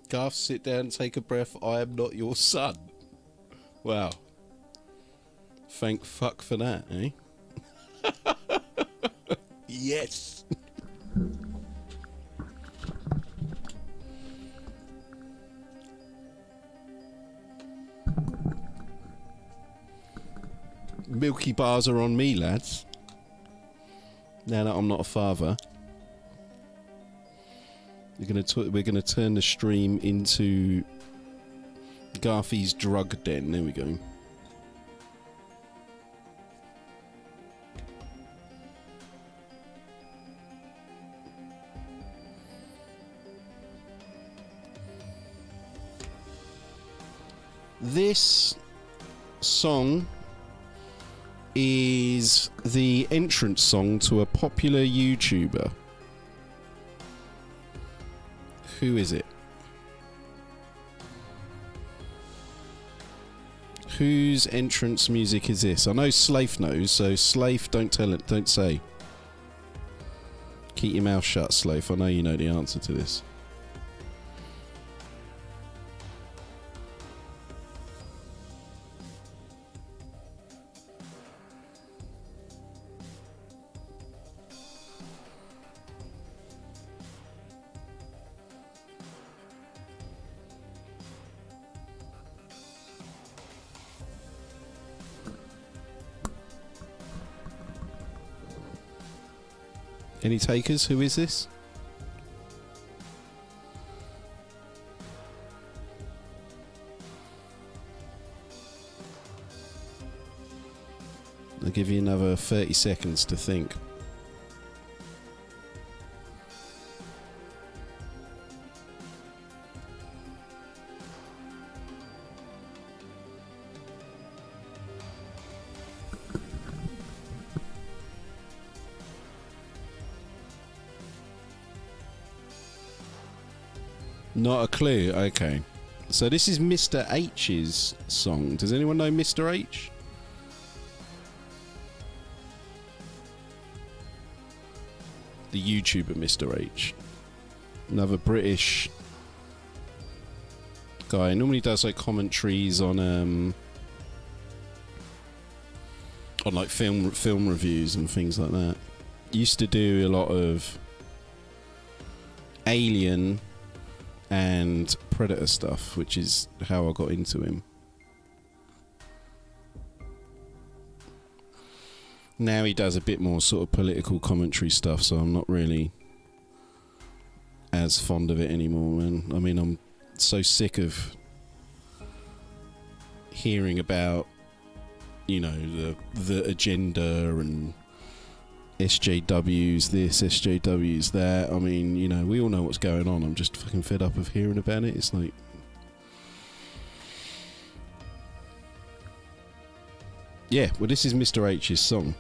Garth, sit down, take a breath. I am not your son. Wow. Thank fuck for that, eh? Yes. Milky bars are on me, lads. Now that I'm not a father. We're gonna turn the stream into Garthy's drug den. There we go. This song is the entrance song to a popular YouTuber. Who is it? Whose entrance music is this? I know Slafe knows, so Slafe, don't tell it, don't say. Keep your mouth shut, Slafe. I know you know the answer to this. Any takers? Who is this? I'll give you another 30 seconds to think. Not a clue. Okay. So this is Mr. H's song. Does anyone know Mr. H? The YouTuber Mr. H. Another British guy. He normally does like commentaries on like film reviews and things like that. Used to do a lot of Alien and Predator stuff, which is how I got into him. Now he does a bit more sort of political commentary stuff, so I'm not really as fond of it anymore, man. I mean, I'm so sick of hearing about, you know, the agenda and SJWs this, SJWs that. I mean, you know, we all know what's going on. I'm just fucking fed up of hearing about it. It's like, yeah, well, this is Mr. H's song.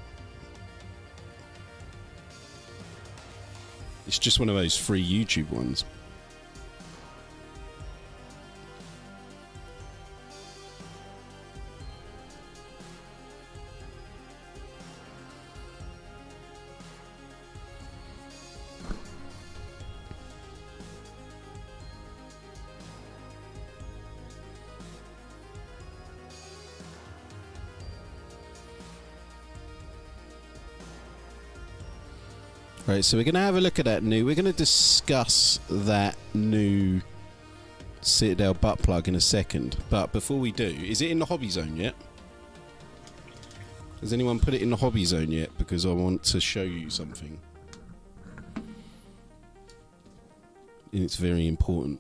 It's just one of those free YouTube ones. Right, so we're going to have a look at that new. We're going to discuss that new Citadel butt plug in a second. But before we do, is it in the hobby zone yet? Has anyone put it in the hobby zone yet? Because I want to show you something. And it's very important.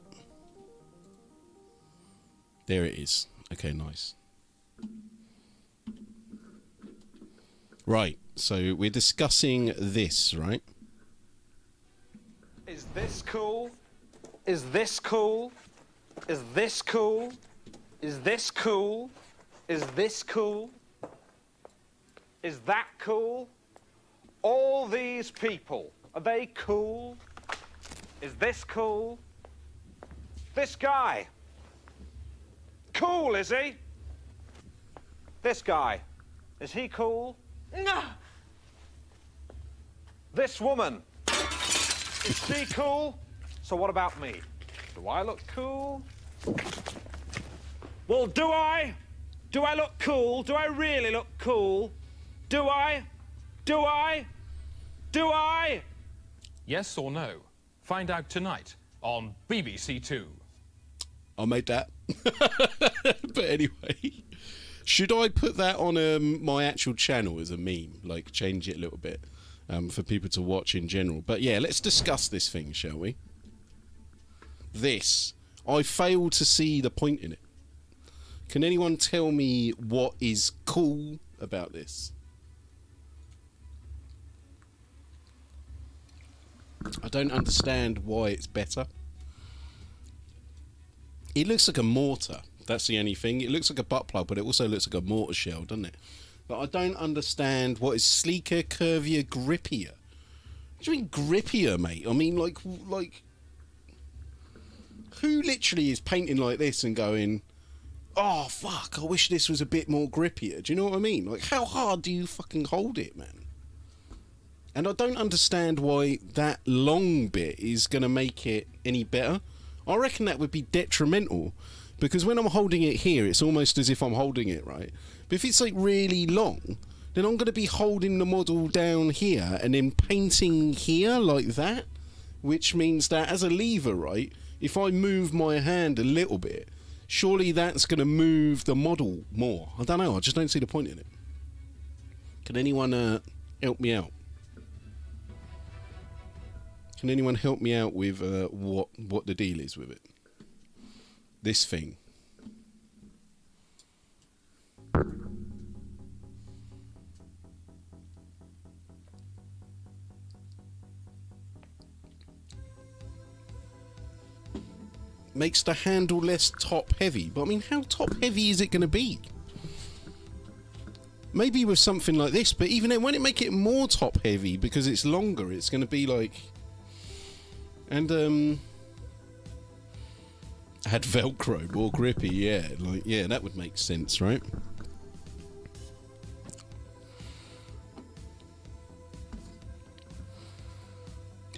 There it is. Okay, nice. Right, so we're discussing this, right? Is this cool? Is this cool? Is this cool? Is this cool? Is this cool? Is that cool? All these people, are they cool? Is this cool? This guy. Cool, is he? This guy. Is he cool? No. This woman. Is she cool? So what about me? Do I look cool? Well, do I? Do I look cool? Do I really look cool? Do I? Do I? Do I? Yes or no? Find out tonight on BBC Two. I made that. But anyway, should I put that on my actual channel as a meme? Like, change it a little bit for people to watch in general. But yeah, let's discuss this thing, shall we? This. I fail to see the point in it. Can anyone tell me what is cool about this? I don't understand why it's better. It looks like a mortar. That's the only thing. It looks like a butt plug, but it also looks like a mortar shell, doesn't it? But I don't understand what is sleeker, curvier, grippier. What do you mean grippier, mate? I mean, like, who literally is painting like this and going, oh, fuck, I wish this was a bit more grippier? Do you know what I mean? Like, how hard do you fucking hold it, man? And I don't understand why that long bit is going to make it any better. I reckon that would be detrimental, because when I'm holding it here, it's almost as if I'm holding it, right? But if it's like really long, then I'm going to be holding the model down here and then painting here like that, which means that as a lever, right, if I move my hand a little bit, surely that's going to move the model more. I don't know, I just don't see the point in it. Can anyone help me out? Can anyone help me out with what the deal is with it? This thing. Makes the handle less top heavy. But I mean, how top heavy is it going to be? Maybe with something like this, but even then, when it make it more top heavy because it's longer, it's going to be like... And, had Velcro, more grippy, yeah. Like, yeah, that would make sense, right?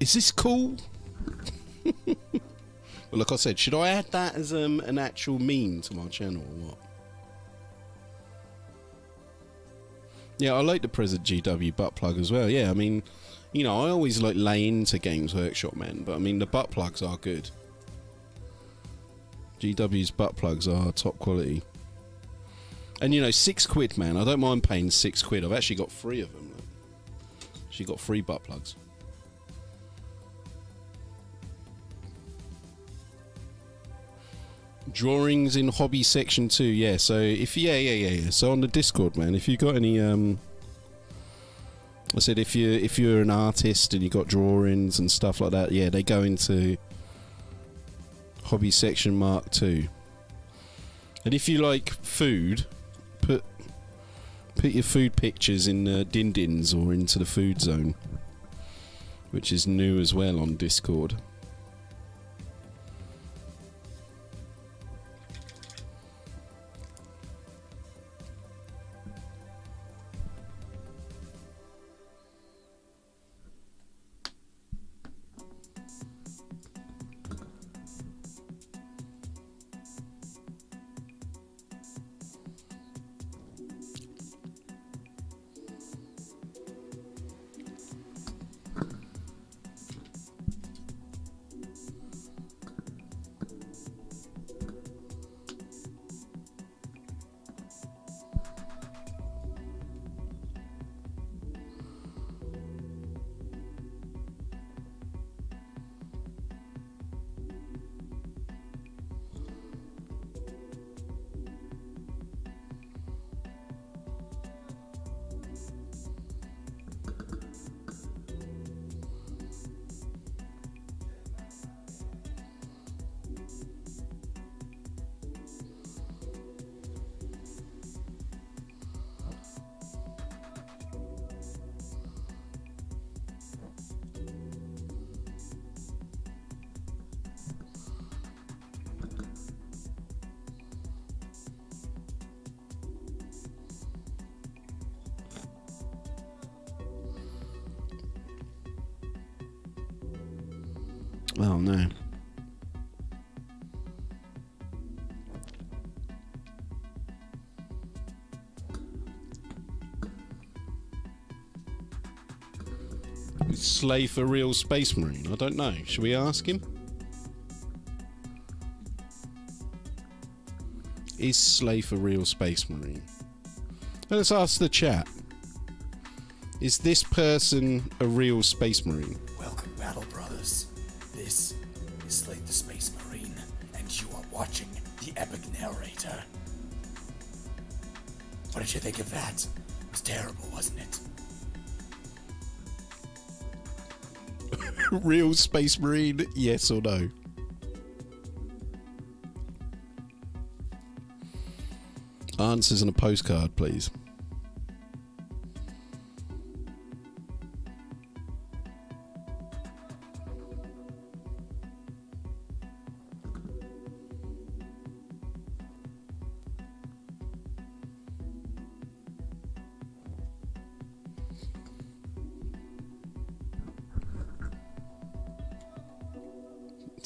Is this cool? But like I said, should I add that as an actual meme to my channel or what? Yeah, I like the present GW butt plug as well. Yeah, I mean, you know, I always like lay into Games Workshop, man. But I mean, the butt plugs are good. GW's butt plugs are top quality. And you know, £6, man. I don't mind paying £6. I've actually got 3 of them. Actually got 3 butt plugs. Drawings in hobby section 2. Yeah, so if yeah. So on the Discord, man, if you got any I said if you're an artist and you got drawings and stuff like that, yeah, they go into hobby section Mark 2. And if you like food, put your food pictures in din-dins or into the food zone, which is new as well on Discord. Oh no. Is Slave a real space marine? I don't know. Should we ask him? Is Slave a real space marine? Let's ask the chat. Is this person a real space marine? Welcome, Battle Brothers. This is Slate the Space Marine, and you are watching the epic narrator. What did you think of that? It was terrible, wasn't it? Real space marine, yes or no? Answers in a postcard, please.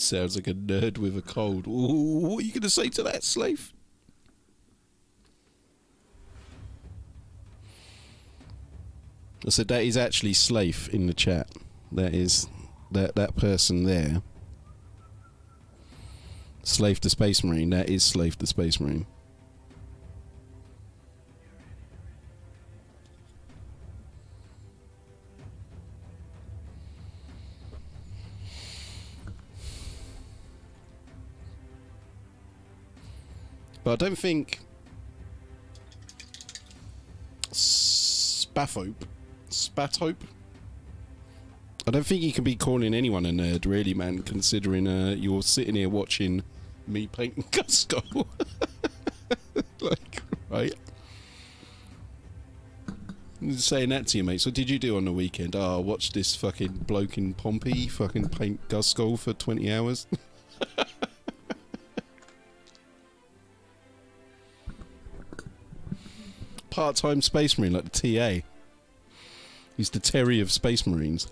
Sounds like a nerd with a cold. Ooh, what are you going to say to that, Slave? I said that is actually Slave in the chat. That is that person there. Slave the Space Marine. That is Slave the Space Marine. But I don't think Spathope. I don't think you can be calling anyone a nerd, really, man, considering you're sitting here watching me painting Ghazghull. Like, right? I'm just saying that to you, mate. So what did you do on the weekend? Oh, I watched this fucking bloke in Pompey fucking paint Ghazghull for 20 hours. Part-time Space Marine, like the TA. He's the Terry of Space Marines.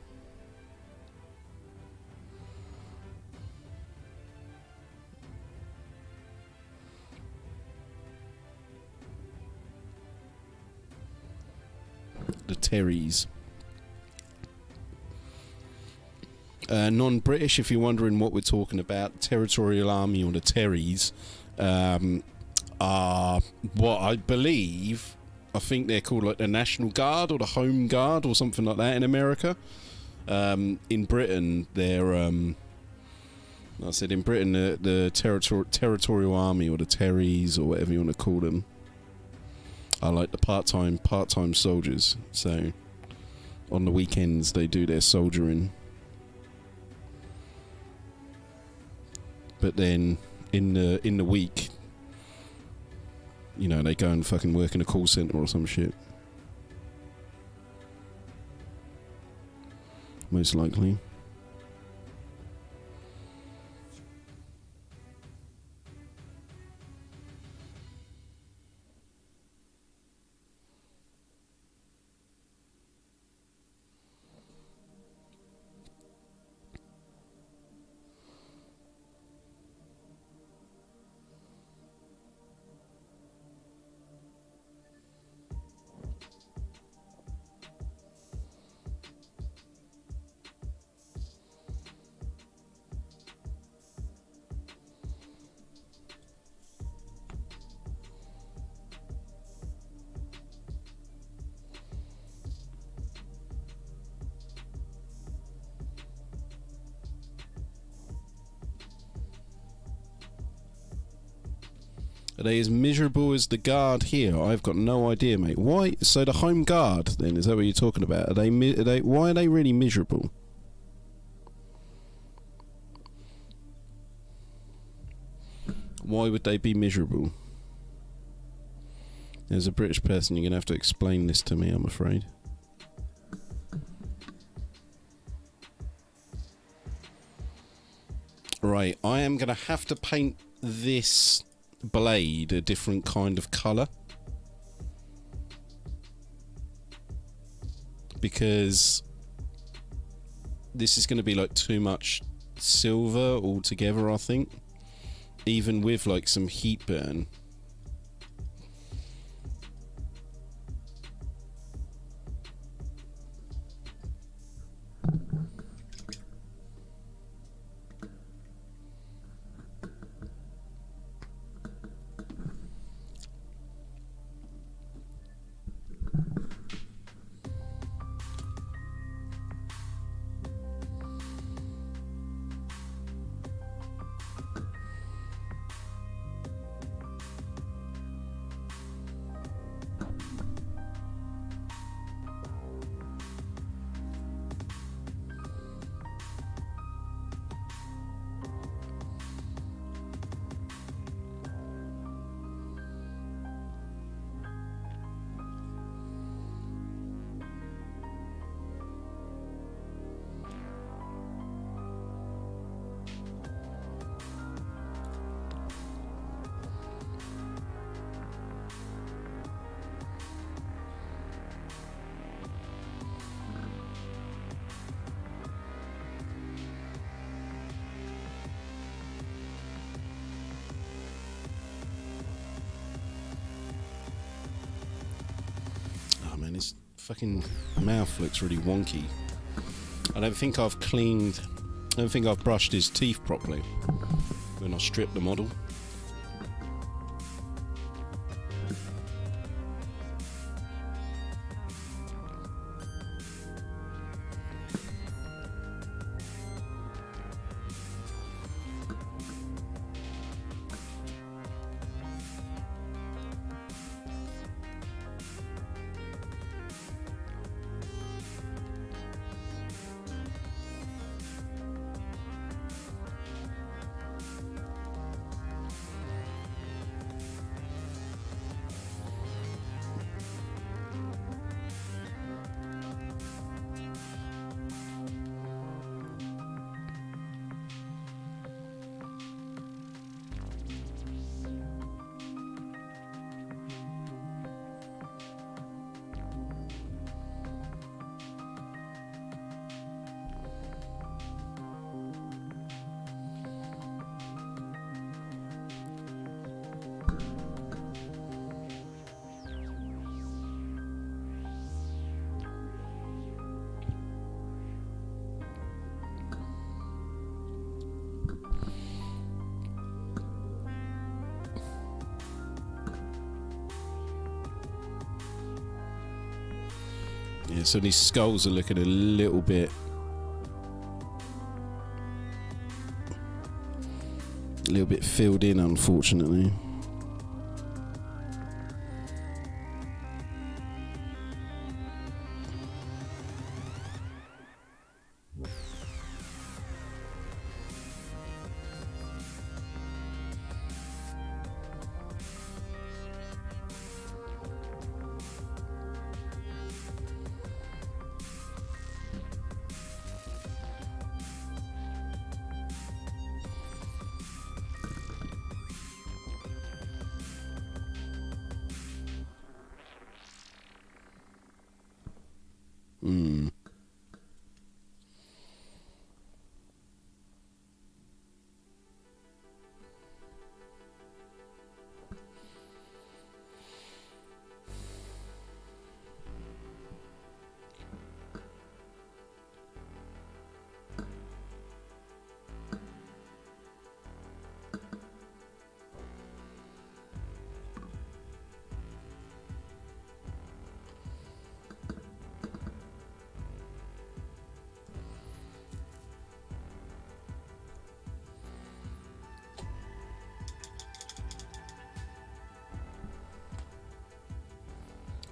Terries. Non-British, if you're wondering what we're talking about, Territorial Army or the Terries are what I believe, I think they're called like the National Guard or the Home Guard or something like that in America. In Britain, they're I said in Britain the Territorial Army or the Terries or whatever you want to call them are like the part-time soldiers. So on the weekends they do their soldiering. But then in the week, you know, they go and fucking work in a call center or some shit. Most likely. Are they as miserable as the guard here? I've got no idea, mate. Why? So the Home Guard, then, is that what you're talking about? Why are they really miserable? Why would they be miserable? As a British person, you're going to have to explain this to me, I'm afraid. Right, I am going to have to paint this blade a different kind of colour, because this is going to be like too much silver altogether, I think, even with like some heat burn. His fucking mouth looks really wonky. I don't think I've brushed his teeth properly when I stripped the model. Yeah, so these skulls are looking a little bit filled in, unfortunately. Hmm.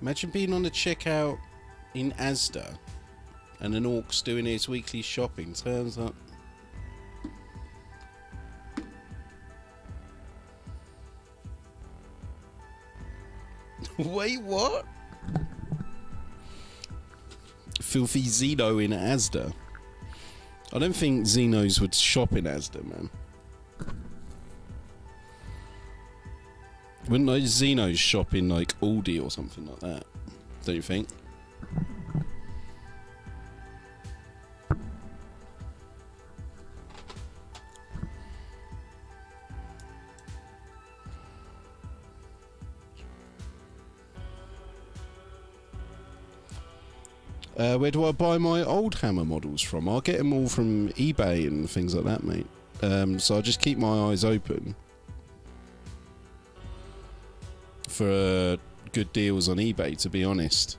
Imagine being on the checkout in Asda and an orc's doing his weekly shopping. Turns up. Wait, what? Filthy Xeno in Asda. I don't think Xenos would shop in Asda, man. Wouldn't those Xenos shop in like Aldi or something like that? Don't you think? Where do I buy my OLDHAMMER models from? I'll get them all from eBay and things like that, mate. So I'll just keep my eyes open for good deals on eBay, to be honest.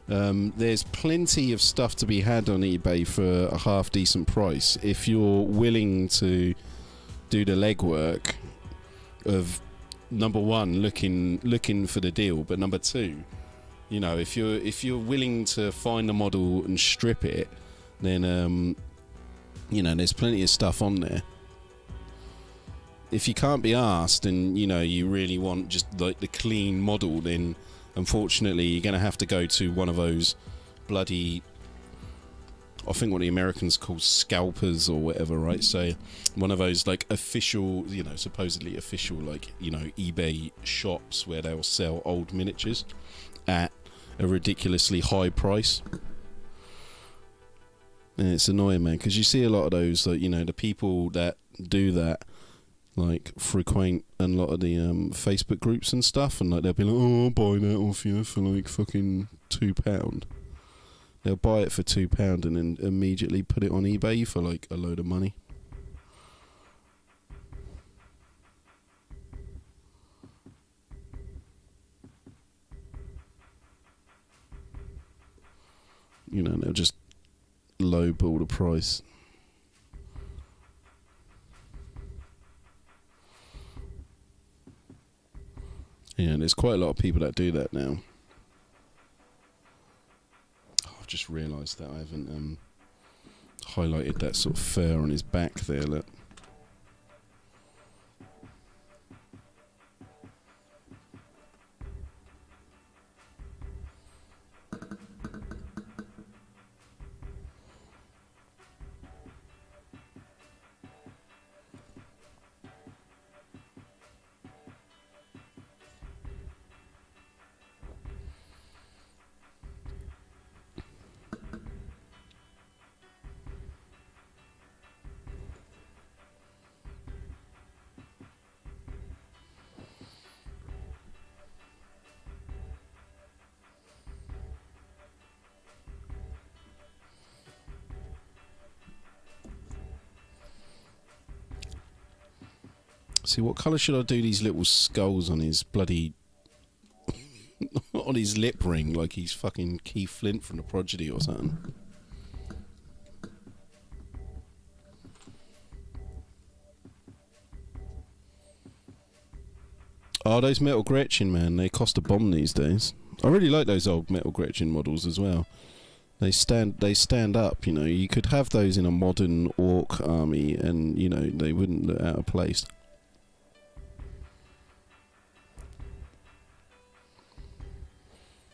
There's plenty of stuff to be had on eBay for a half decent price if you're willing to do the legwork of, number one, looking for the deal, but number two, you know, if you're willing to find a model and strip it, then you know, there's plenty of stuff on there. If you can't be asked and, you know, you really want just like the clean model, then unfortunately you're going to have to go to one of those bloody, I think what the Americans call scalpers or whatever, right? So one of those like official, you know, supposedly official, like, you know, eBay shops where they'll sell old miniatures at a ridiculously high price. And it's annoying, man, because you see a lot of those, like, you know, the people that do that like frequent a lot of the Facebook groups and stuff, and like they'll be like, oh, I'll buy that off you for like fucking £2. They'll buy it for £2 and then immediately put it on eBay for like a load of money. You know, they'll just lowball the price. Yeah, there's quite a lot of people that do that now. Oh, I've just realised that I haven't highlighted that sort of fur on his back there, look. See, what colour should I do these little skulls on his bloody on his lip ring like he's fucking Keith Flint from the Prodigy or something. Oh, those Metal Gretchen, man, they cost a bomb these days. I really like those old Metal Gretchen models as well. They stand up, you know. You could have those in a modern orc army and, you know, they wouldn't look out of place.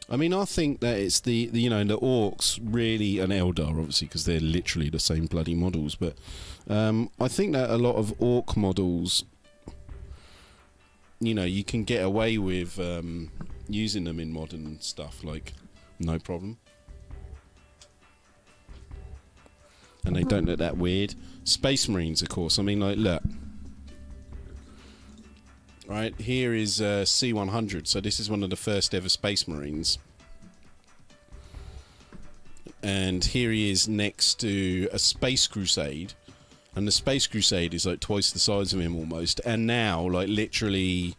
I mean, I think that it's the you know, the orcs really, and Eldar obviously, because they're literally the same bloody models, but I think that a lot of orc models, you know, you can get away with using them in modern stuff, like, no problem. And they don't look that weird. Space Marines, of course. I mean, like, look. Right, here is C-100. So this is one of the first ever Space Marines. And here he is next to a Space Crusade. And the Space Crusade is like twice the size of him almost. And now, like, literally,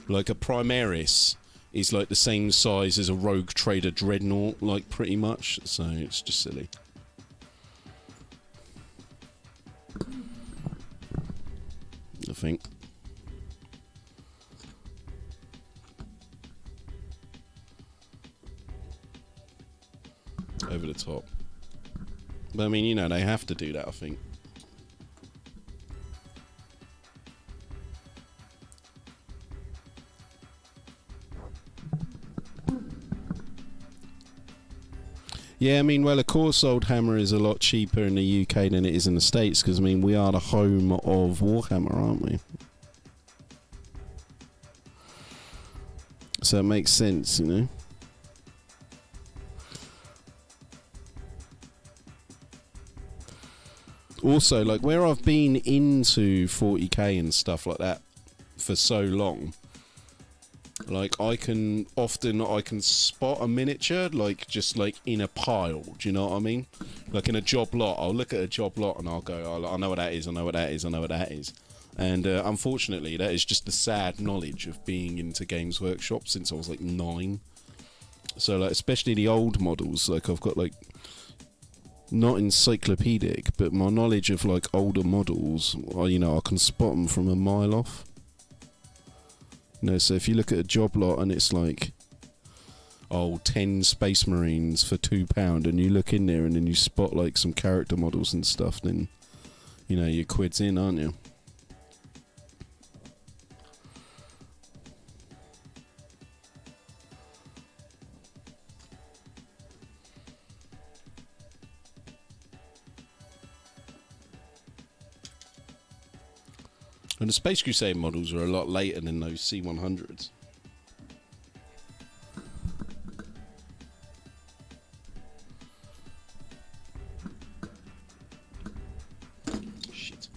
like a Primaris is like the same size as a Rogue Trader Dreadnought, like, pretty much. So it's just silly. I think. Over the top. But I mean, you know, they have to do that, I think. Yeah, I mean, well, of course, OLDHAMMER is a lot cheaper in the UK than it is in the States, because, I mean, we are the home of WARHAMMER, aren't we? So it makes sense, you know? Also, like, where I've been into 40k and stuff like that for so long, like, I can spot a miniature, like, just, like, in a pile, do you know what I mean? Like, in a job lot, I'll look at a job lot and I'll go, oh, I know what that is, I know what that is, I know what that is. And, unfortunately, that is just the sad knowledge of being into Games Workshop since I was, like, 9. So, like, especially the old models, like, I've got, like, not encyclopedic, but my knowledge of, like, older models, you know, I can spot them from a mile off. You know, so if you look at a job lot and it's like, oh, 10 Space Marines for £2, and you look in there and then you spot, like, some character models and stuff, then, you know, your quid's in, aren't you? And the Space Crusade models are a lot later than those C-100s. Shit.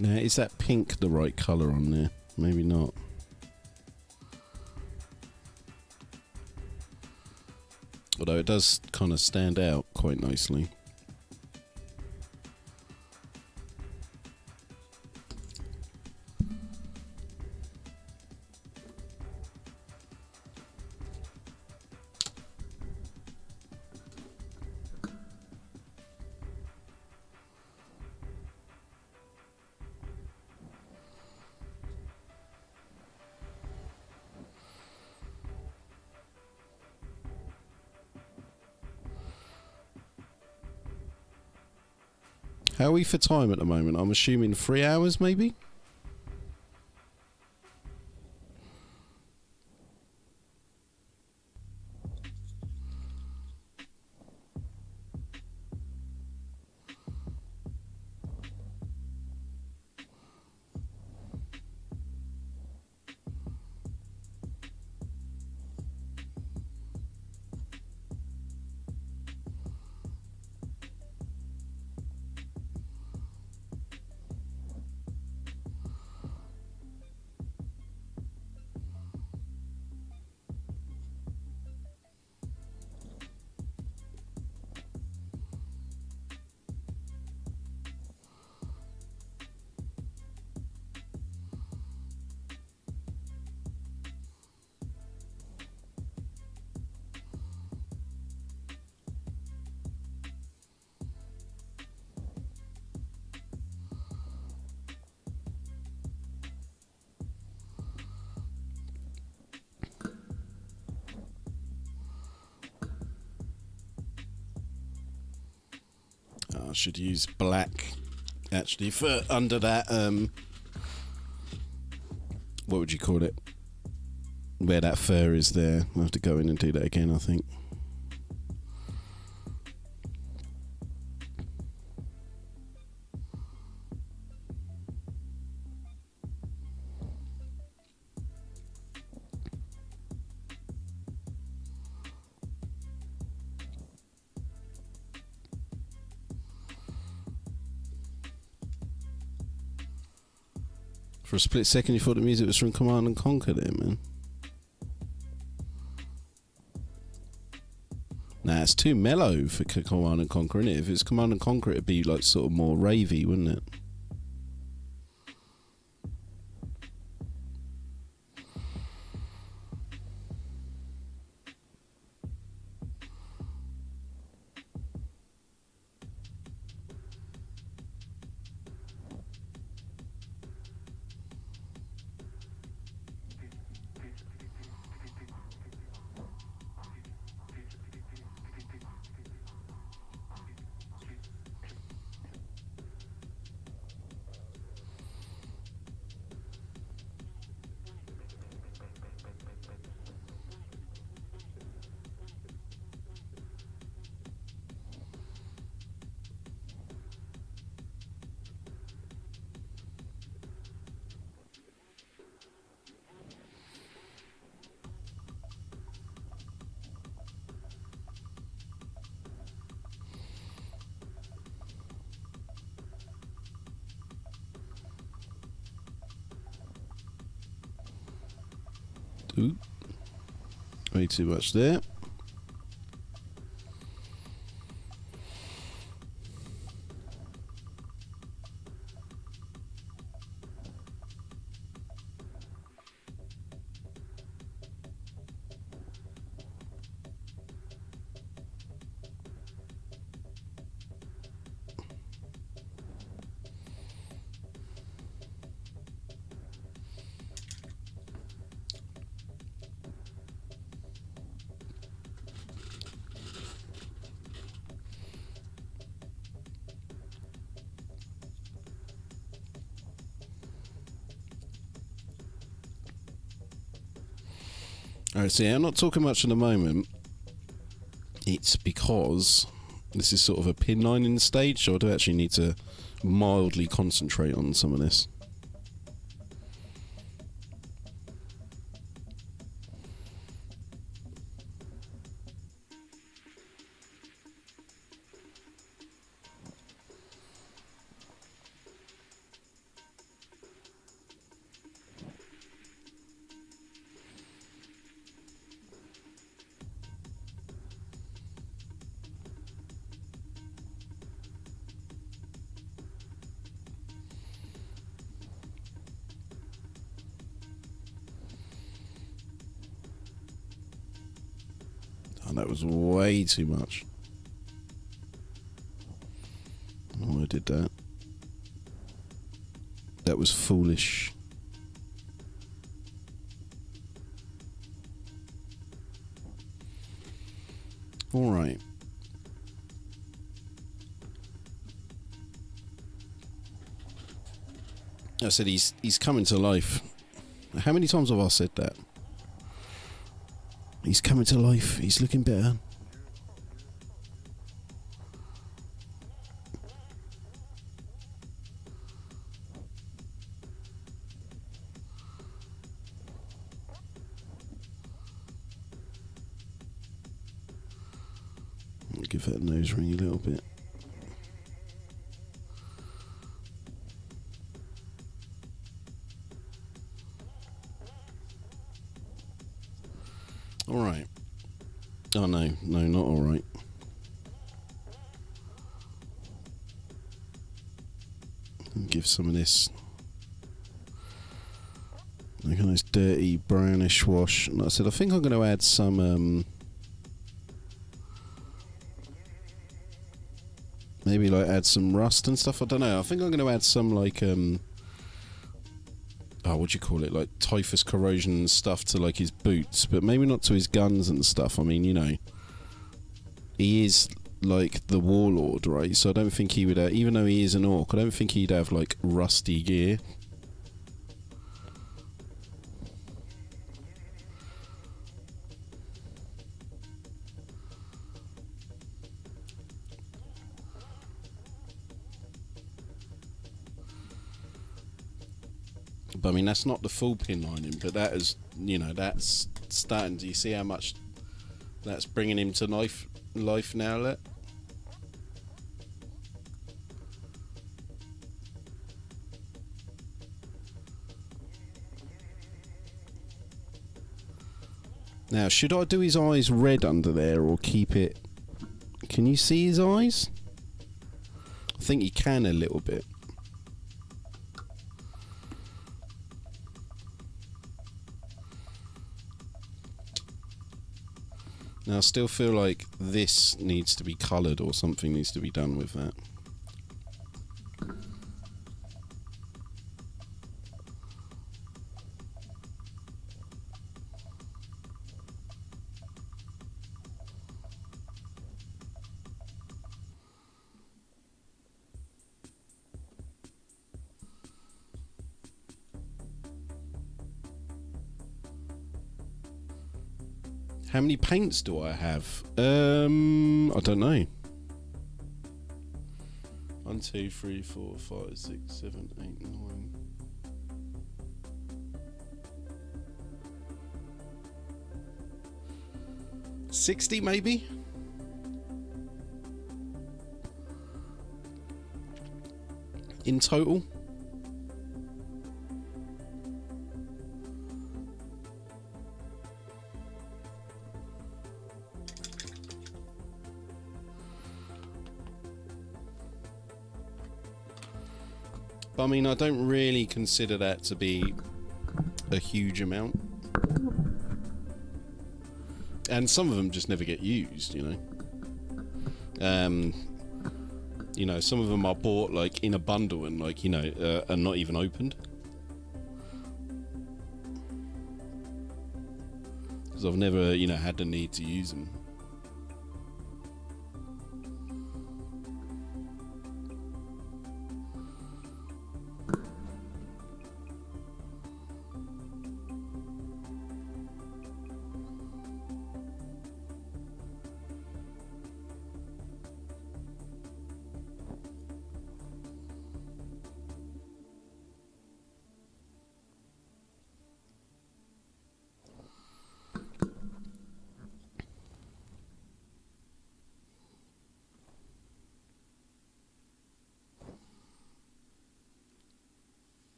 Now, is that pink the right colour on there? Maybe not. Although it does kind of stand out quite nicely. How are we for time at the moment? I'm assuming 3 hours, maybe? I should use black actually for under that what would you call it, where that fur is there. I'll have to go in and do that again, I think. For a split second, you thought the music was from Command and Conquer there, man. Nah, it's too mellow for Command and Conquer, innit? If it's Command and Conquer, it'd be like sort of more ravey, wouldn't it? Ooh. Way too much there. Alright, so yeah, I'm not talking much at the moment. It's because this is sort of a pin line in the stage, so I do actually need to mildly concentrate on some of this. That was way too much. Oh, I did that. That was foolish. All right. I said he's coming to life. How many times have I said that? He's coming to life. He's looking better. I'll give that nose ring a little bit. Alright. Oh no, not alright. Give some of this. Like a nice dirty brownish wash. And like I said, I think I'm going to add some maybe like add some rust and stuff. I don't know. I think I'm going to add some like what do you call it? Like typhus corrosion and stuff to like his boots, but maybe not to his guns and stuff. I mean, you know, he is like the warlord, right? So I don't think he would, even though he is an orc, I don't think he'd have like rusty gear. But I mean, that's not the full pin lining, but that is, you know, that's starting. Do you see how much that's bringing him to life now, Let? Now, should I do his eyes red under there or keep it? Can you see his eyes? I think you can a little bit. Now, I still feel like this needs to be coloured or something needs to be done with that. How many paints do I have? I don't know. 1, 2, 3, 4, 5, 6, 7, 8, 9. $60 maybe? In total? I mean, I don't really consider that to be a huge amount. And some of them just never get used, you know. You know, some of them are bought like in a bundle and like, you know, are not even opened. Because I've never, you know, had the need to use them.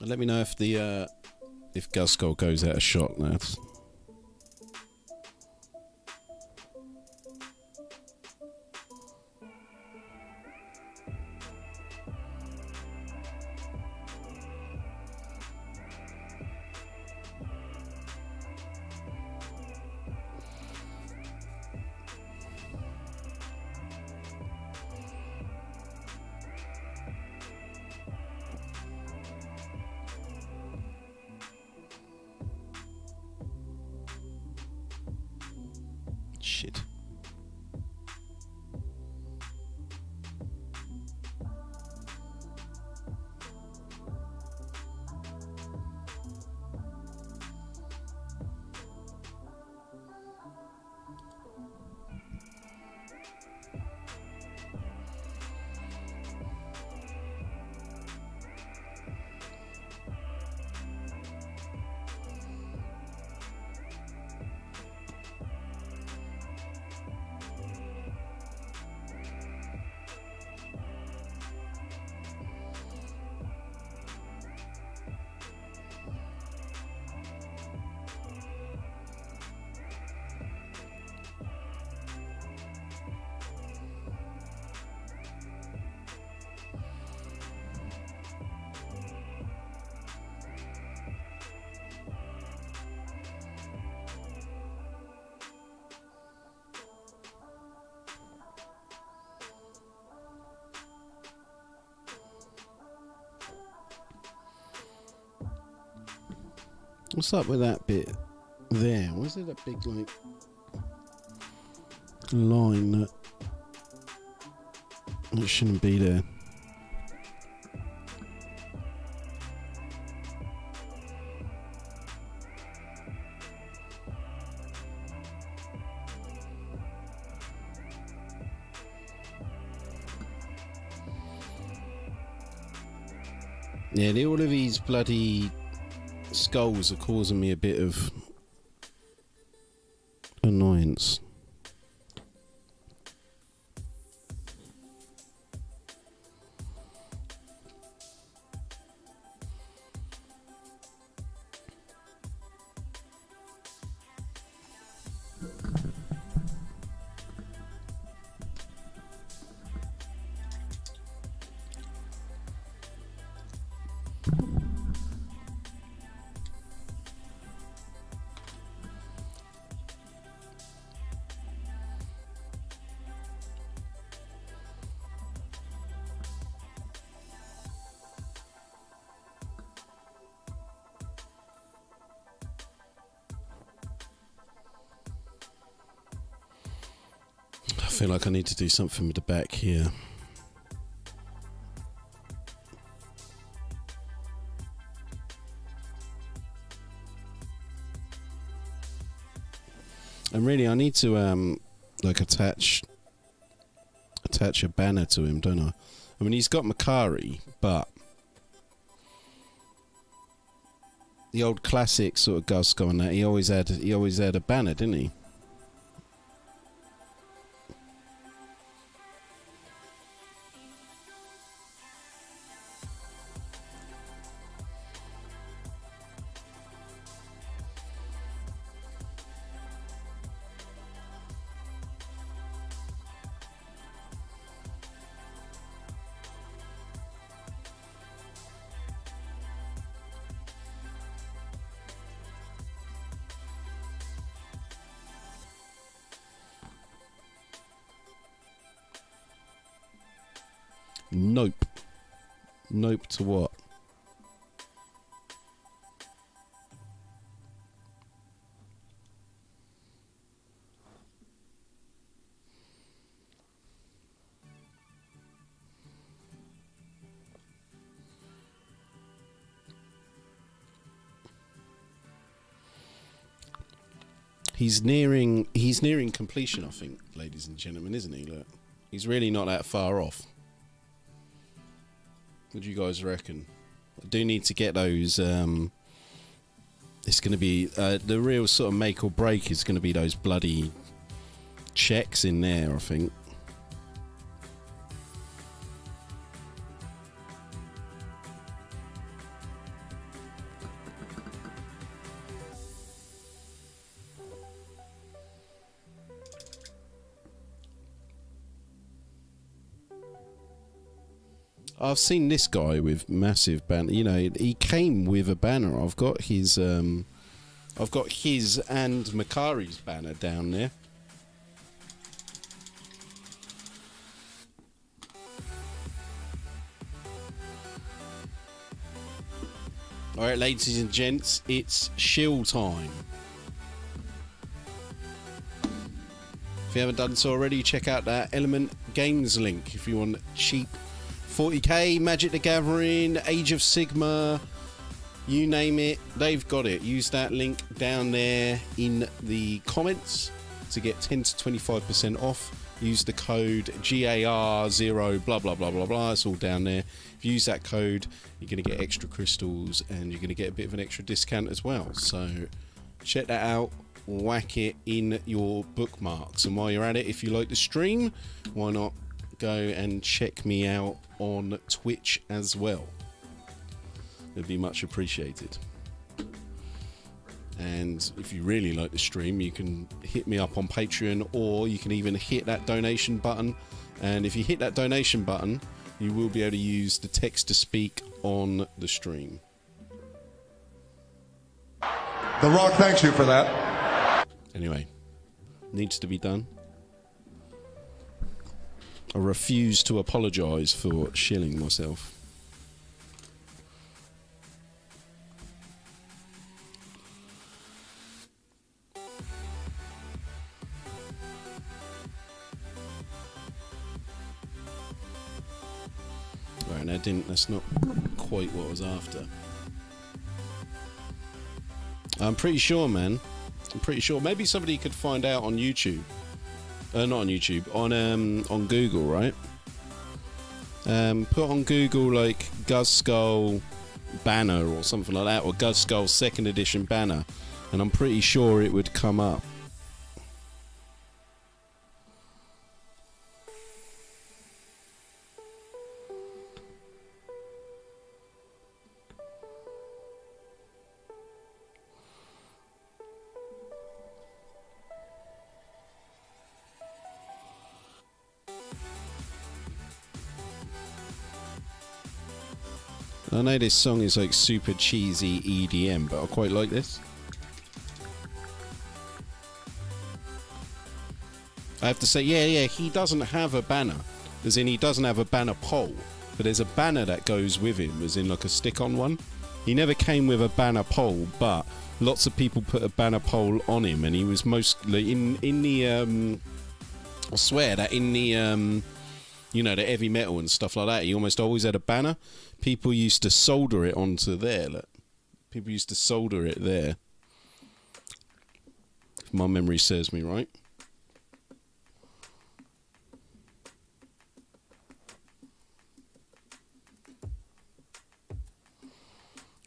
Let me know if the if Ghazghull goes out of shot, lads. What's up with that bit there? Why is there that big, like, line that shouldn't be there? Yeah, all of these bloody skulls are causing me a bit of annoyance. I feel like I need to do something with the back here. And really, I need to like attach a banner to him, don't I? I mean, he's got Makari, but the old classic sort of Ghazghull and that, he always had a banner, didn't he? Nope. Nope to what? He's nearing completion, I think, ladies and gentlemen, isn't he? Look, he's really not that far off. What do you guys reckon? I do need to get those. It's going to be the real sort of make or break is going to be those bloody checks in there, I think. I've seen this guy with massive banner. You know, he came with a banner. I've got his and Makari's banner down there. All right, ladies and gents, it's shill time. If you haven't done so already, check out that Element Games link if you want cheap 40k, Magic the Gathering, Age of Sigma, you name it, they've got it. Use that link down there in the comments to get 10 to 25% off. Use the code GAR0 blah blah blah blah blah. It's all down there. If you use that code, you're going to get extra crystals and you're going to get a bit of an extra discount as well. So check that out. Whack it in your bookmarks. And while you're at it, if you like the stream, why not go and check me out on Twitch as well. It'd be much appreciated. And if you really like the stream, you can hit me up on Patreon, or you can even hit that donation button. And if you hit that donation button, you will be able to use the text to speak on the stream. The Rock thanks you for that. Anyway, needs to be done. I refuse to apologise for shilling myself. no, that's not quite what I was after. I'm pretty sure, man. I'm pretty sure. Maybe somebody could find out on YouTube. Not on YouTube. On Google, right? Put on Google like Ghazghull banner or something like that, or Ghazghull 2nd edition banner, and I'm pretty sure it would come up. I know this song is like super cheesy EDM, but I quite like this. I have to say, yeah, he doesn't have a banner. As in, he doesn't have a banner pole, but there's a banner that goes with him, as in like a stick-on one. He never came with a banner pole, but lots of people put a banner pole on him, and he was mostly in the I swear that in the you know, the heavy metal and stuff like that, he almost always had a banner. People used to solder it onto there. Look. People used to solder it there. If my memory serves me right.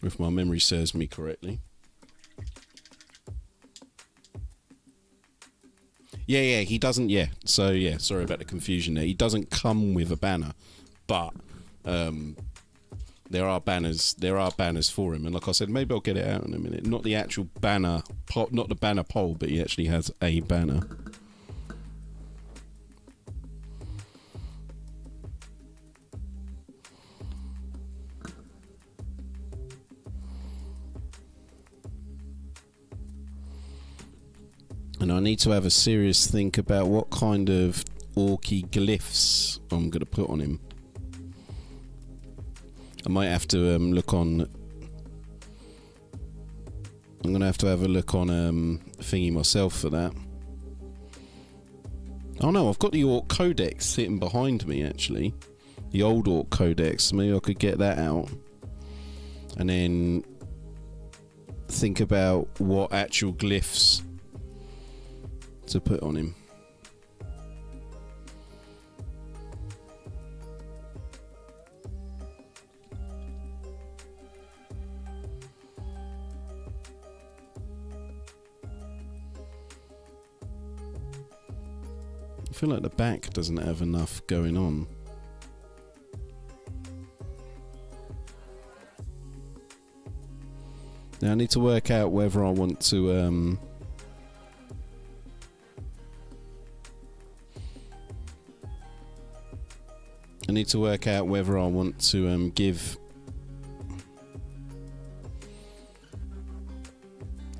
If my memory serves me correctly. Yeah, he doesn't, yeah. So, yeah, sorry about the confusion there. He doesn't come with a banner, but there are banners for him. And like I said, maybe I'll get it out in a minute. Not the actual banner, not the banner pole, but he actually has a banner. And I need to have a serious think about what kind of orky glyphs I'm going to put on him. I might have to look on... I'm going to have a look on thingy myself for that. Oh no, I've got the Orc Codex sitting behind me actually. The old Orc Codex. Maybe I could get that out. And then think about what actual glyphs to put on him. I feel like the back doesn't have enough going on. Now I need to work out whether I want to I need to work out whether I want to give...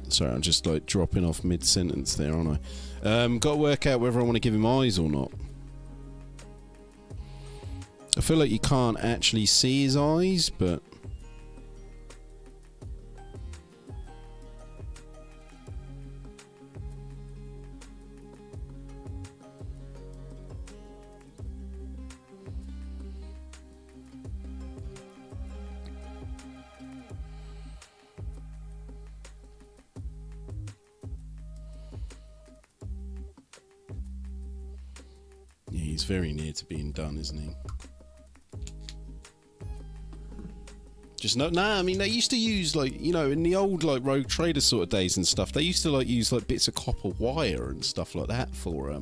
Sorry, I'm just like dropping off mid-sentence there, aren't I? Got to work out whether I want to give him eyes or not. I feel like you can't actually see his eyes, but... He's very near to being done, isn't he? Just no, nah. I mean, they used to use like, you know, in the old like Rogue Trader sort of days and stuff. They used to like use like bits of copper wire and stuff like that for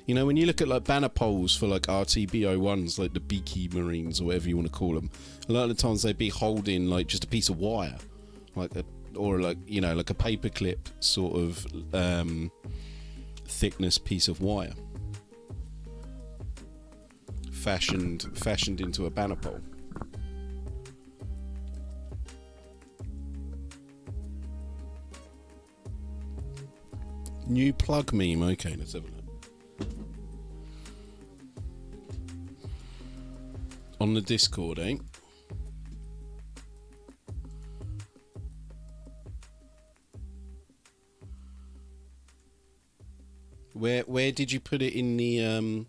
you know, when you look at like banner poles for like RTB01s, like the Beaky Marines or whatever you want to call them, a lot of the times they'd be holding like just a piece of wire, like or like, you know, like a paperclip sort of thickness piece of wire. Fashioned into a banner pole. New plug meme. Okay, let's have a look. On the Discord, eh? Where did you put it in the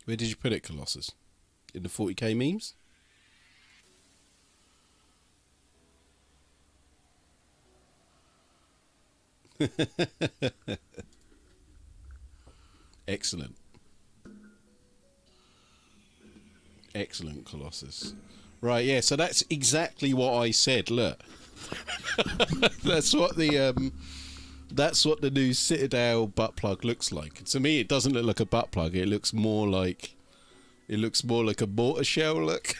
Where did you put it, Colossus? In the 40k memes? Excellent. Excellent, Colossus. Right, yeah, so that's exactly what I said, look. That's what the new Citadel butt plug looks like. To me, it doesn't look like a butt plug. It looks more like a mortar shell. Look.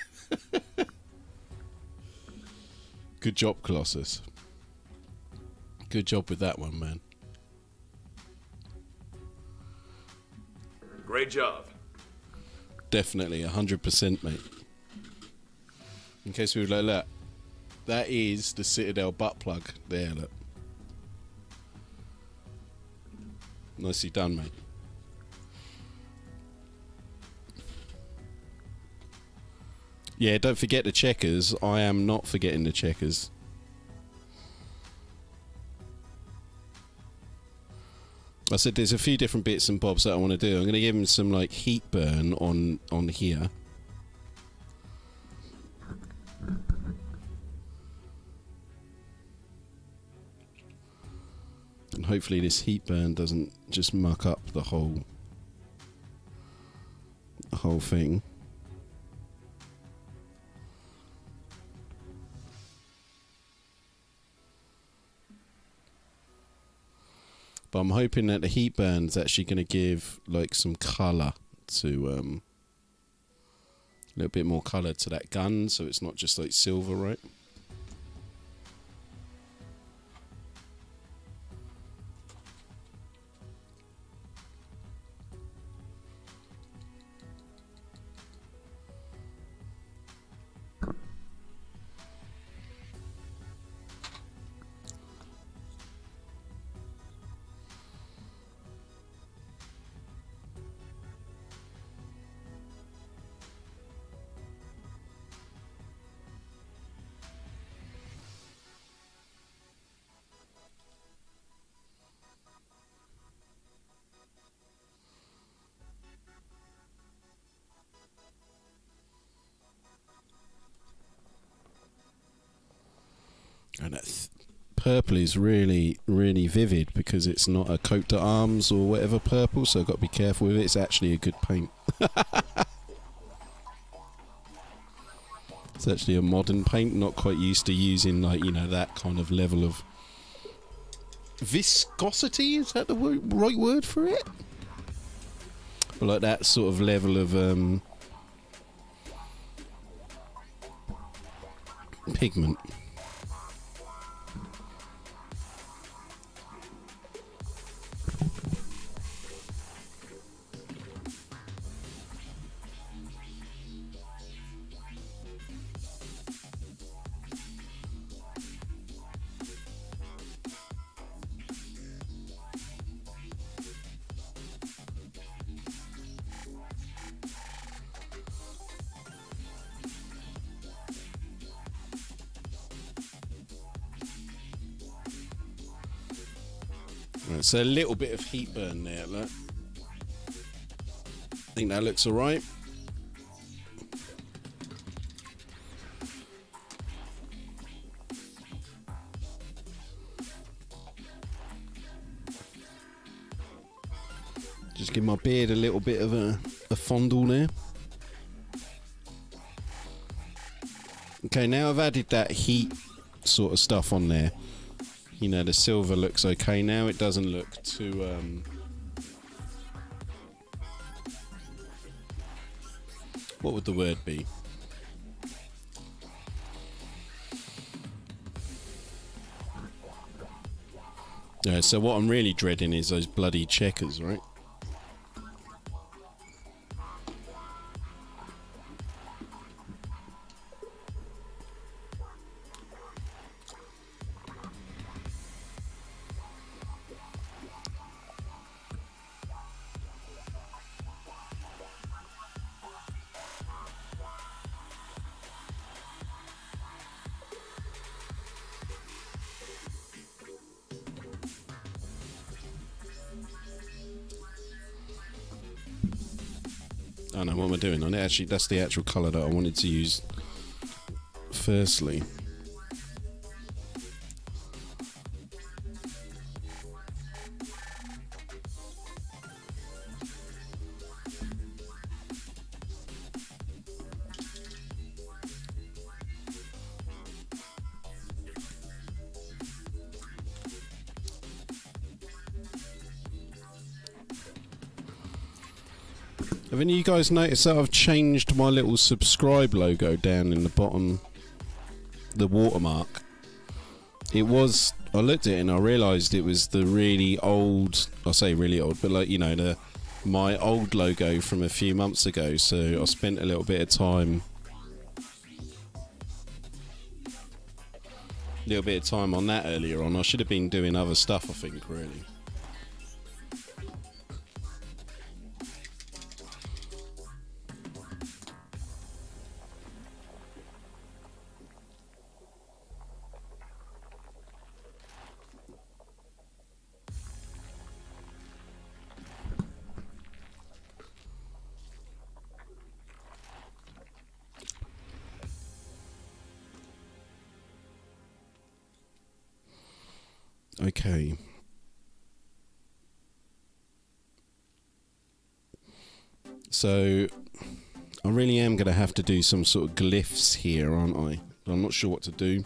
Good job, Colossus. Good job with that one, man. Great job. Definitely, 100%, mate. In case we were like, look, that is the Citadel butt plug. There, look. Nicely done, mate. Yeah, don't forget the checkers. I am not forgetting the checkers. I said there's a few different bits and bobs that I want to do. I'm going to give him some like heat burn on here. And hopefully this heat burn doesn't just muck up the whole thing. But I'm hoping that the heat burn's actually going to give like some colour to a little bit more colour to that gun, so it's not just like silver, right? And that purple is really, really vivid because it's not a coat d'arms or whatever purple, so I've got to be careful with it. It's actually a good paint. It's actually a modern paint, not quite used to using, like, you know, that kind of level of viscosity. Is that the right word for it? Or like that sort of level of pigment. Right, so a little bit of heat burn there, look. I think that looks alright. Just give my beard a little bit of a fondle there. Okay, now I've added that heat sort of stuff on there. You know, the silver looks okay now. It doesn't look too... what would the word be? Yeah, so what I'm really dreading is those bloody checkers, right? I know what am I doing on it. Actually, that's the actual colour that I wanted to use firstly. Have any of you guys noticed that I've changed my little subscribe logo down in the bottom, the watermark? It was, I looked at it and I realised it was the really old, I say really old, but like, you know, my old logo from a few months ago, so I spent a little bit of time on that earlier on. I should have been doing other stuff, I think, really. Okay. So, I really am going to have to do some sort of glyphs here, aren't I? I'm not sure what to do.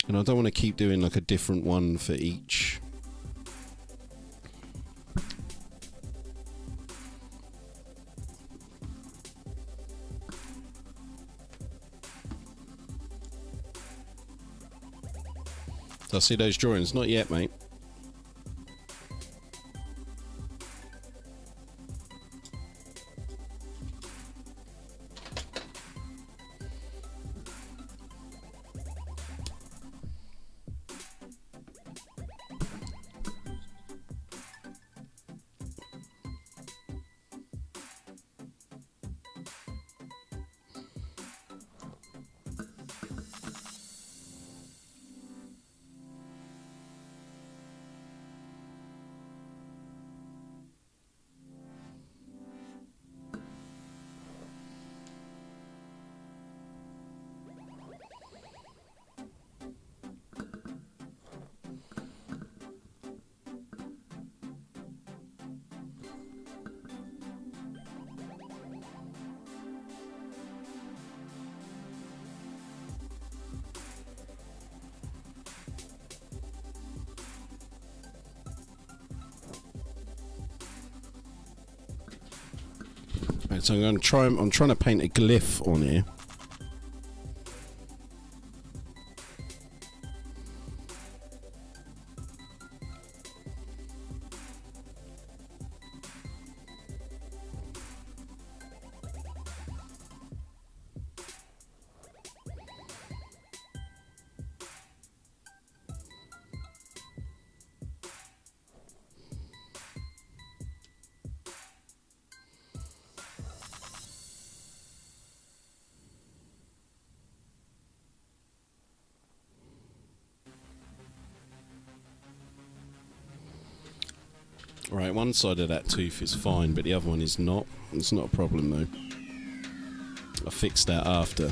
And I don't want to keep doing like a different one for each. Did I see those drawings? Not yet, mate. Right, so I'm going to try. I'm trying to paint a glyph on here. Right, one side of that tooth is fine, but the other one is not. It's not a problem though. I fixed that after.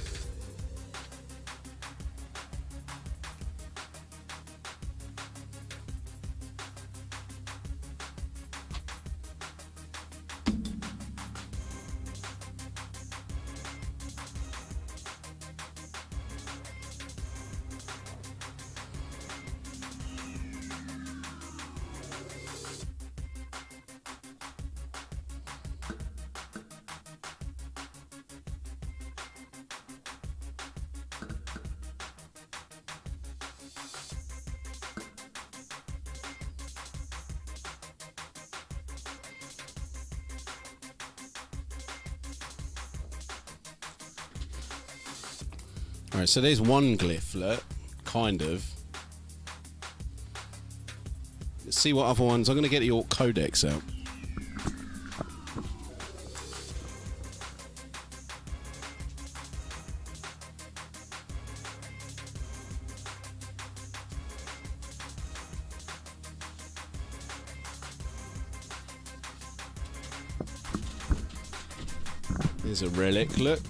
Alright, so there's one glyph, look, kind of. Let's see what other ones. I'm going to get the Orc Codex out. There's a relic, look.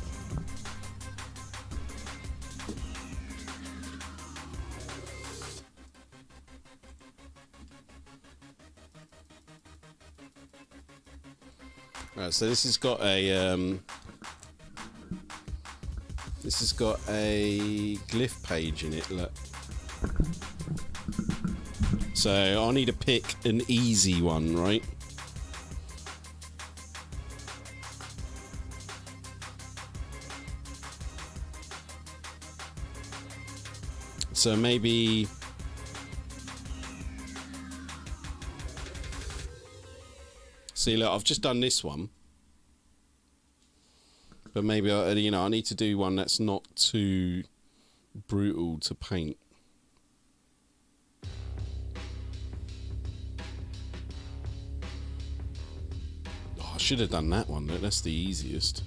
Right, so this has got a glyph page in it, look. So I need to pick an easy one, right? So maybe see, look, I've just done this one, but maybe I need to do one that's not too brutal to paint. Oh, I should have done that one. Look, that's the easiest.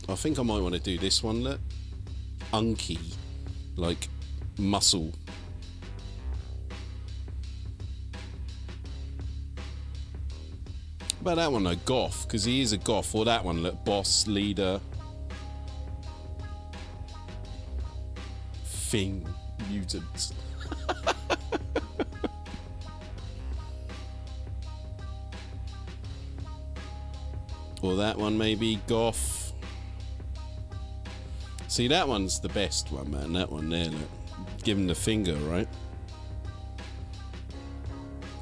I think I might want to do this one. Look. Unky, like muscle. About that one, though, goth, because he is a goth. Or that one, look, boss, leader, thing, mutant. Or that one, maybe goth. See, that one's the best one, man. That one there, look. Give him the finger, right?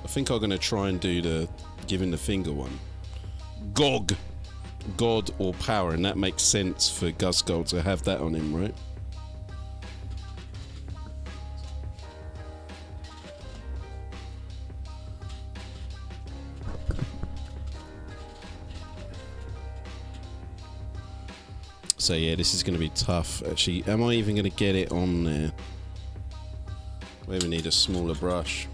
I think I'm going to try and do the give him the finger one. Gog. God or power, and that makes sense for Ghazghull to have that on him, right? So yeah, this is going to be tough. Actually, am I even going to get it on there? Maybe we need a smaller brush.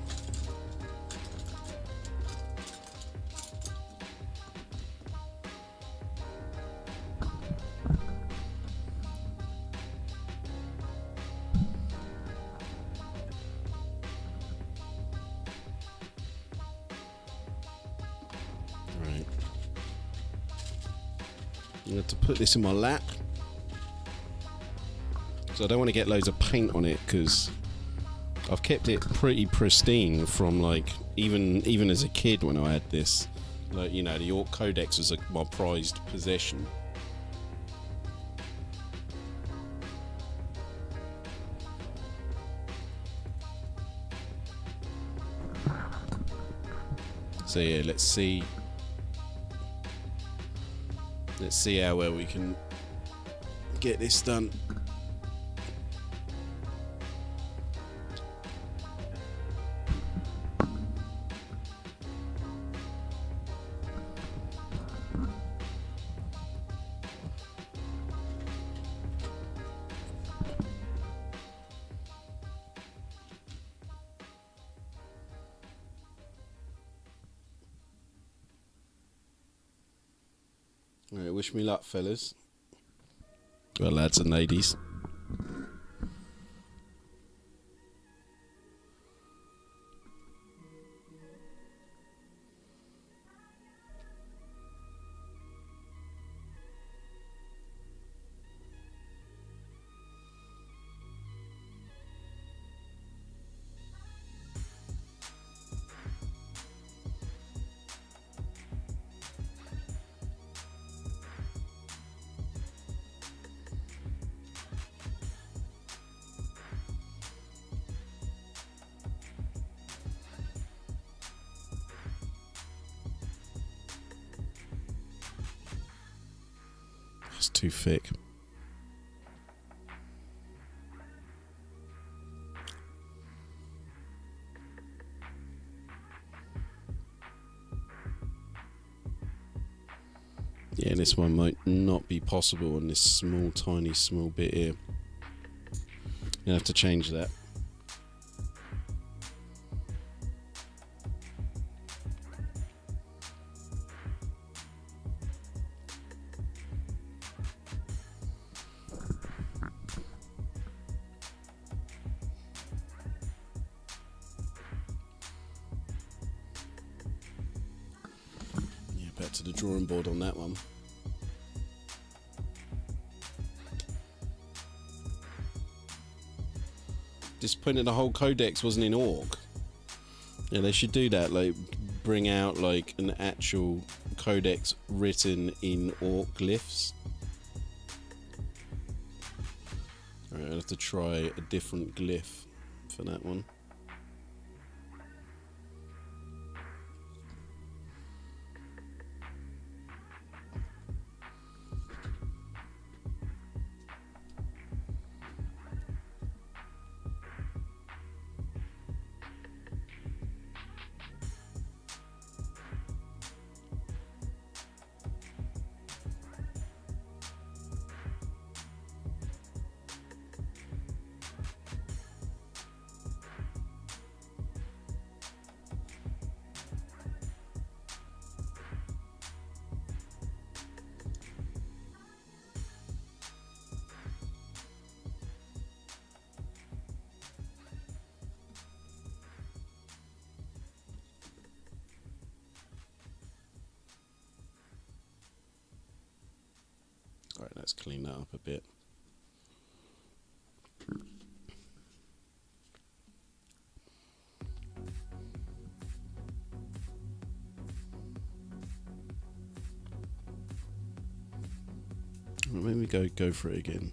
Right. I have to put this in my lap. So I don't want to get loads of paint on it because I've kept it pretty pristine from like even as a kid when I had this. Like, you know, the York Codex was my prized possession. So yeah, let's see how well we can get this done. Alright, wish me luck, fellas. Well, lads and ladies. It's too thick. Yeah, this one might not be possible on this tiny small bit here. You have to change that. back to the drawing board on that one. Disappointed the whole codex wasn't in Orc. Yeah, they should do that, like bring out like an actual codex written in Orc glyphs. Alright, I'll have to try a different glyph for that one. Alright, let's clean that up a bit. Well, maybe go for it again.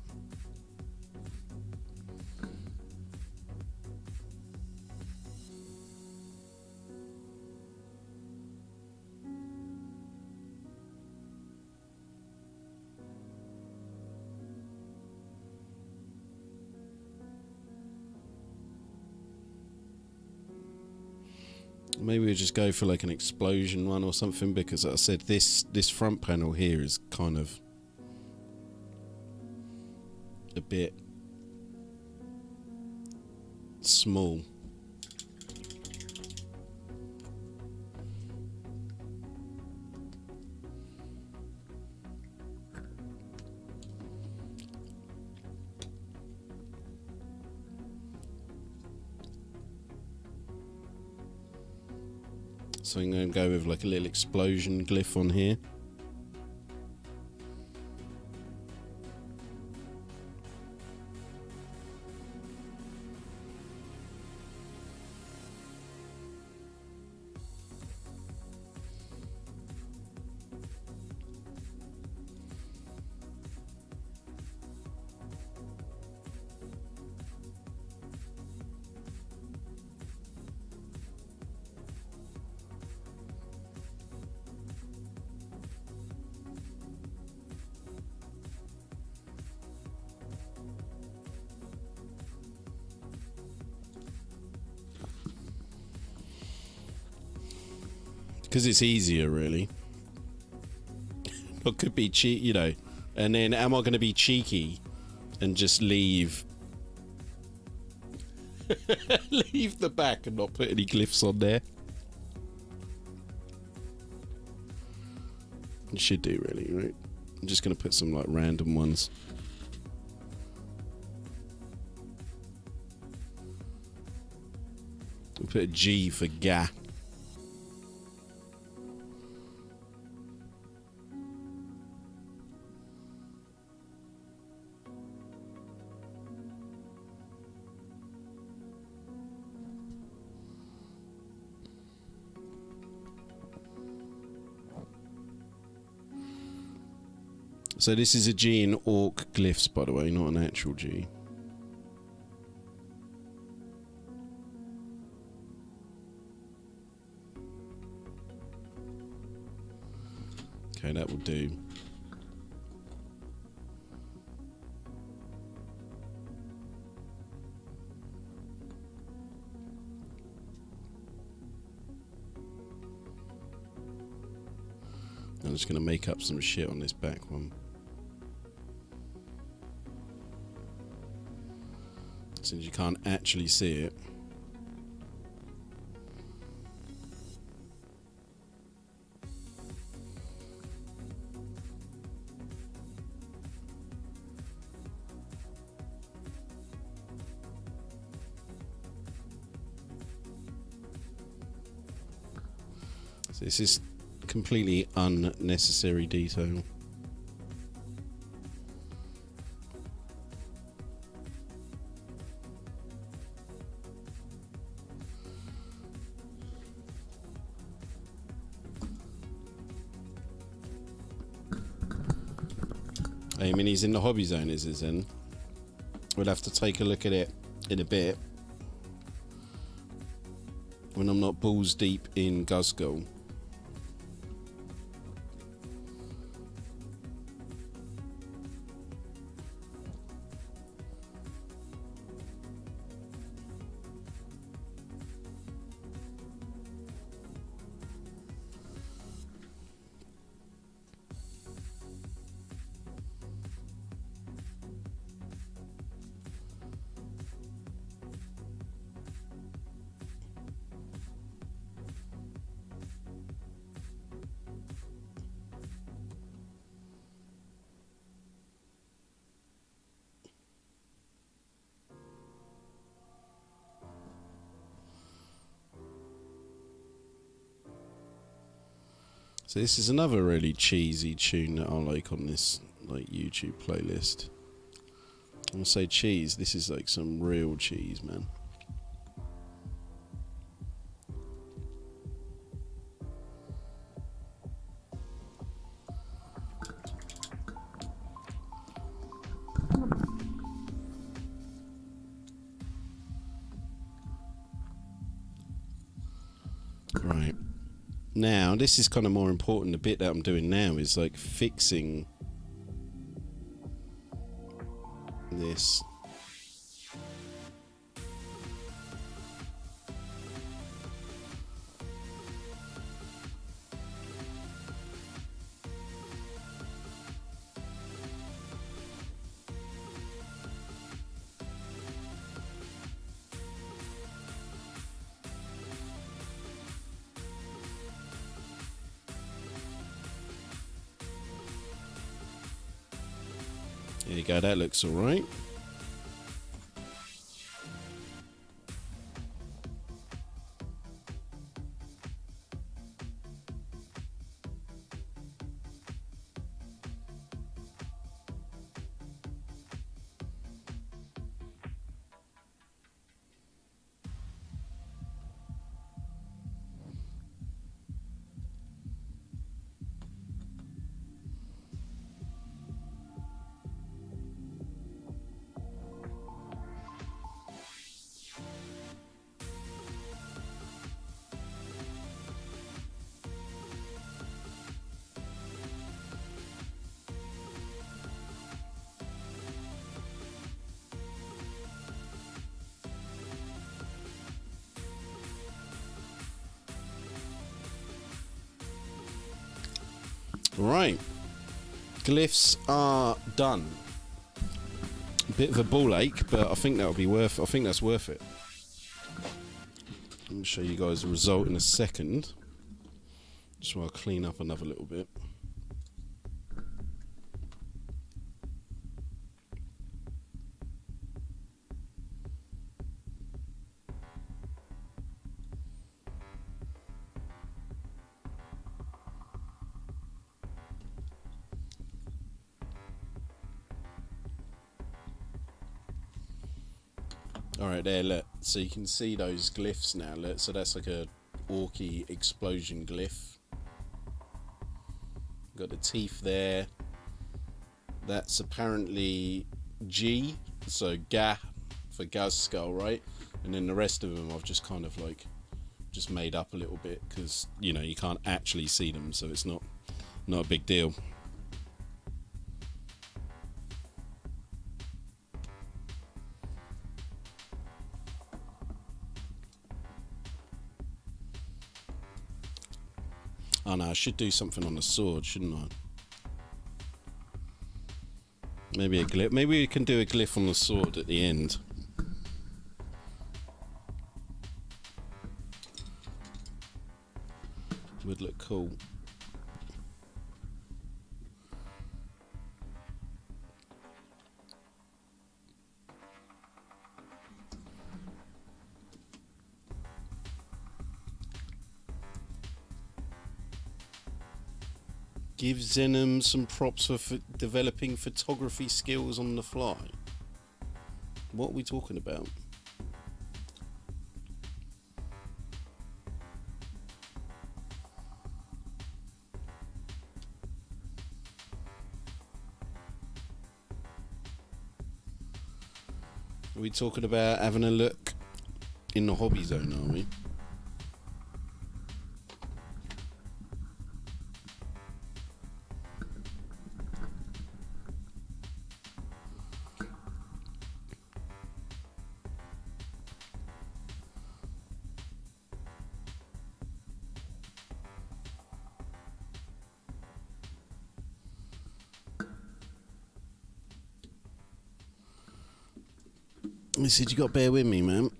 Maybe we just go for like an explosion one or something, because as I said, this front panel here is kind of a bit small. So I'm going to go with like a little explosion glyph on here. Because it's easier, really. It could be cheap, you know. And then, am I going to be cheeky and just leave leave the back and not put any glyphs on there? You should do, really, right? I'm just going to put some like random ones. We'll put a G for ga. So this is a G in Orc glyphs, by the way, not an actual G. Okay, that will do. I'm just going to make up some shit on this back one. Since you can't actually see it. So this is completely unnecessary detail. I mean, he's in the hobby zone, is he then? We'll have to take a look at it in a bit when I'm not balls deep in Ghazghull. So this is another really cheesy tune that I like on this like YouTube playlist. I'm gonna say cheese. This is like some real cheese, man. Right. Now, this is kind of more important. The bit that I'm doing now is like fixing this. There you go, that looks alright. Right, glyphs are done. A bit of a ball ache, but I think that'll be worth. I think that's worth it. Let me show you guys the result in a second. Just while I clean up another little bit. Alright, there, look. So you can see those glyphs now, look. So that's like a orky explosion glyph. Got the teeth there. That's apparently G, so Ga for Ghazghull, right? And then the rest of them I've just kind of like just made up a little bit because, you know, you can't actually see them, so it's not a big deal. Oh no, I should do something on the sword, shouldn't I? Maybe a glyph. Maybe we can do a glyph on the sword at the end. Would look cool. Give Zenom some props for developing photography skills on the fly. What are we talking about? Are we talking about having a look in the hobby zone, are we? He said, you got to bear with me, man.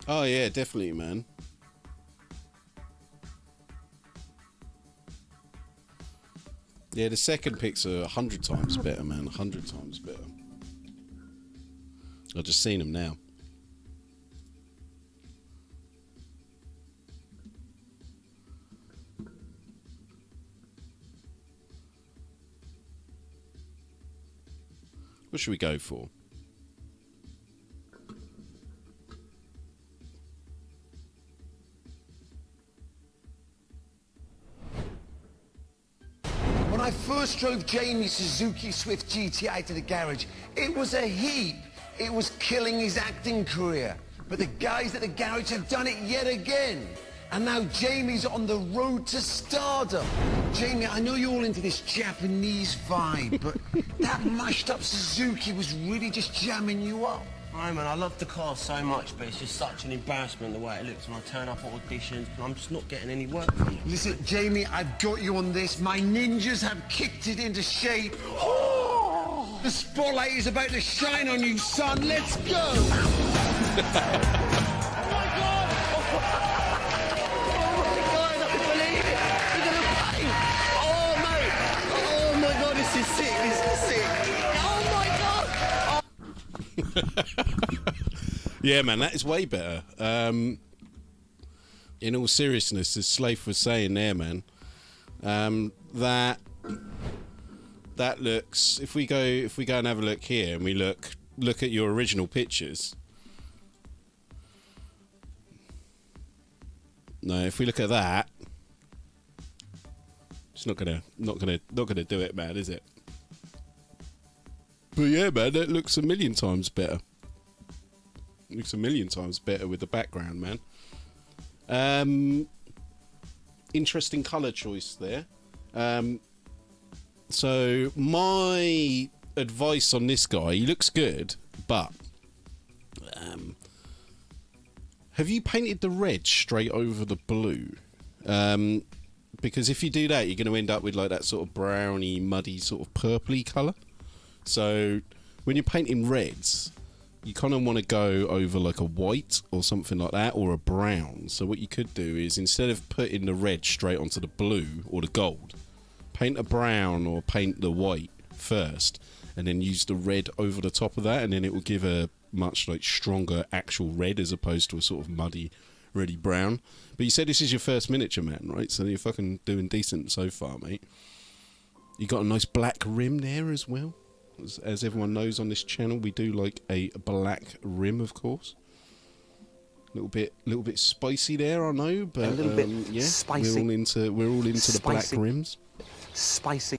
Oh, yeah, definitely, man. Yeah, the second picks are 100 times better, man. 100 times better. I've just seen them now. What should we go for? When I first drove Jamie's Suzuki Swift GTI to the garage, it was a heap. It was killing his acting career. But the guys at the garage have done it yet again. And now Jamie's on the road to stardom. Jamie, I know you're all into this Japanese vibe, but that mashed up Suzuki was really just jamming you up. Hi man, I love the car so much, but it's just such an embarrassment the way it looks when I turn up at auditions, and I'm just not getting any work from it. Listen, Jamie, I've got you on this. My ninjas have kicked it into shape. The spotlight is about to shine on you, son. Let's go! Oh my God! Oh my God, I can't believe it! You're gonna pay! Oh mate! Oh my God, this is sick, this is sick! Oh my God! Yeah, man, that is way better. In all seriousness, as Slafe was saying there, man, that looks. If we go and have a look here, and we look at your original pictures. No, if we look at that, it's not gonna do it, man, is it? But yeah, man, that looks a million times better. Looks a million times better with the background, man. Interesting colour choice there. So my advice on this guy, he looks good, but have you painted the red straight over the blue? Because if you do that, you're going to end up with like that sort of browny, muddy, sort of purpley colour. So when you're painting reds, you kind of want to go over like a white or something like that, or a brown. So what you could do is, instead of putting the red straight onto the blue or the gold, paint a brown or paint the white first, and then use the red over the top of that, and then it will give a much like stronger actual red as opposed to a sort of muddy, reddy brown. But you said this is your first miniature, man, right? So you're fucking doing decent so far, mate. You got a nice black rim there as well. As everyone knows on this channel, we do like a black rim, of course. A little bit spicy there, I know, but a little bit yeah, spicy. We're all into the black rims. Spicy.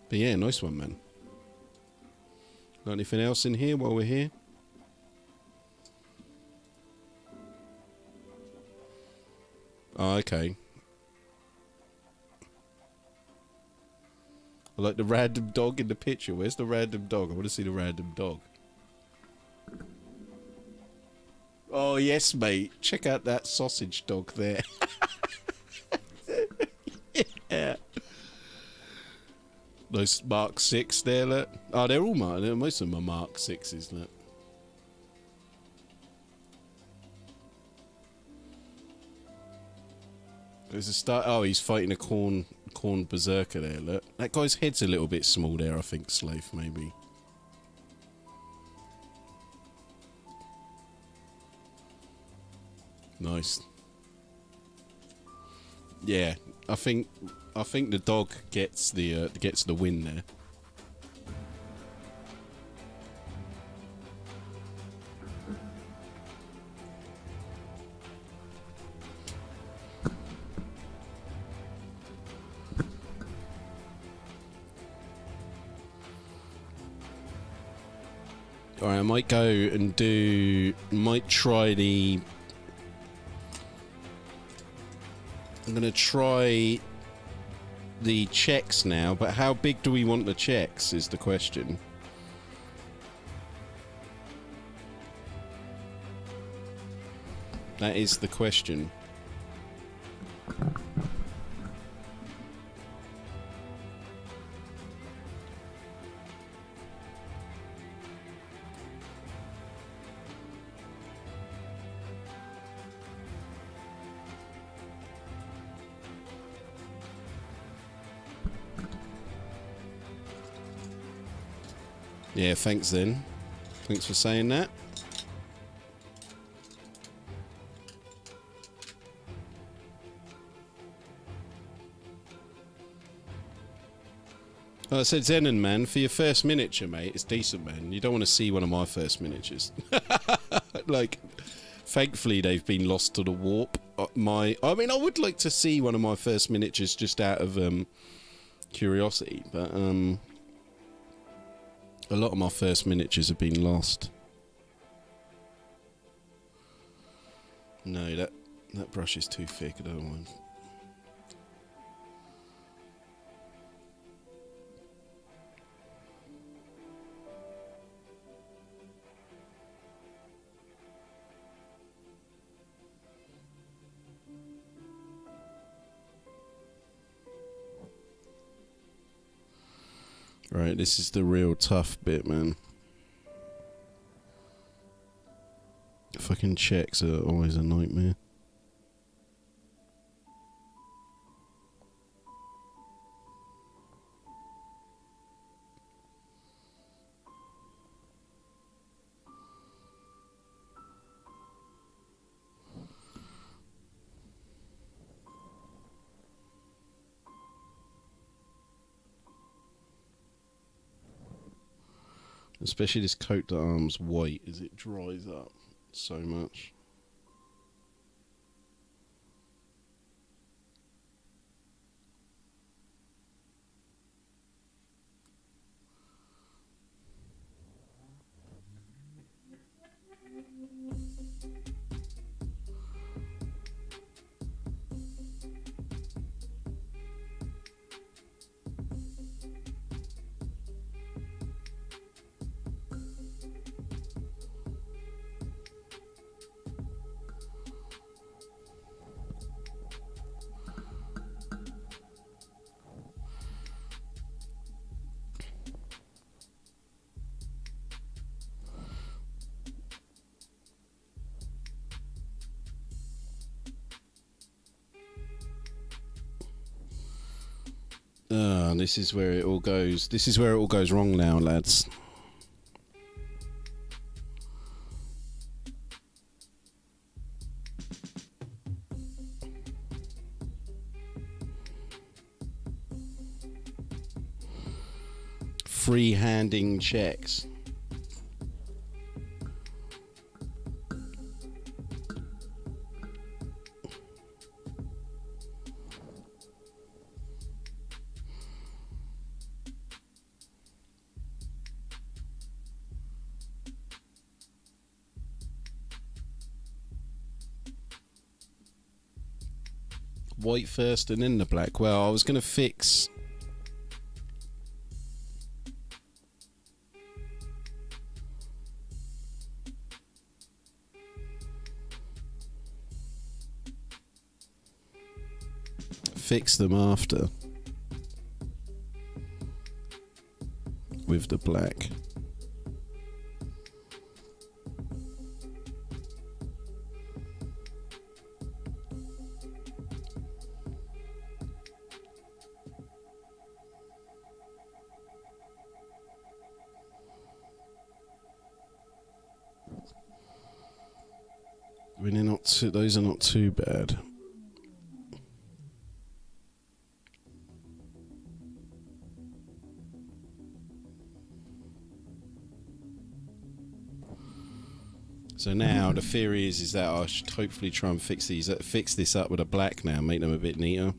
But yeah, nice one, man. Got anything else in here while we're here? Oh, okay. I like the random dog in the picture. Where's the random dog? I want to see the random dog. Oh, yes, mate. Check out that sausage dog there. Yeah. Those Mark 6 there, look. Oh, they're all most of them are Mark 6s, look. There's a start. Oh, he's fighting a corn berserker there, look. That guy's head's a little bit small there, I think, Slave, maybe. Nice. Yeah, I think the dog gets the win there. Alright, I might go and try the... I'm going to try the checks now, but how big do we want the checks is the question. That is the question. Yeah, thanks then. Thanks for saying that. I said Zenon, man, for your first miniature, mate, it's decent, man. You don't want to see one of my first miniatures. Like, thankfully they've been lost to the warp. I mean, I would like to see one of my first miniatures just out of curiosity, but a lot of my first miniatures have been lost. No, that brush is too thick. I don't want. Right, this is the real tough bit, man. Fucking checks are always a nightmare. Especially this coat d'arms white as it dries up so much. This is where it all goes. This is where it all goes wrong now, lads. Free-handing checks. White first and then the black. Well, I was going to fix... fix them after. with the black. I mean, they're not too, those are not too bad. So now the theory is that I should hopefully try and fix this up with a black now, make them a bit neater.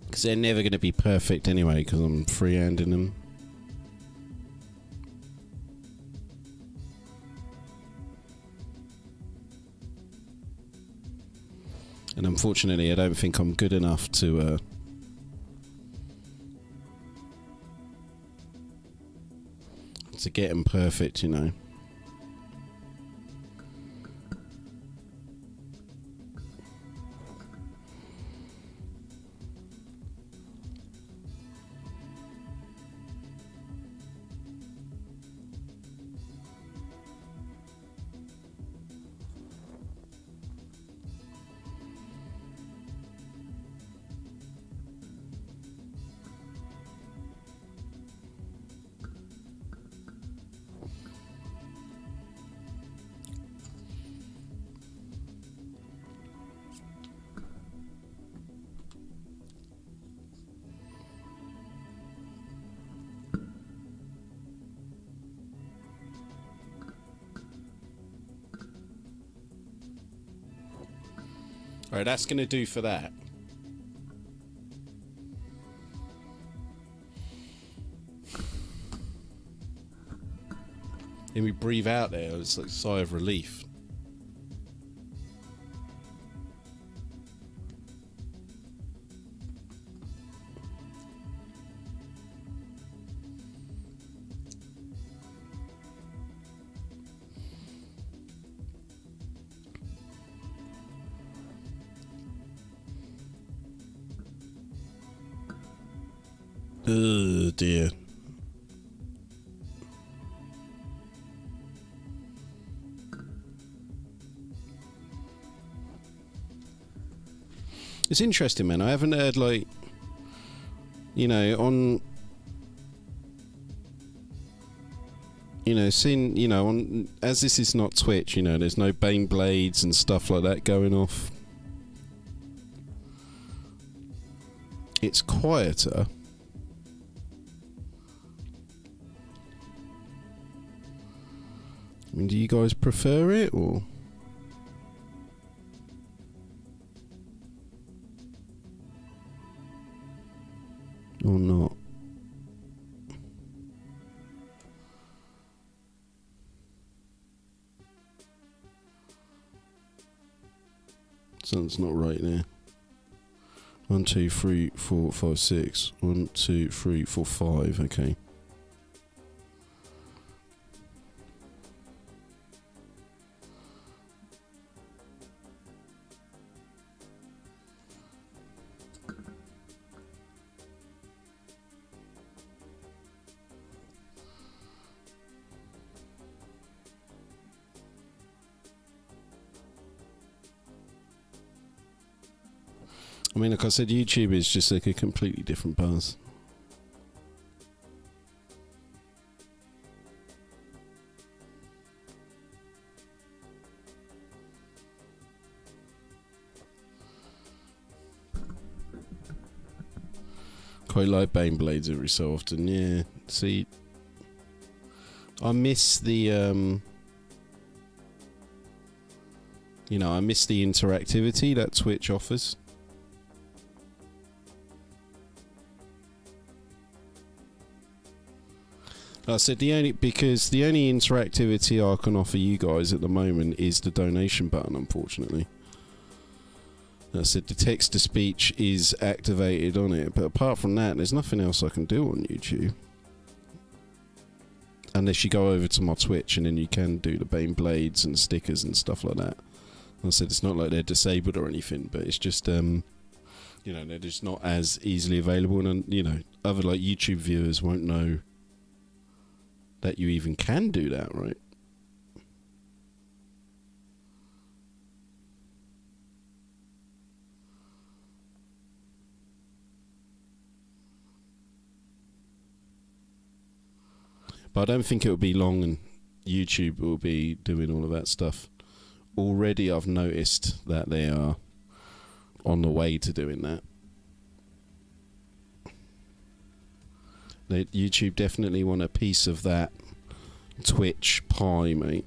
Because they're never going to be perfect anyway, because I'm freehanding them. And unfortunately, I don't think I'm good enough to get them perfect, you know. Alright, that's going to do for that. Then we breathe out there, it's like a sigh of relief. Oh dear. It's interesting, man. I haven't heard, like, you know, on, you know, seeing, you know, on, as this is not Twitch, you know, there's no Bane blades and stuff like that going off. It's quieter. I mean, do you guys prefer it, or? Or not? Something's not right there. 1, 2, 3, 4, 5, 6. 1, 2, 3, 4, 5. Okay. I mean, like I said, YouTube is just like a completely different buzz. quite like Bane Blades every so often, yeah. See, I miss the, you know, I miss the interactivity that Twitch offers. Like I said, the only interactivity I can offer you guys at the moment is the donation button, unfortunately. Like I said, the text-to-speech is activated on it, but apart from that, there's nothing else I can do on YouTube. Unless you go over to my Twitch, and then you can do the Bane Blades and stickers and stuff like that. Like I said, it's not like they're disabled or anything, but it's just, you know, they're just not as easily available, and, you know, other, like, YouTube viewers won't know that you even can do that, right? But I don't think it will be long and YouTube will be doing all of that stuff. Already I've noticed that they are on the way to doing that. YouTube definitely want a piece of that Twitch pie, mate.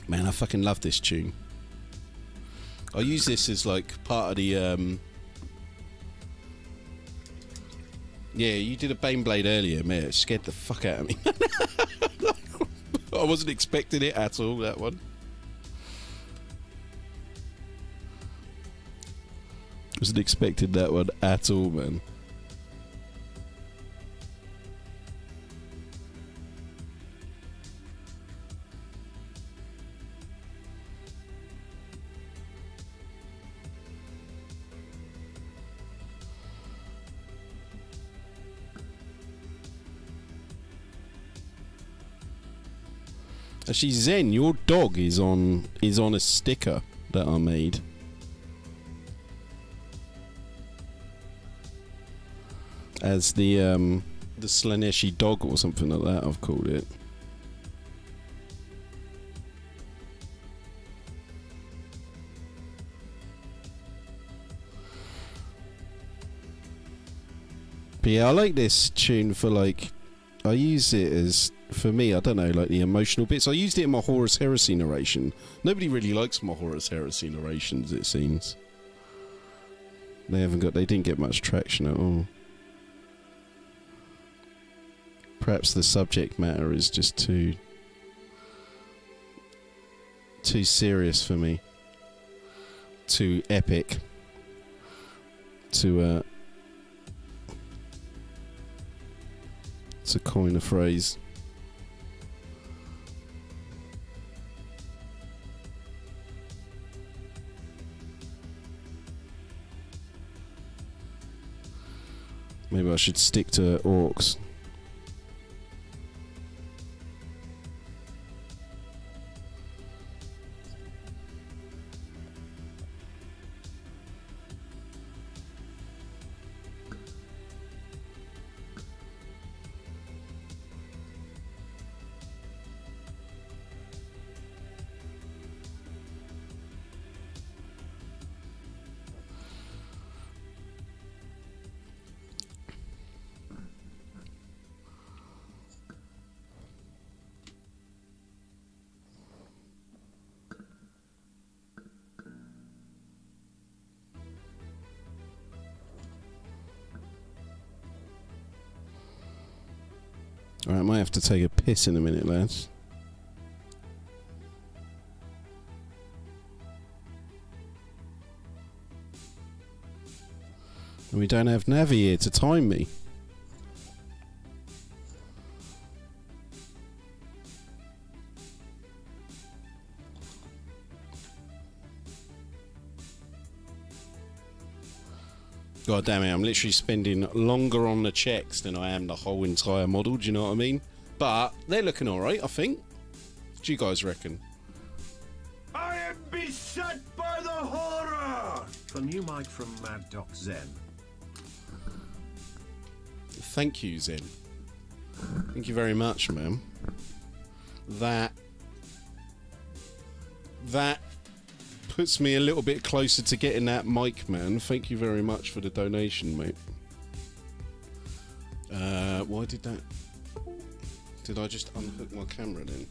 Man, I fucking love this tune. I use this as like part of the yeah, you did a Bane Blade earlier, man. It scared the fuck out of me. I wasn't expecting it at all, that one. Wasn't expecting that one at all, man. Actually, Zen, your dog is on a sticker that I made. As the Slaneshi dog or something like that, I've called it. But yeah, I like this tune for like, I use it as, for me, I don't know, like the emotional bits. I used it in my Horus Heresy narration. Nobody really likes my Horus Heresy narrations, it seems. They didn't get much traction at all. Perhaps the subject matter is just too serious for me. Too epic. To coin a phrase. Maybe I should stick to orcs. Alright, I might have to take a piss in a minute, lads. And we don't have Navi here to time me. God damn it, I'm literally spending longer on the checks than I am the whole entire model, do you know what I mean? But they're looking alright, I think. What do you guys reckon? I am beset by the horror! The new mic from Mad Doc Zen. Thank you, Zen. Thank you very much, man. That Puts me a little bit closer to getting that mic, man. Thank you very much for the donation, mate. Why did that... Did I just unhook my camera then?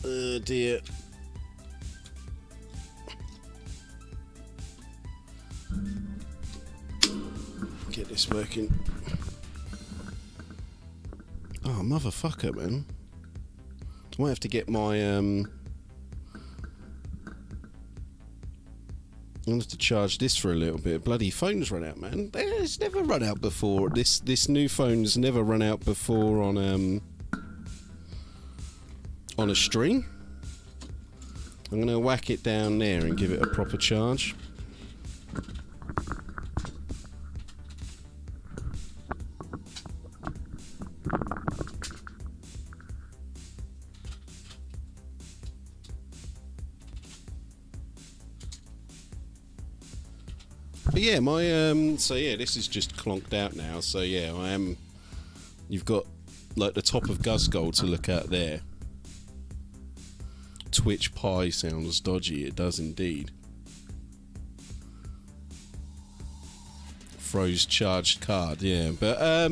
Oh dear. Get this working. Oh, motherfucker, man. I might have to get my, I'm gonna have to charge this for a little bit. Bloody phone's run out, man. It's never run out before. This new phone's never run out before on a string. I'm gonna whack it down there and give it a proper charge. But yeah, my so yeah, this is just clonked out now. So yeah, I am. You've got like the top of Ghazghull to look at there. Twitch Pi sounds dodgy. It does indeed. Froze charged card, yeah, but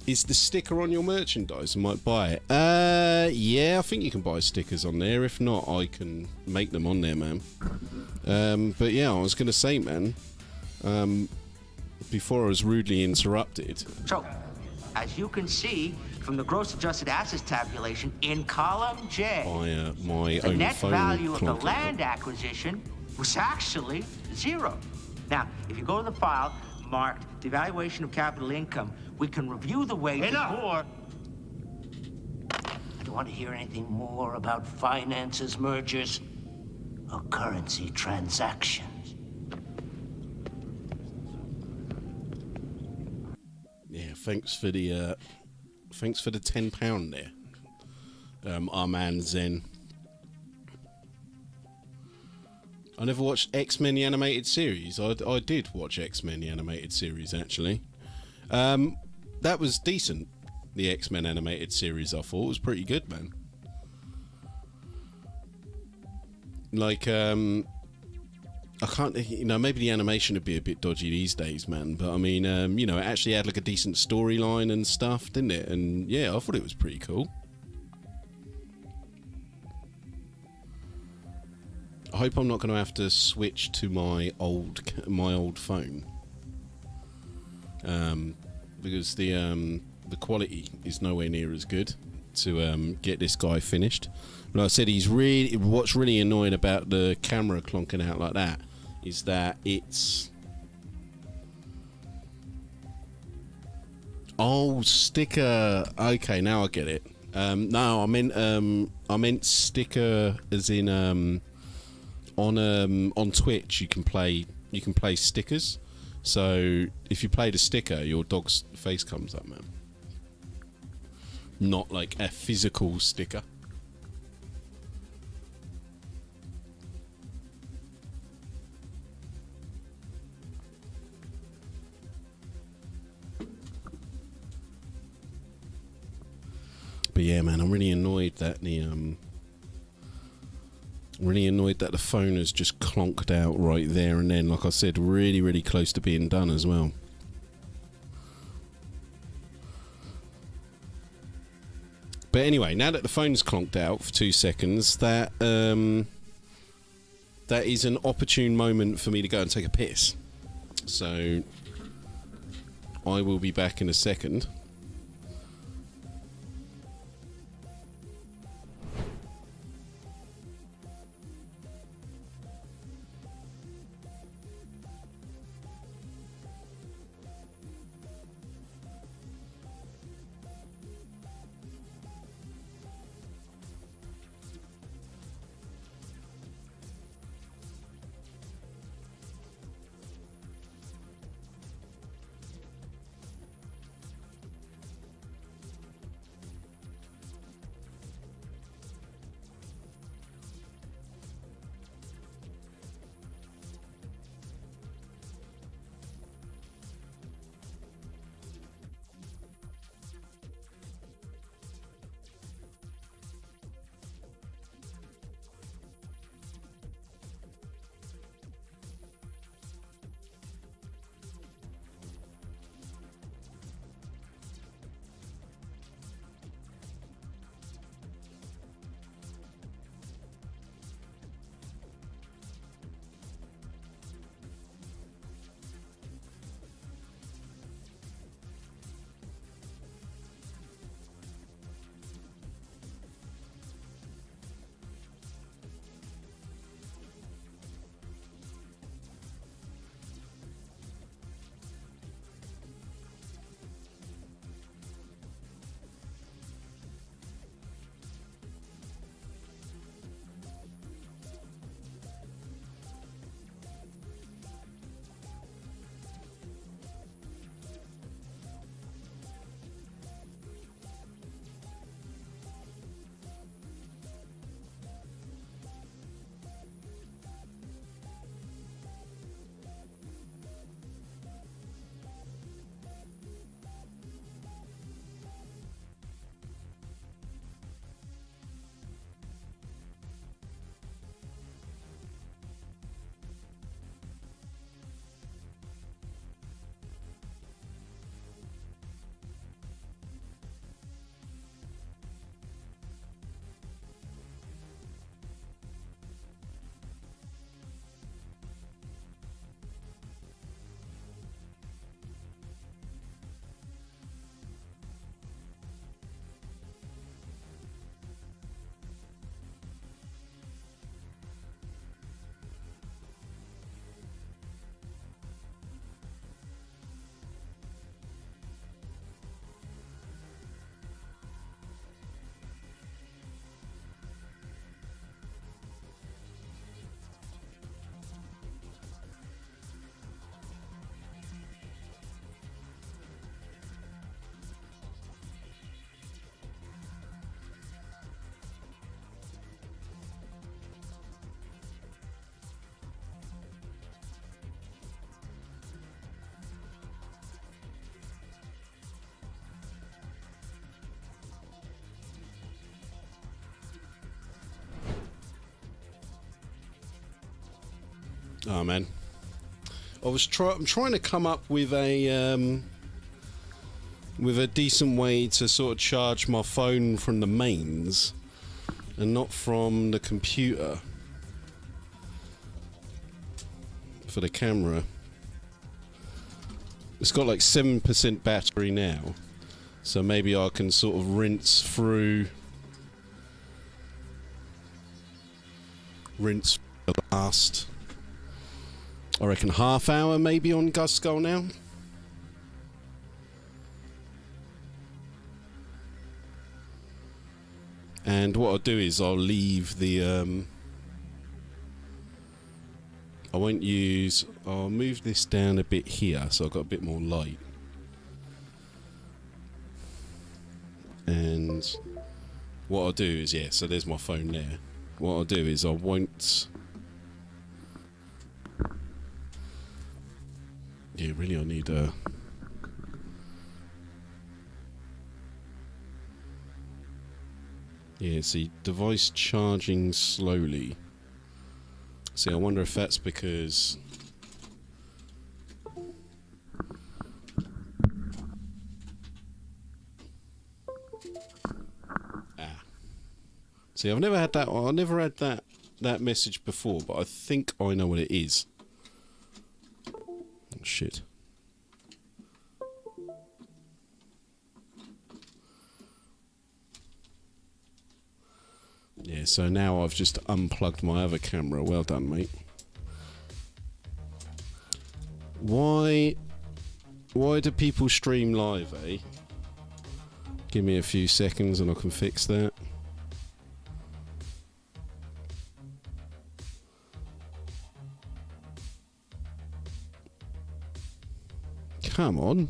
is the sticker on your merchandise? I might buy it. Yeah, I think you can buy stickers on there. If not, I can make them on there, man. But yeah, I was gonna say, man, before I was rudely interrupted. So, as you can see from the gross adjusted assets tabulation in column J, my the own net phone value of the clonked land acquisition was actually 0. Now, if you go to the file marked devaluation of capital income, we can review the wages for... I don't want to hear anything more about finances, mergers, or currency transactions. Yeah, thanks for the £10 there, our man Zen. I never watched X-Men the animated series. I did watch X-Men the animated series actually. That was decent. The X-Men animated series, I thought, was pretty good, man. Like, I can't, you know, maybe the animation would be a bit dodgy these days, man. But I mean, you know, it actually had like a decent storyline and stuff, didn't it? And yeah, I thought it was pretty cool. I hope I'm not going to have to switch to my old phone, because the quality is nowhere near as good to get this guy finished. But like I said, what's really annoying about the camera clonking out like that is that it's sticker. Okay, now I get it. No, I meant sticker as in on Twitch you can play stickers. So if you play the sticker, your dog's face comes up, man. Not like a physical sticker. But yeah, man, I'm really annoyed that the phone has just clonked out right there and then. Like I said, really, really close to being done as well. But anyway, now that the phone's clonked out for 2 seconds, that is an opportune moment for me to go and take a piss. So I will be back in a second. Oh man, I'm trying to come up with a decent way to sort of charge my phone from the mains and not from the computer for the camera. It's got like 7% battery now, so maybe I can sort of rinse through the last, I reckon, half hour maybe on Ghazghull now. And what I'll do is I'll leave the I'll move this down a bit here so I've got a bit more light. And what I'll do is, yeah, so there's my phone there. What I'll do is I won't... Yeah, really I need a... Yeah, see, device charging slowly. See, I wonder if that's because... See, I've never had that. I never had that message before, but I think I know what it is. Oh, shit. Yeah, so now I've just unplugged my other camera. Well done, mate. Why do people stream live, eh? Give me a few seconds and I can fix that. Come on.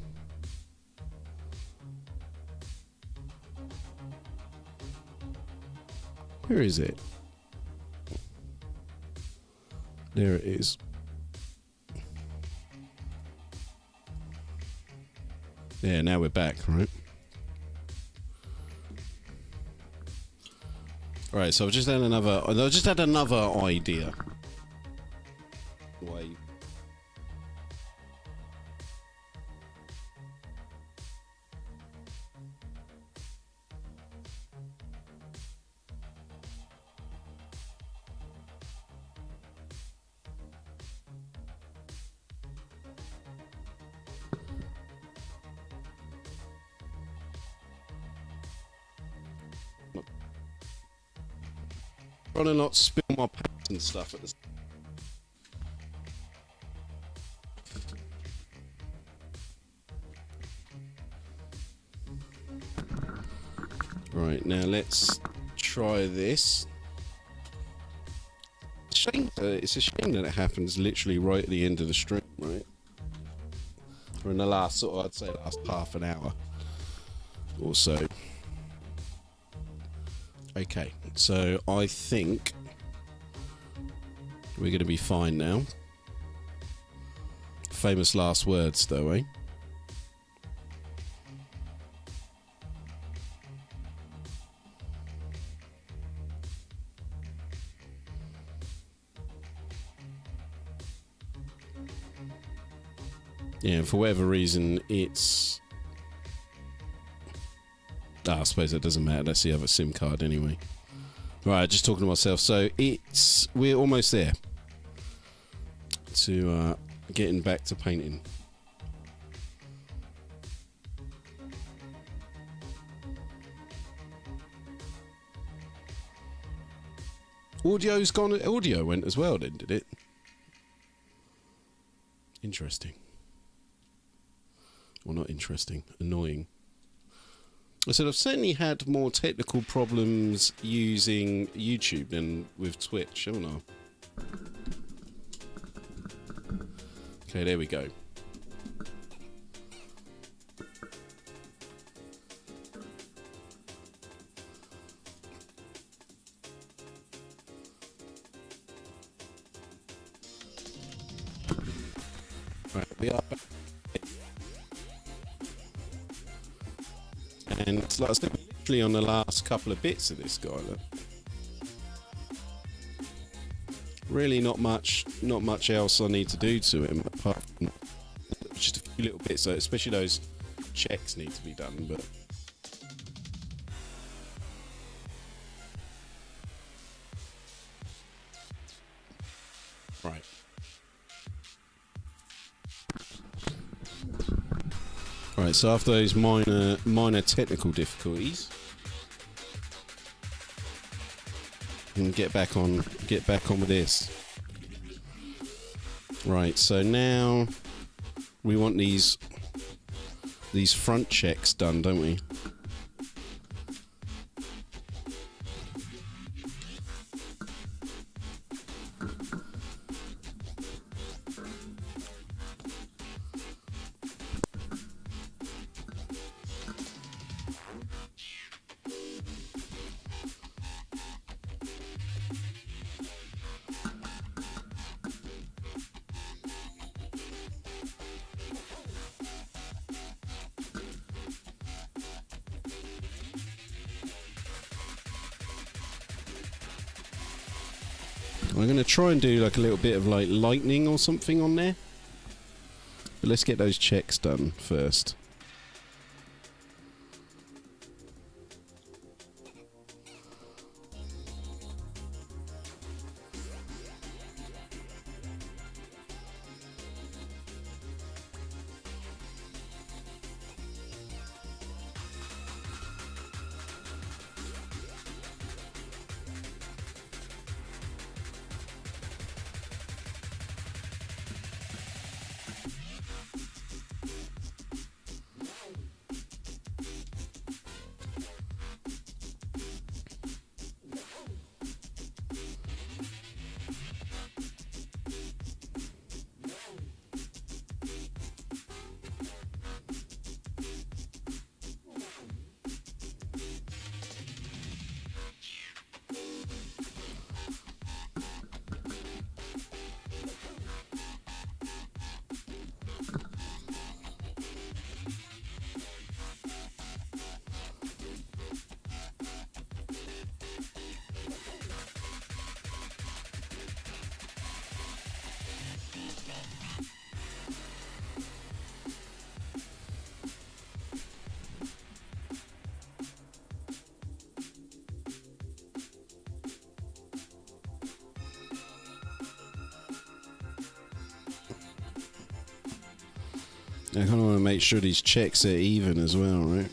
Where is it? There it is. Yeah, now we're back, right? Alright, so I've just had another idea. Wait. Trying to not spill my pants and stuff at the... Right, now let's try this. It's a shame that it happens literally right at the end of the stream, right? Or in the last sort of, I'd say last half an hour or so. Okay, so I think we're going to be fine now. Famous last words, though, eh? Yeah, for whatever reason, it's... I suppose it doesn't matter. That's the other SIM card anyway. Right, just talking to myself. So we're almost there to getting back to painting. Audio's gone. Audio went as well, then, did it? Interesting. Well, not interesting. Annoying. I said I've certainly had more technical problems using YouTube than with Twitch, haven't I? Okay, there we go. Right, we are back. And it's like I said, literally on the last couple of bits of this guy, look. Really not much else I need to do to him apart from just a few little bits. So especially those checks need to be done, but right. Right, so after those minor technical difficulties, we can get back on with this. Right, so now we want these front checks done, don't we? I'm going to try and do like a little bit of like lightning or something on there. But let's get those checks done first. I kind of want to make sure these checks are even as well, right?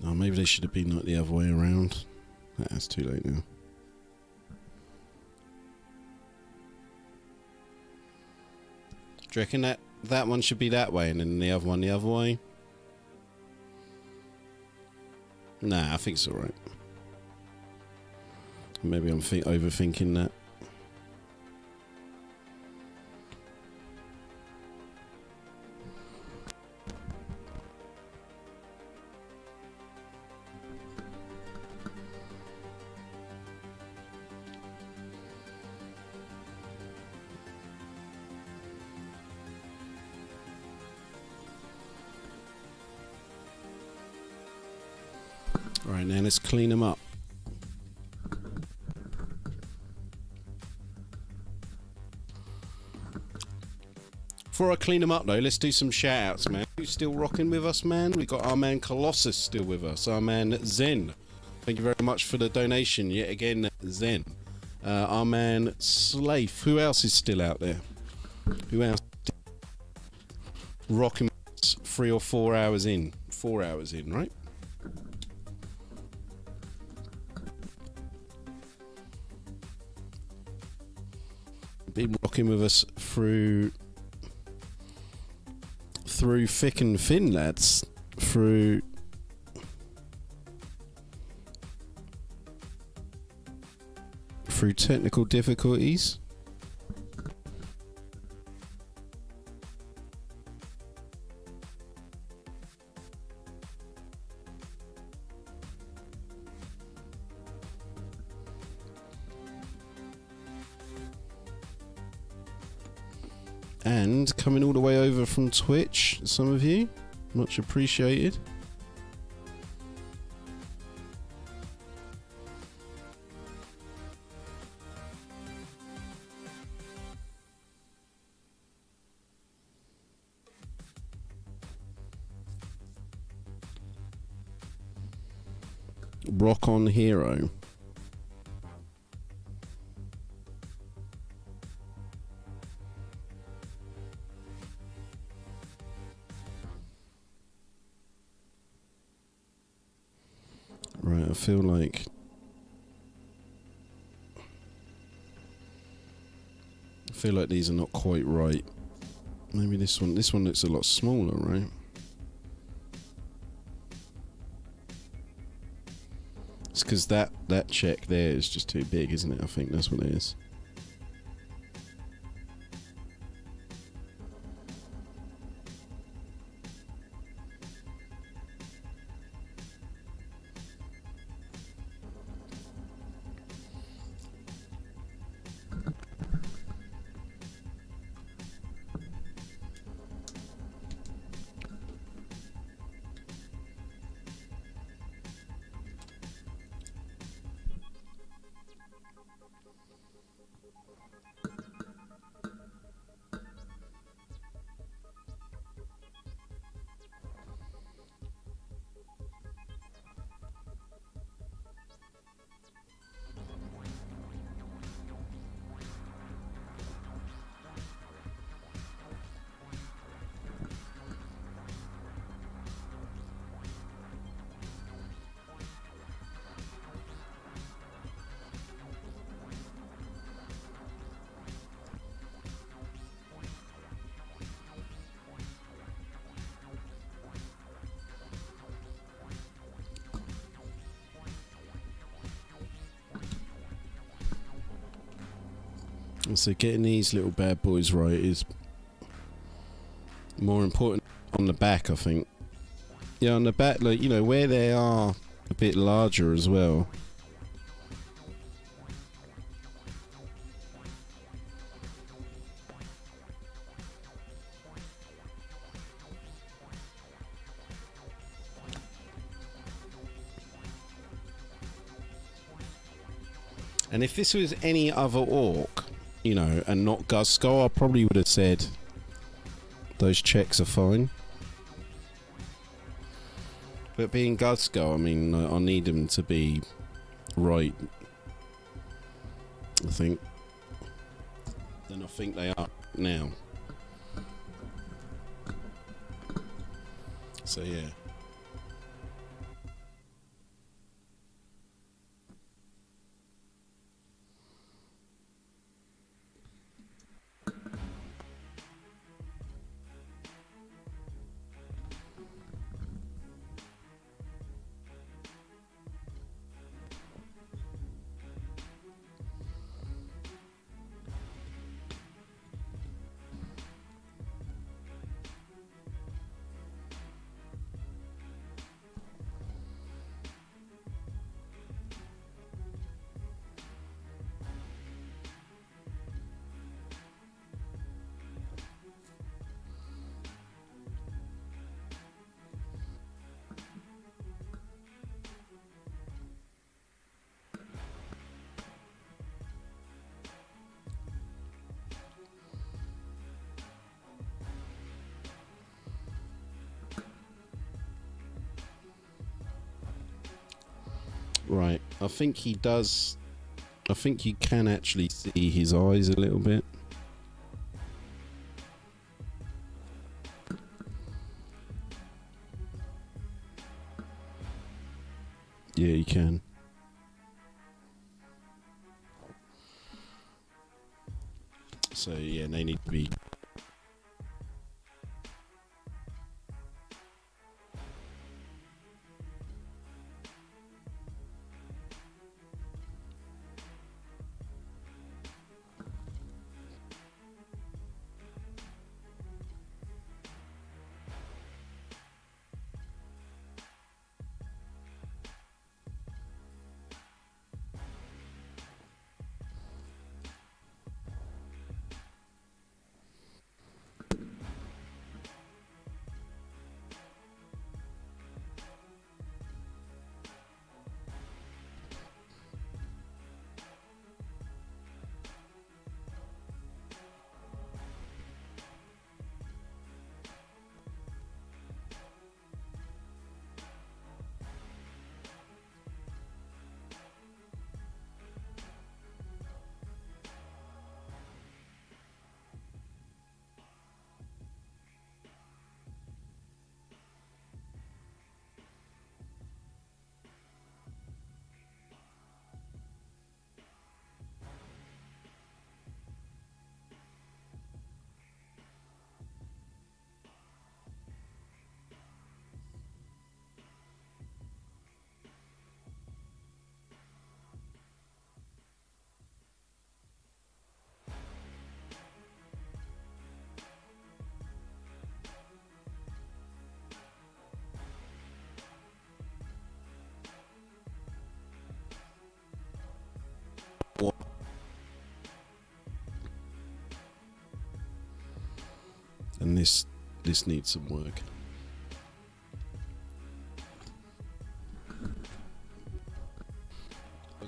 Oh, maybe they should have been like the other way around. That's too late now. Do you reckon that one should be that way and then the other one the other way? Nah, I think it's alright. Maybe I'm overthinking that. Alright, now let's clean them up. Before I clean them up though, let's do some shout outs, man. Who's still rocking with us, man? We got our man Colossus still with us, our man Zen. Thank you very much for the donation yet again, Zen. Our man Slafe. Who else is still out there? Who else? Rocking 3 or 4 hours in. 4 hours in, right? Been rocking with us through thick and thin, lads. through technical difficulties. And coming all the way over from Twitch, some of you, much appreciated. Rock on Hero. Right, I feel like these are not quite right. Maybe this one looks a lot smaller, right? It's because that check there is just too big, isn't it? I think that's what it is. So getting these little bad boys right is more important on the back, I think. Yeah, on the back, like, you know, where they are a bit larger as well. And if this was any other orc, you know, and not Ghazghull, I probably would have said those checks are fine. But being Ghazghull, I mean, I need them to be right, I think. And I think they are now. So, yeah. Right, I think he does. I think you can actually see his eyes a little bit. Yeah, you can. So yeah, they need to be. this needs some work.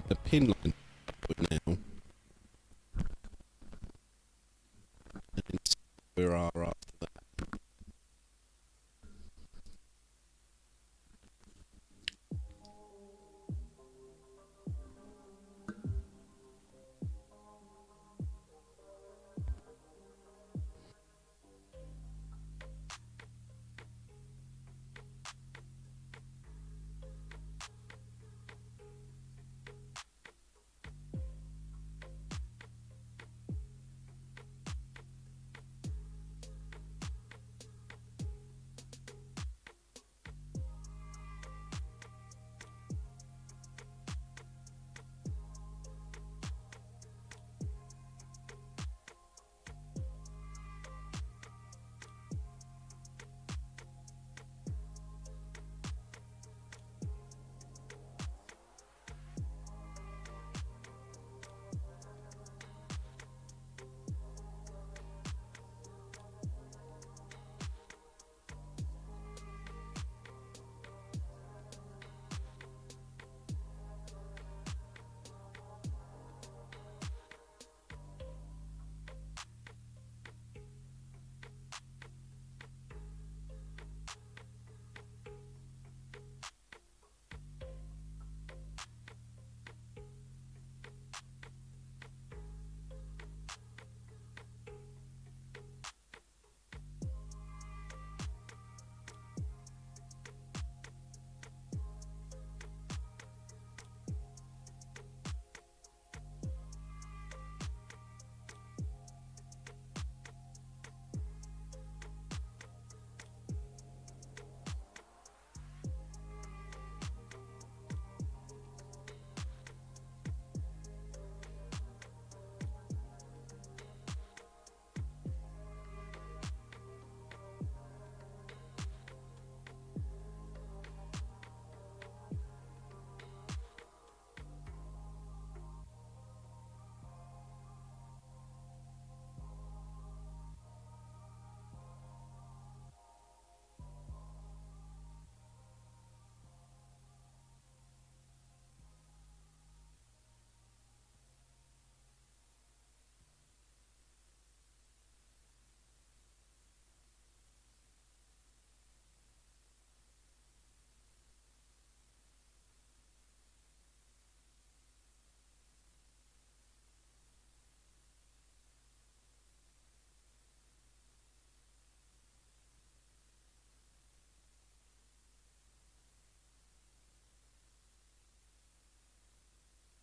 The pin line now. And then see where we are after that.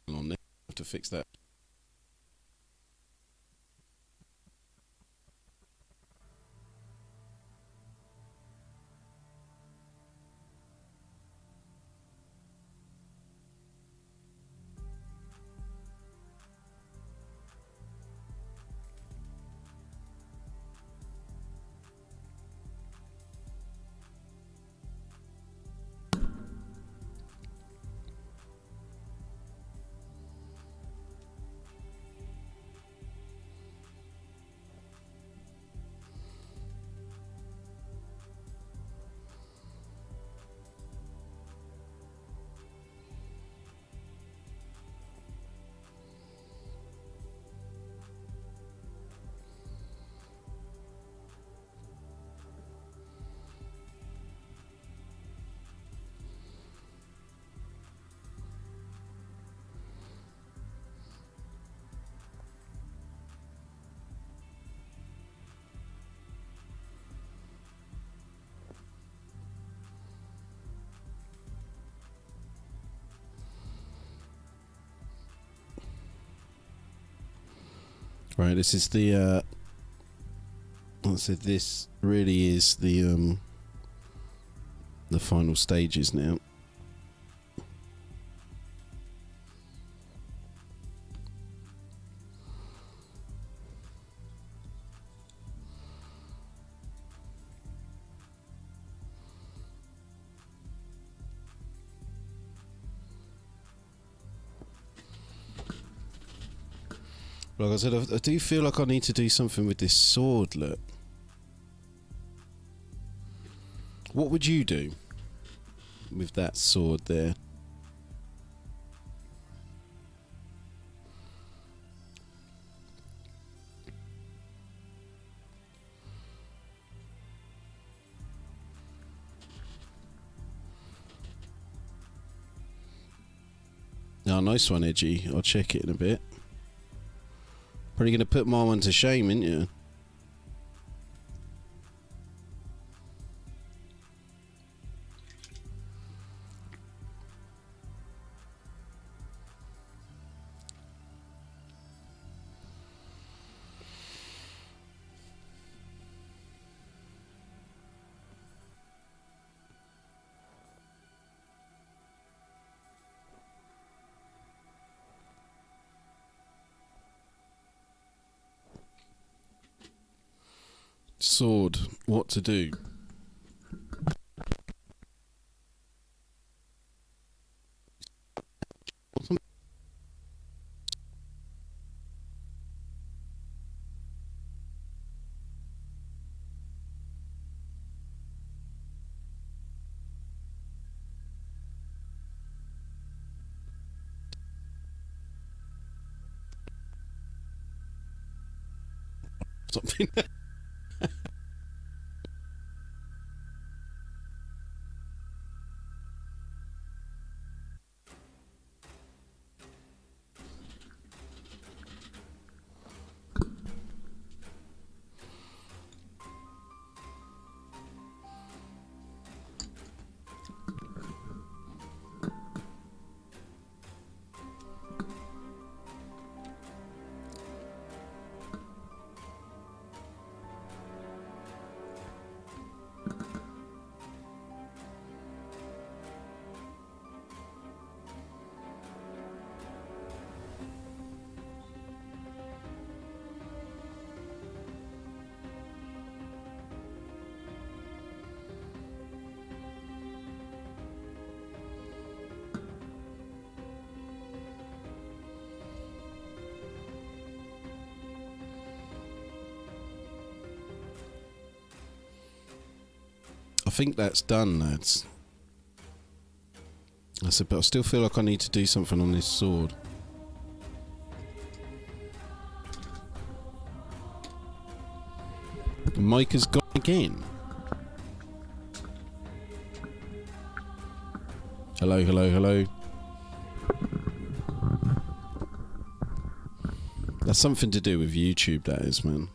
On there, have to fix that. Right, this is the I said this really is the final stages now. Like I said, I do feel like I need to do something with this sword, look. What would you do with that sword there? Oh, nice one, Edgy. I'll check it in a bit. Probably going to put my one to shame, ain't you? Sword, what to do? Something. I think that's done, lads. I said, but I still feel like I need to do something on this sword. The mic has gone again. Hello, hello, hello. That's something to do with YouTube, that is, man.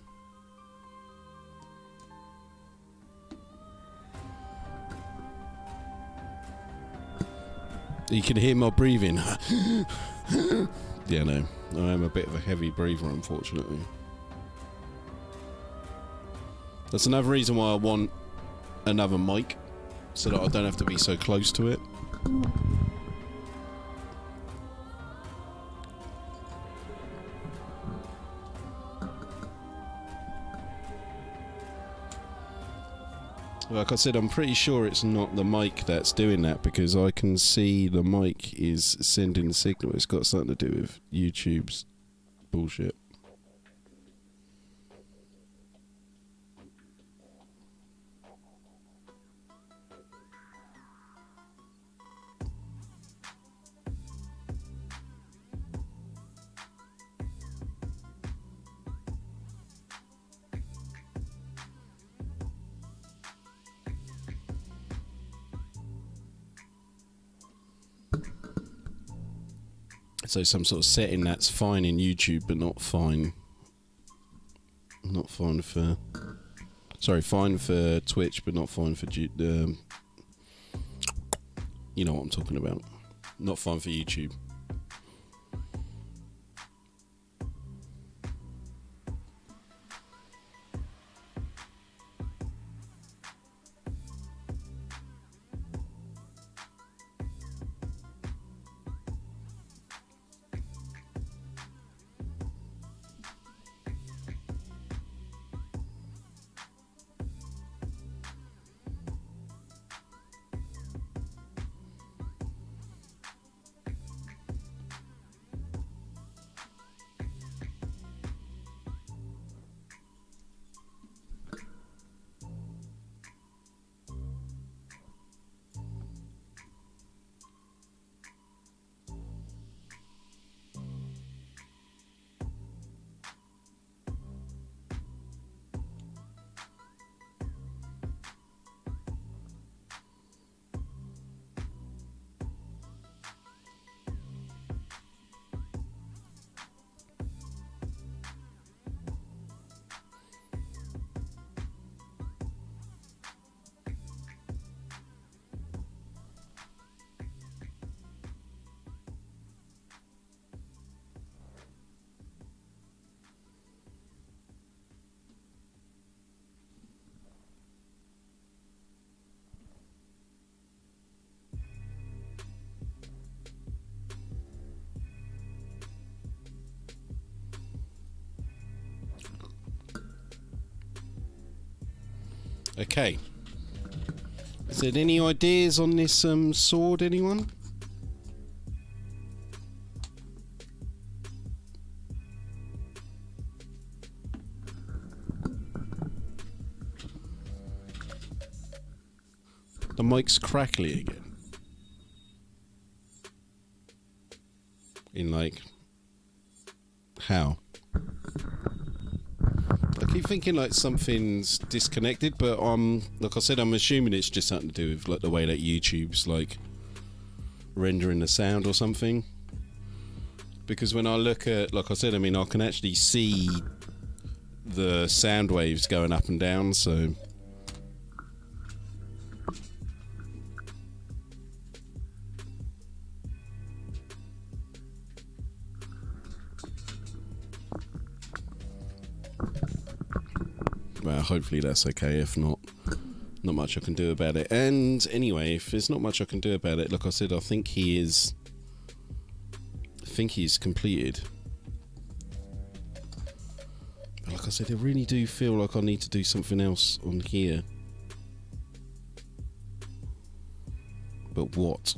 You can hear my breathing. Yeah, no. I am a bit of a heavy breather, unfortunately. That's another reason why I want another mic, so that I don't have to be so close to it. Like I said, I'm pretty sure it's not the mic that's doing that, because I can see the mic is sending the signal. It's got something to do with YouTube's bullshit. So some sort of setting that's fine in YouTube, but not fine. Not fine for. Sorry, fine for Twitch, but not fine for. You know what I'm talking about. Not fine for YouTube. Okay. Is there any ideas on this sword, anyone? The mic's crackly again. In like... how? I keep thinking like something's disconnected, but like I said, I'm assuming it's just something to do with like the way that YouTube's like rendering the sound or something. Because when I look at, like I said, I mean, I can actually see the sound waves going up and down, so... Well, hopefully that's okay. If not, not much I can do about it. And anyway, if there's not much I can do about it, like I said, I think he's completed. But like I said, I really do feel like I need to do something else on here. But what?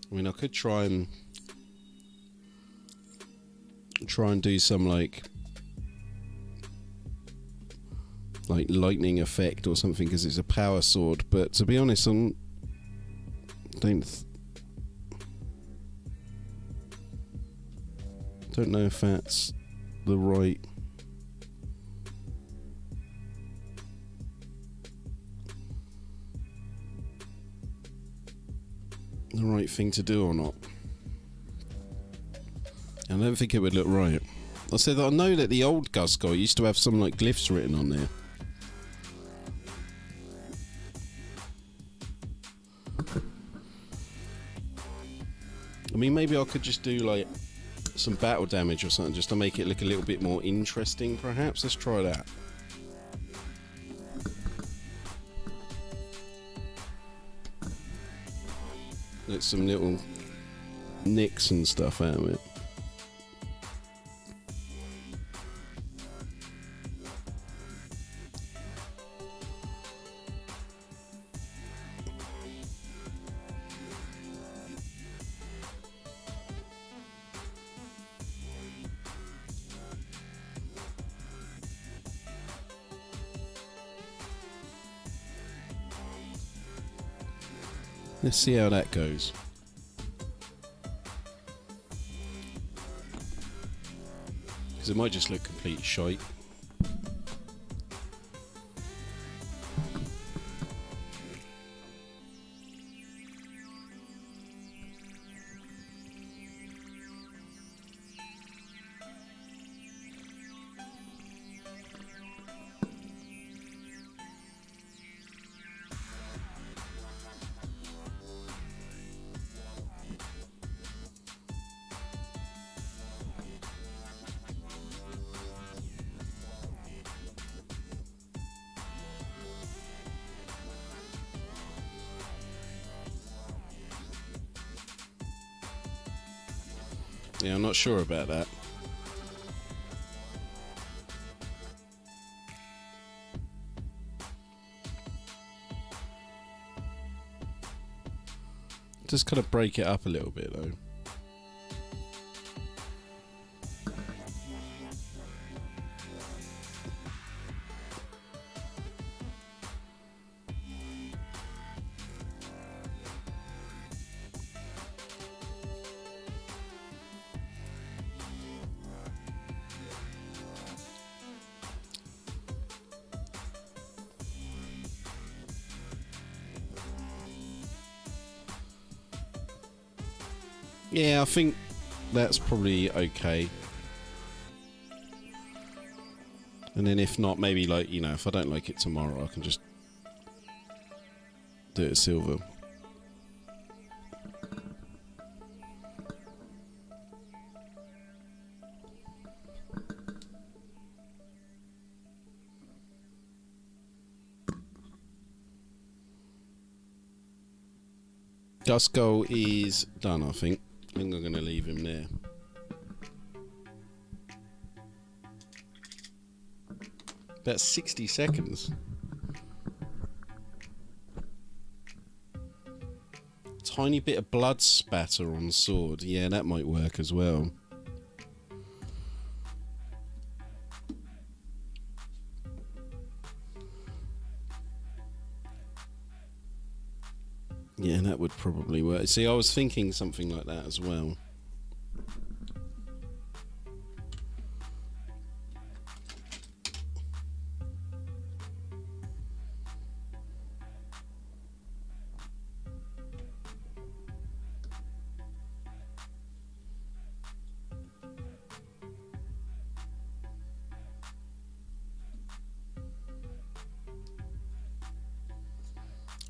I mean, I could try and do some like lightning effect or something because it's a power sword. But to be honest, don't know if that's the right thing to do or not. I don't think it would look right. I said that I know that the old Ghazghull used to have some like glyphs written on there. I mean, maybe I could just do like some battle damage or something just to make it look a little bit more interesting, perhaps. Let's try that. Get some little nicks and stuff out of it. Let's see how that goes. Because it might just look complete shite. Yeah, I'm not sure about that. Just kind of break it up a little bit though. Yeah, I think that's probably okay. And then if not, maybe like, you know, if I don't like it tomorrow, I can just do it silver. Ghazghull is done, I think. I think I'm going to leave him there. About 60 seconds. Tiny bit of blood spatter on sword. Yeah, that might work as well. Yeah, that would probably work. See, I was thinking something like that as well.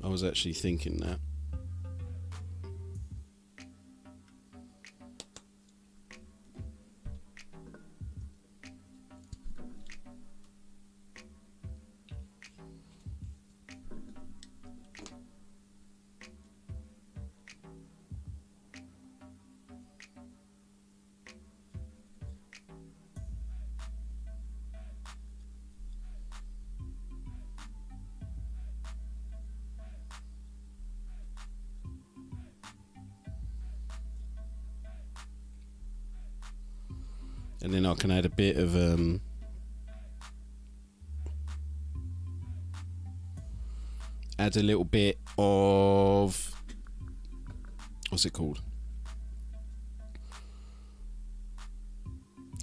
I was actually thinking that. And then I can add a bit of add a little bit of, what's it called?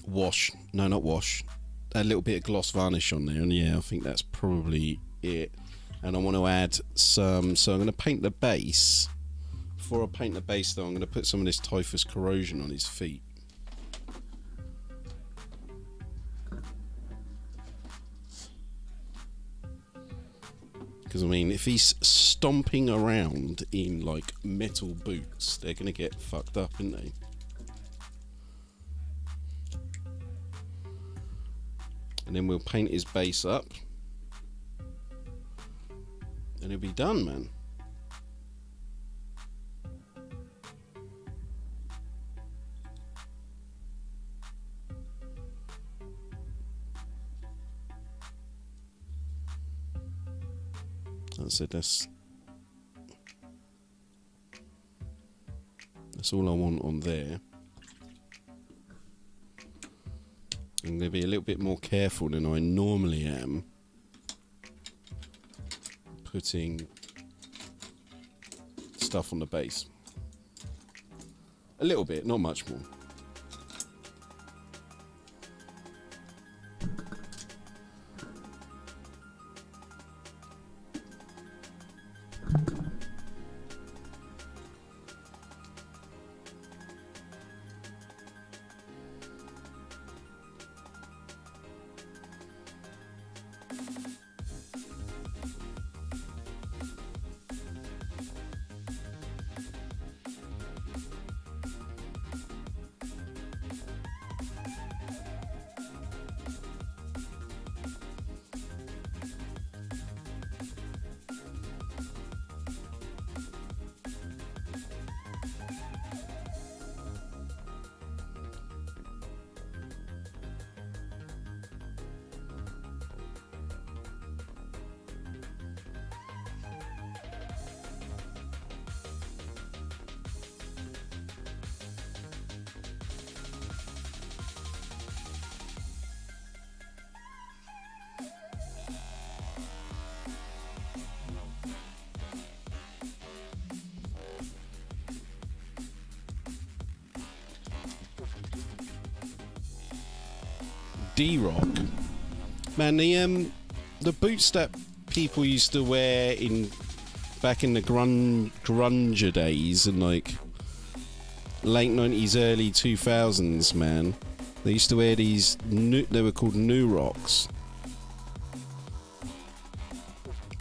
Wash. No, not wash. A little bit of gloss varnish on there, and yeah, I think that's probably it. And I want to add some, so I'm going to paint the base. Before I paint the base though, I'm going to put some of this typhus corrosion on his feet. Because, I mean, if he's stomping around in, like, metal boots, they're going to get fucked up, aren't they? And then we'll paint his base up. And he'll be done, man. That's it, that's all I want on there. I'm going to be a little bit more careful than I normally am putting stuff on the base. A little bit, not much more. D-Rock. Man, the boots that people used to wear back in the grunge days and like late 90s, early 2000s, man. They used to wear these, they were called New Rocks.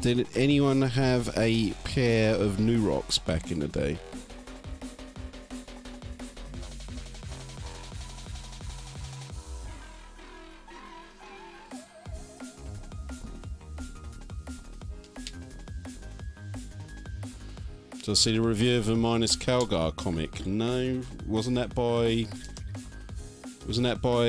Did anyone have a pair of New Rocks back in the day? So I see the review of a Minus Calgar comic. No, wasn't that by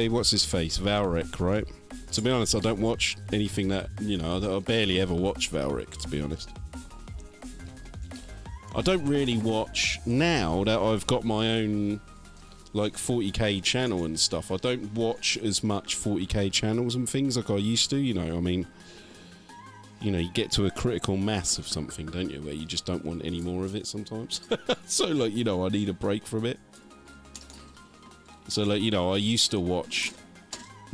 what's his face, Valric, right? To be honest, I don't watch anything that, you know, I barely ever watch Valric, to be honest. I don't really watch, now that I've got my own like 40k channel and stuff, I don't watch as much 40k channels and things like I used to, you know. I mean, you know, you get to a critical mass of something, don't you, where you just don't want any more of it sometimes. So, like, you know, I need a break from it. So, like, you know, I used to watch all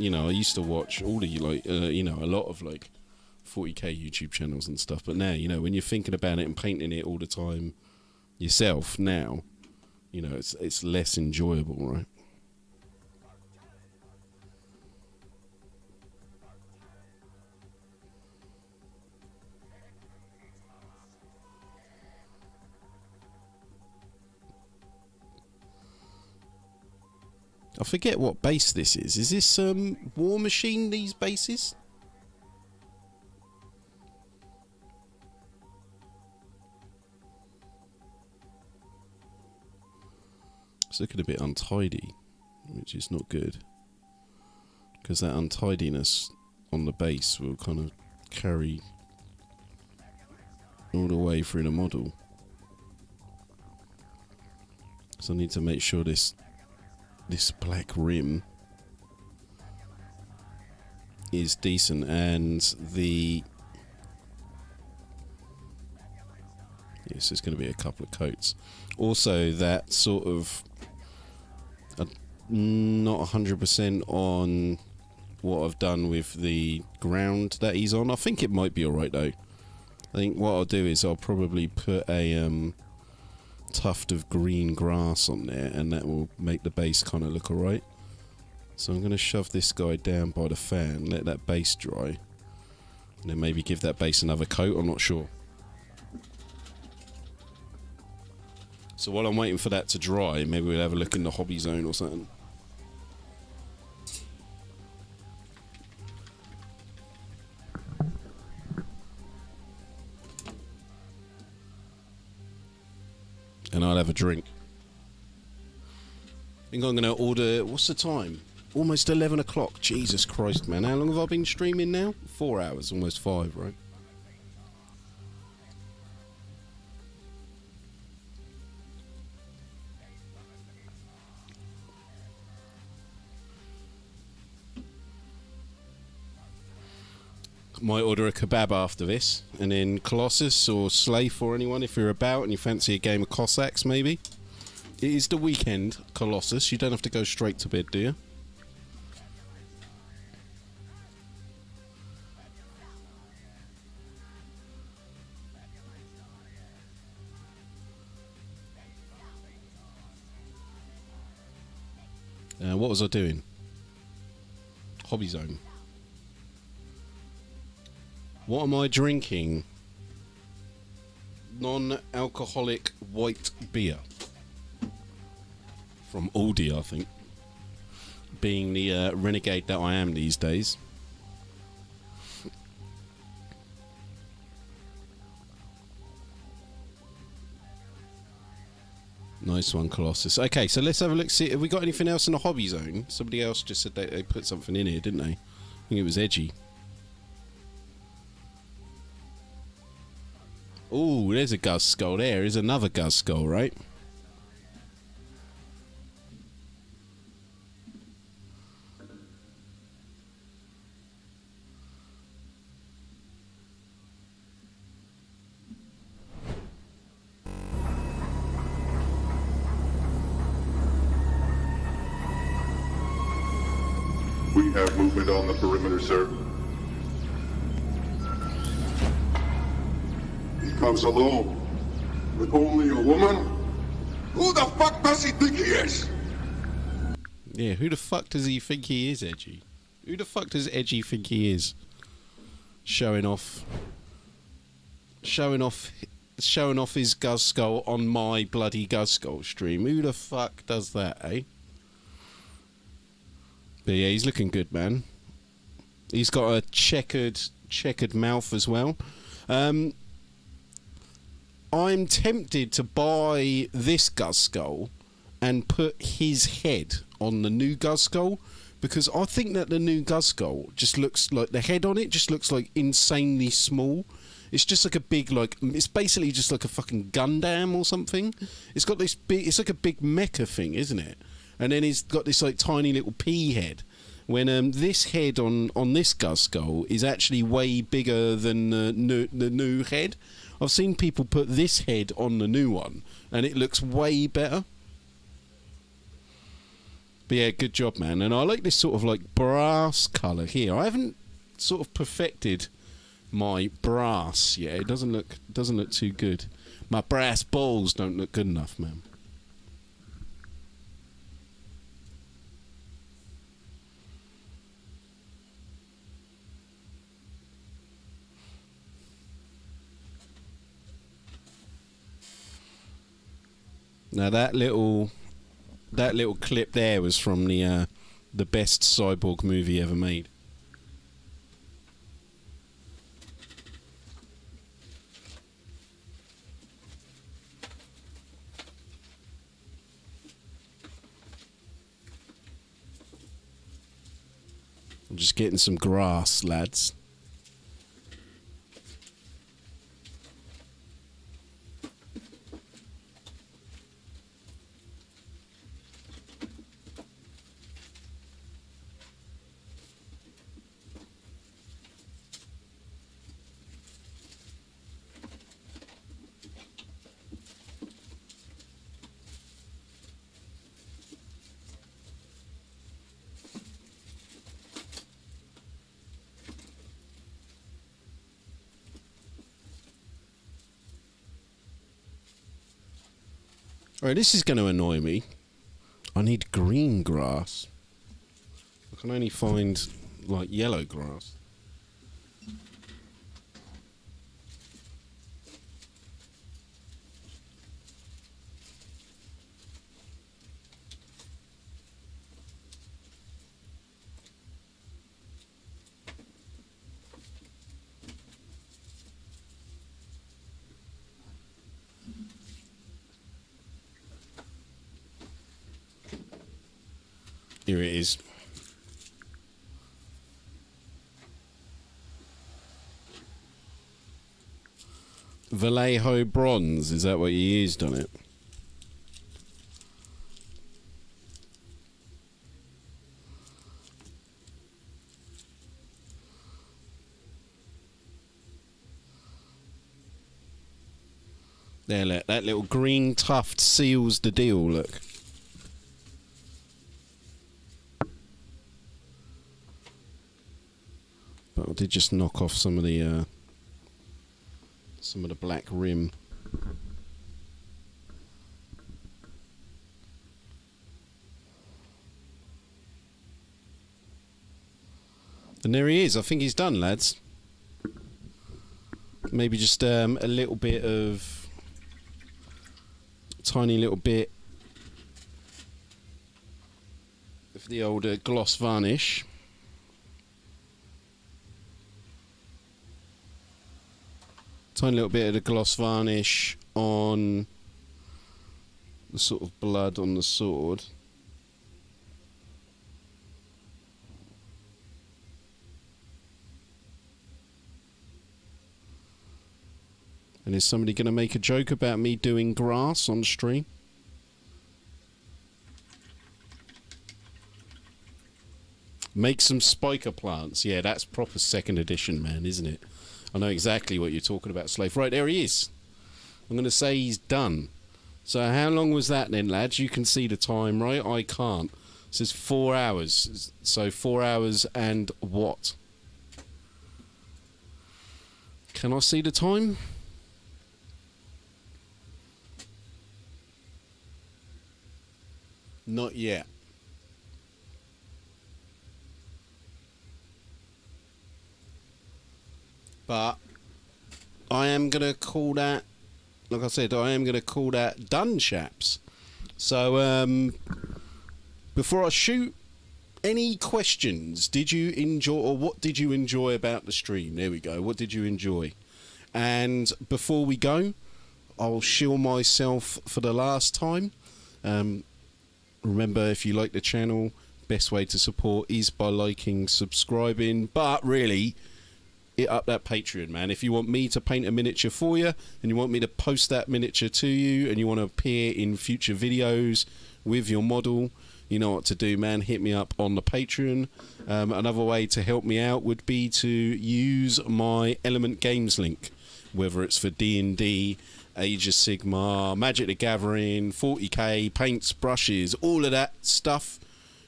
the, like, you know, a lot of, like, 40k YouTube channels and stuff. But now, you know, when you're thinking about it and painting it all the time yourself now, you know, it's less enjoyable, right? I forget what base this is. Is this War Machine, these bases? It's looking a bit untidy, which is not good. Because that untidiness on the base will kind of carry all the way through the model. So I need to make sure this black rim is decent, and the yes, there's going to be a couple of coats. Also, that sort of not 100% on what I've done with the ground that he's on. I think it might be alright though. I think what I'll do is I'll probably put a tuft of green grass on there, and that will make the base kind of look alright. So I'm going to shove this guy down by the fan, let that base dry, and then maybe give that base another coat. I'm not sure. So while I'm waiting for that to dry, maybe we'll have a look in the hobby zone or something. And I'll have a drink. I think I'm going to order... What's the time? Almost 11 o'clock. Jesus Christ, man. How long have I been streaming now? 4 hours, almost 5, right? Might order a kebab after this, and then Colossus or Slafe or anyone, if you're about and you fancy a game of Cossacks, maybe. It is the weekend, Colossus. You don't have to go straight to bed, do you? What was I doing? Hobby zone. What am I drinking? Non-alcoholic white beer. From Aldi, I think. Being the renegade that I am these days. Nice one, Colossus. Okay, so let's have a look. See, have we got anything else in the hobby zone? Somebody else just said they put something in here, didn't they? I think it was Edgy. Ooh, there's a Ghazghull. There is another Ghazghull, right? We have movement on the perimeter, sir. He comes alone, with only a woman? Who the fuck does he think he is? Yeah, who the fuck does he think he is, Edgy? Who the fuck does Edgy think he is? Showing off his Ghazghull on my bloody Ghazghull stream. Who the fuck does that, eh? But yeah, he's looking good, man. He's got a checkered mouth as well. I'm tempted to buy this Ghazghull and put his head on the new Ghazghull, because I think that the new Ghazghull just looks like, the head on it just looks like insanely small. It's just like a big, like, it's basically just like a fucking Gundam or something. It's got this big, it's like a big mecha thing, isn't it? And then he's got this like tiny little pea head. When this head on this Ghazghull is actually way bigger than the new head. I've seen people put this head on the new one, and it looks way better. But yeah, good job, man. And I like this sort of like brass colour here. I haven't sort of perfected my brass yet. It doesn't look too good. My brass balls don't look good enough, man. Now that little clip there was from the best cyborg movie ever made. I'm just getting some grass, lads. Alright, this is going to annoy me. I need green grass. I can only find, like, yellow grass. Here it is. Vallejo bronze, is that what you used on it? There, look, that little green tuft seals the deal, look. But I did just knock off some of the black rim. And there he is. I think he's done, lads. Maybe just a little bit of, tiny little bit of the old gloss varnish. Tiny little bit of the gloss varnish on the sort of blood on the sword. And is somebody going to make a joke about me doing grass on stream? Make some spiker plants. Yeah, that's proper second edition, man, isn't it? I know exactly what you're talking about, Slave. Right, there he is. I'm going to say he's done. So how long was that then, lads? You can see the time, right? I can't. It says 4 hours. So 4 hours and what? Can I see the time? Not yet. But I am going to call that, like I said, I am going to call that done, chaps. So, before I shoot, any questions? Did you enjoy, or what did you enjoy about the stream? There we go. What did you enjoy? And before we go, I'll shill myself for the last time. Remember, if you like the channel, best way to support is by liking, subscribing, but really, hit up that Patreon, man. If you want me to paint a miniature for you, and you want me to post that miniature to you, and you want to appear in future videos with your model, you know what to do, man. Hit me up on the Patreon. Another way to help me out would be to use my Element Games link, whether it's for D&D, Age of Sigmar, Magic the Gathering, 40k, paints, brushes, all of that stuff.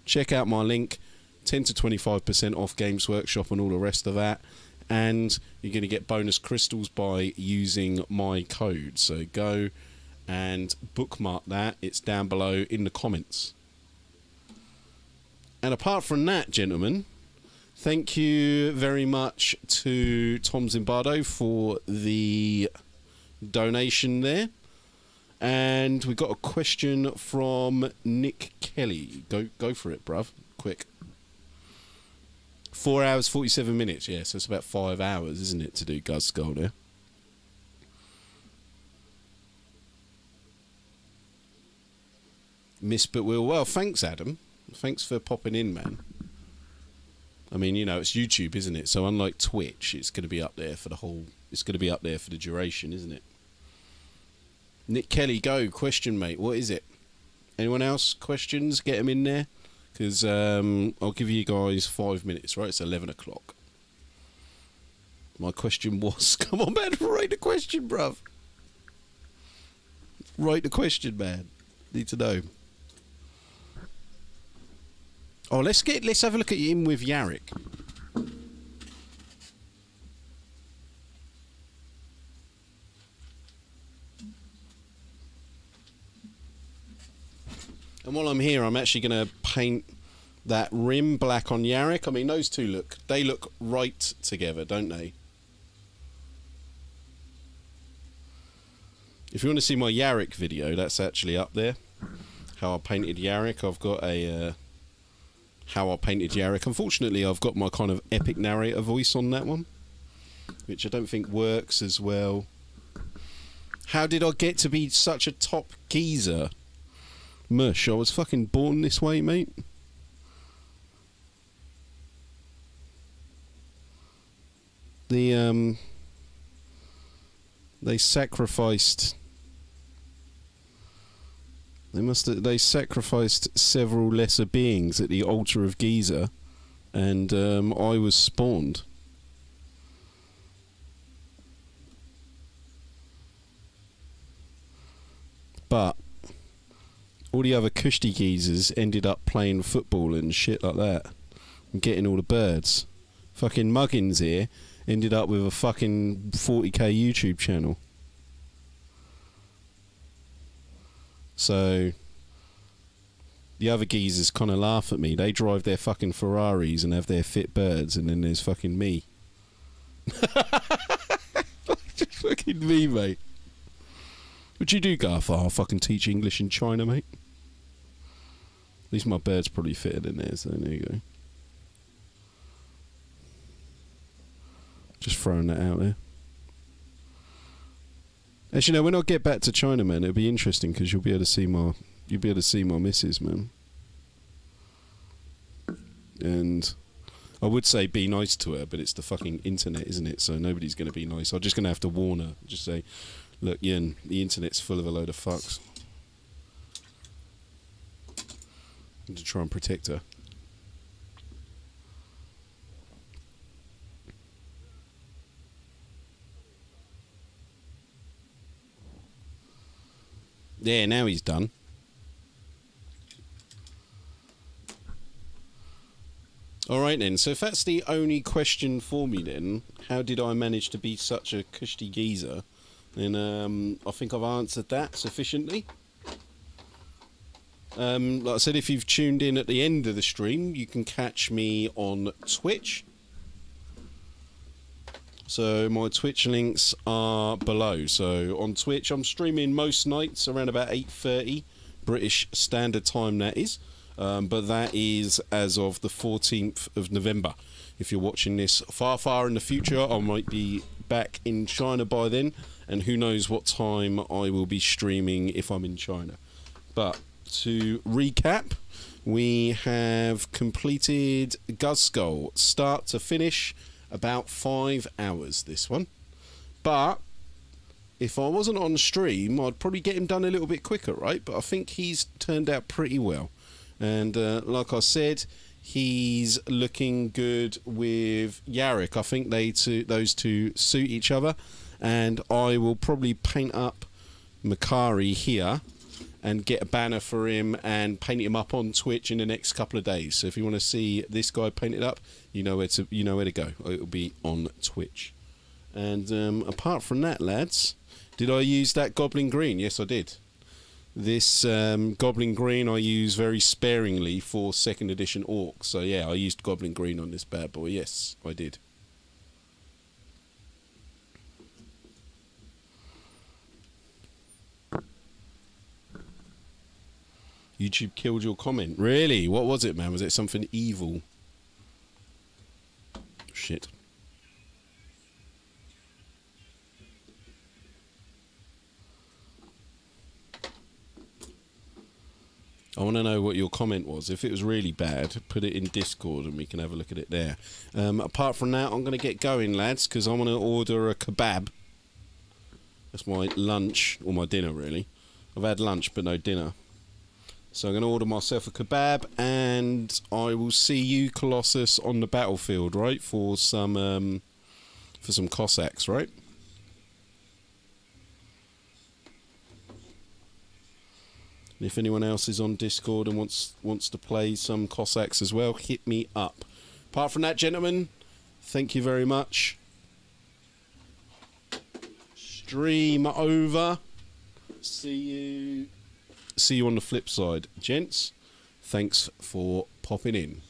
Check out my link. 10 to 25% off Games Workshop and all the rest of that. And you're going to get bonus crystals by using my code. So go and bookmark that. It's down below in the comments. And apart from that, gentlemen, thank you very much to Tom Zimbardo for the donation there. And we got a question from Nick Kelly. Go for it, bruv. Quick. 4 hours, 47 minutes. Yeah, so it's about 5 hours, isn't it, to do Ghazghull there? Miss But Will. Well, thanks, Adam. Thanks for popping in, man. I mean, you know, it's YouTube, isn't it? So unlike Twitch, it's going to be up there for the whole... It's going to be up there for the duration, isn't it? Nick Kelly, go. Question, mate. What is it? Anyone else? Questions? Get them in there. Because I'll give you guys 5 minutes, right? It's 11 o'clock. My question was... Come on, man. Write the question, bruv. Write the question, man. Need to know. Oh, let's have a look at him with Yarrick. And while I'm here, I'm actually going to paint that rim black on Yarrick. I mean, those two look right together, don't they? If you want to see my Yarrick video, that's actually up there. How I painted Yarrick. I've got a... how I painted Yarrick. Unfortunately, I've got my kind of epic narrator voice on that one, which I don't think works as well. How did I get to be such a top geezer? Mush, I was fucking born this way, mate. They sacrificed... They sacrificed several lesser beings at the altar of Giza, and I was spawned. But all the other Kushti geezers ended up playing football and shit like that, and getting all the birds. Fucking Muggins here ended up with a fucking 40k YouTube channel. So the other geezers kind of laugh at me. They drive their fucking Ferraris and have their fit birds, and then there's fucking me. Just fucking me, mate. What'd you do, Garth? Oh, I'll fucking teach English in China, mate. At least my bird's probably fitted in there, so there you go. Just throwing that out there. Actually, no, when I get back to China, man, it'll be interesting because you'll be able to see my missus, man. And I would say be nice to her, but it's the fucking internet, isn't it? So nobody's going to be nice. I'm just going to have to warn her. Just say, look, Yin, the internet's full of a load of fucks. And to try and protect her. Yeah, now he's done. Alright then, so if that's the only question for me then, how did I manage to be such a Kushti geezer? Then I think I've answered that sufficiently. Like I said, if you've tuned in at the end of the stream, you can catch me on Twitch. So my Twitch links are below. So on Twitch, I'm streaming most nights around about 8:30 British Standard Time, that is. but that is as of the 14th of November. If you're watching this far in the future, I might be back in China by then, and who knows what time I will be streaming if I'm in China. But to recap, we have completed Ghazghull start to finish, about 5 hours this one. But if I wasn't on stream, I'd probably get him done a little bit quicker, right? But I think he's turned out pretty well. And like I said, he's looking good with Yarrick. I think those two suit each other. And I will probably paint up Makari here and get a banner for him and paint him up on Twitch in the next couple of days. So if you want to see this guy painted up, you know where to go. It'll be on Twitch. And apart from that, lads, did I use that Goblin Green? Yes, I did. This Goblin Green I use very sparingly for 2nd edition Orcs. So yeah, I used Goblin Green on this bad boy. Yes, I did. YouTube killed your comment. Really? What was it, man? Was it something evil? Shit. I want to know what your comment was. If it was really bad, put it in Discord and we can have a look at it there. Apart from that, I'm going to get going, lads, because I want to order a kebab. That's my lunch, or my dinner, really. I've had lunch, but no dinner. So I'm going to order myself a kebab, and I will see you, Colossus, on the battlefield, right? For some Cossacks, right? And if anyone else is on Discord and wants to play some Cossacks as well, hit me up. Apart from that, gentlemen, thank you very much. Stream over. See you on the flip side, gents. Thanks for popping in.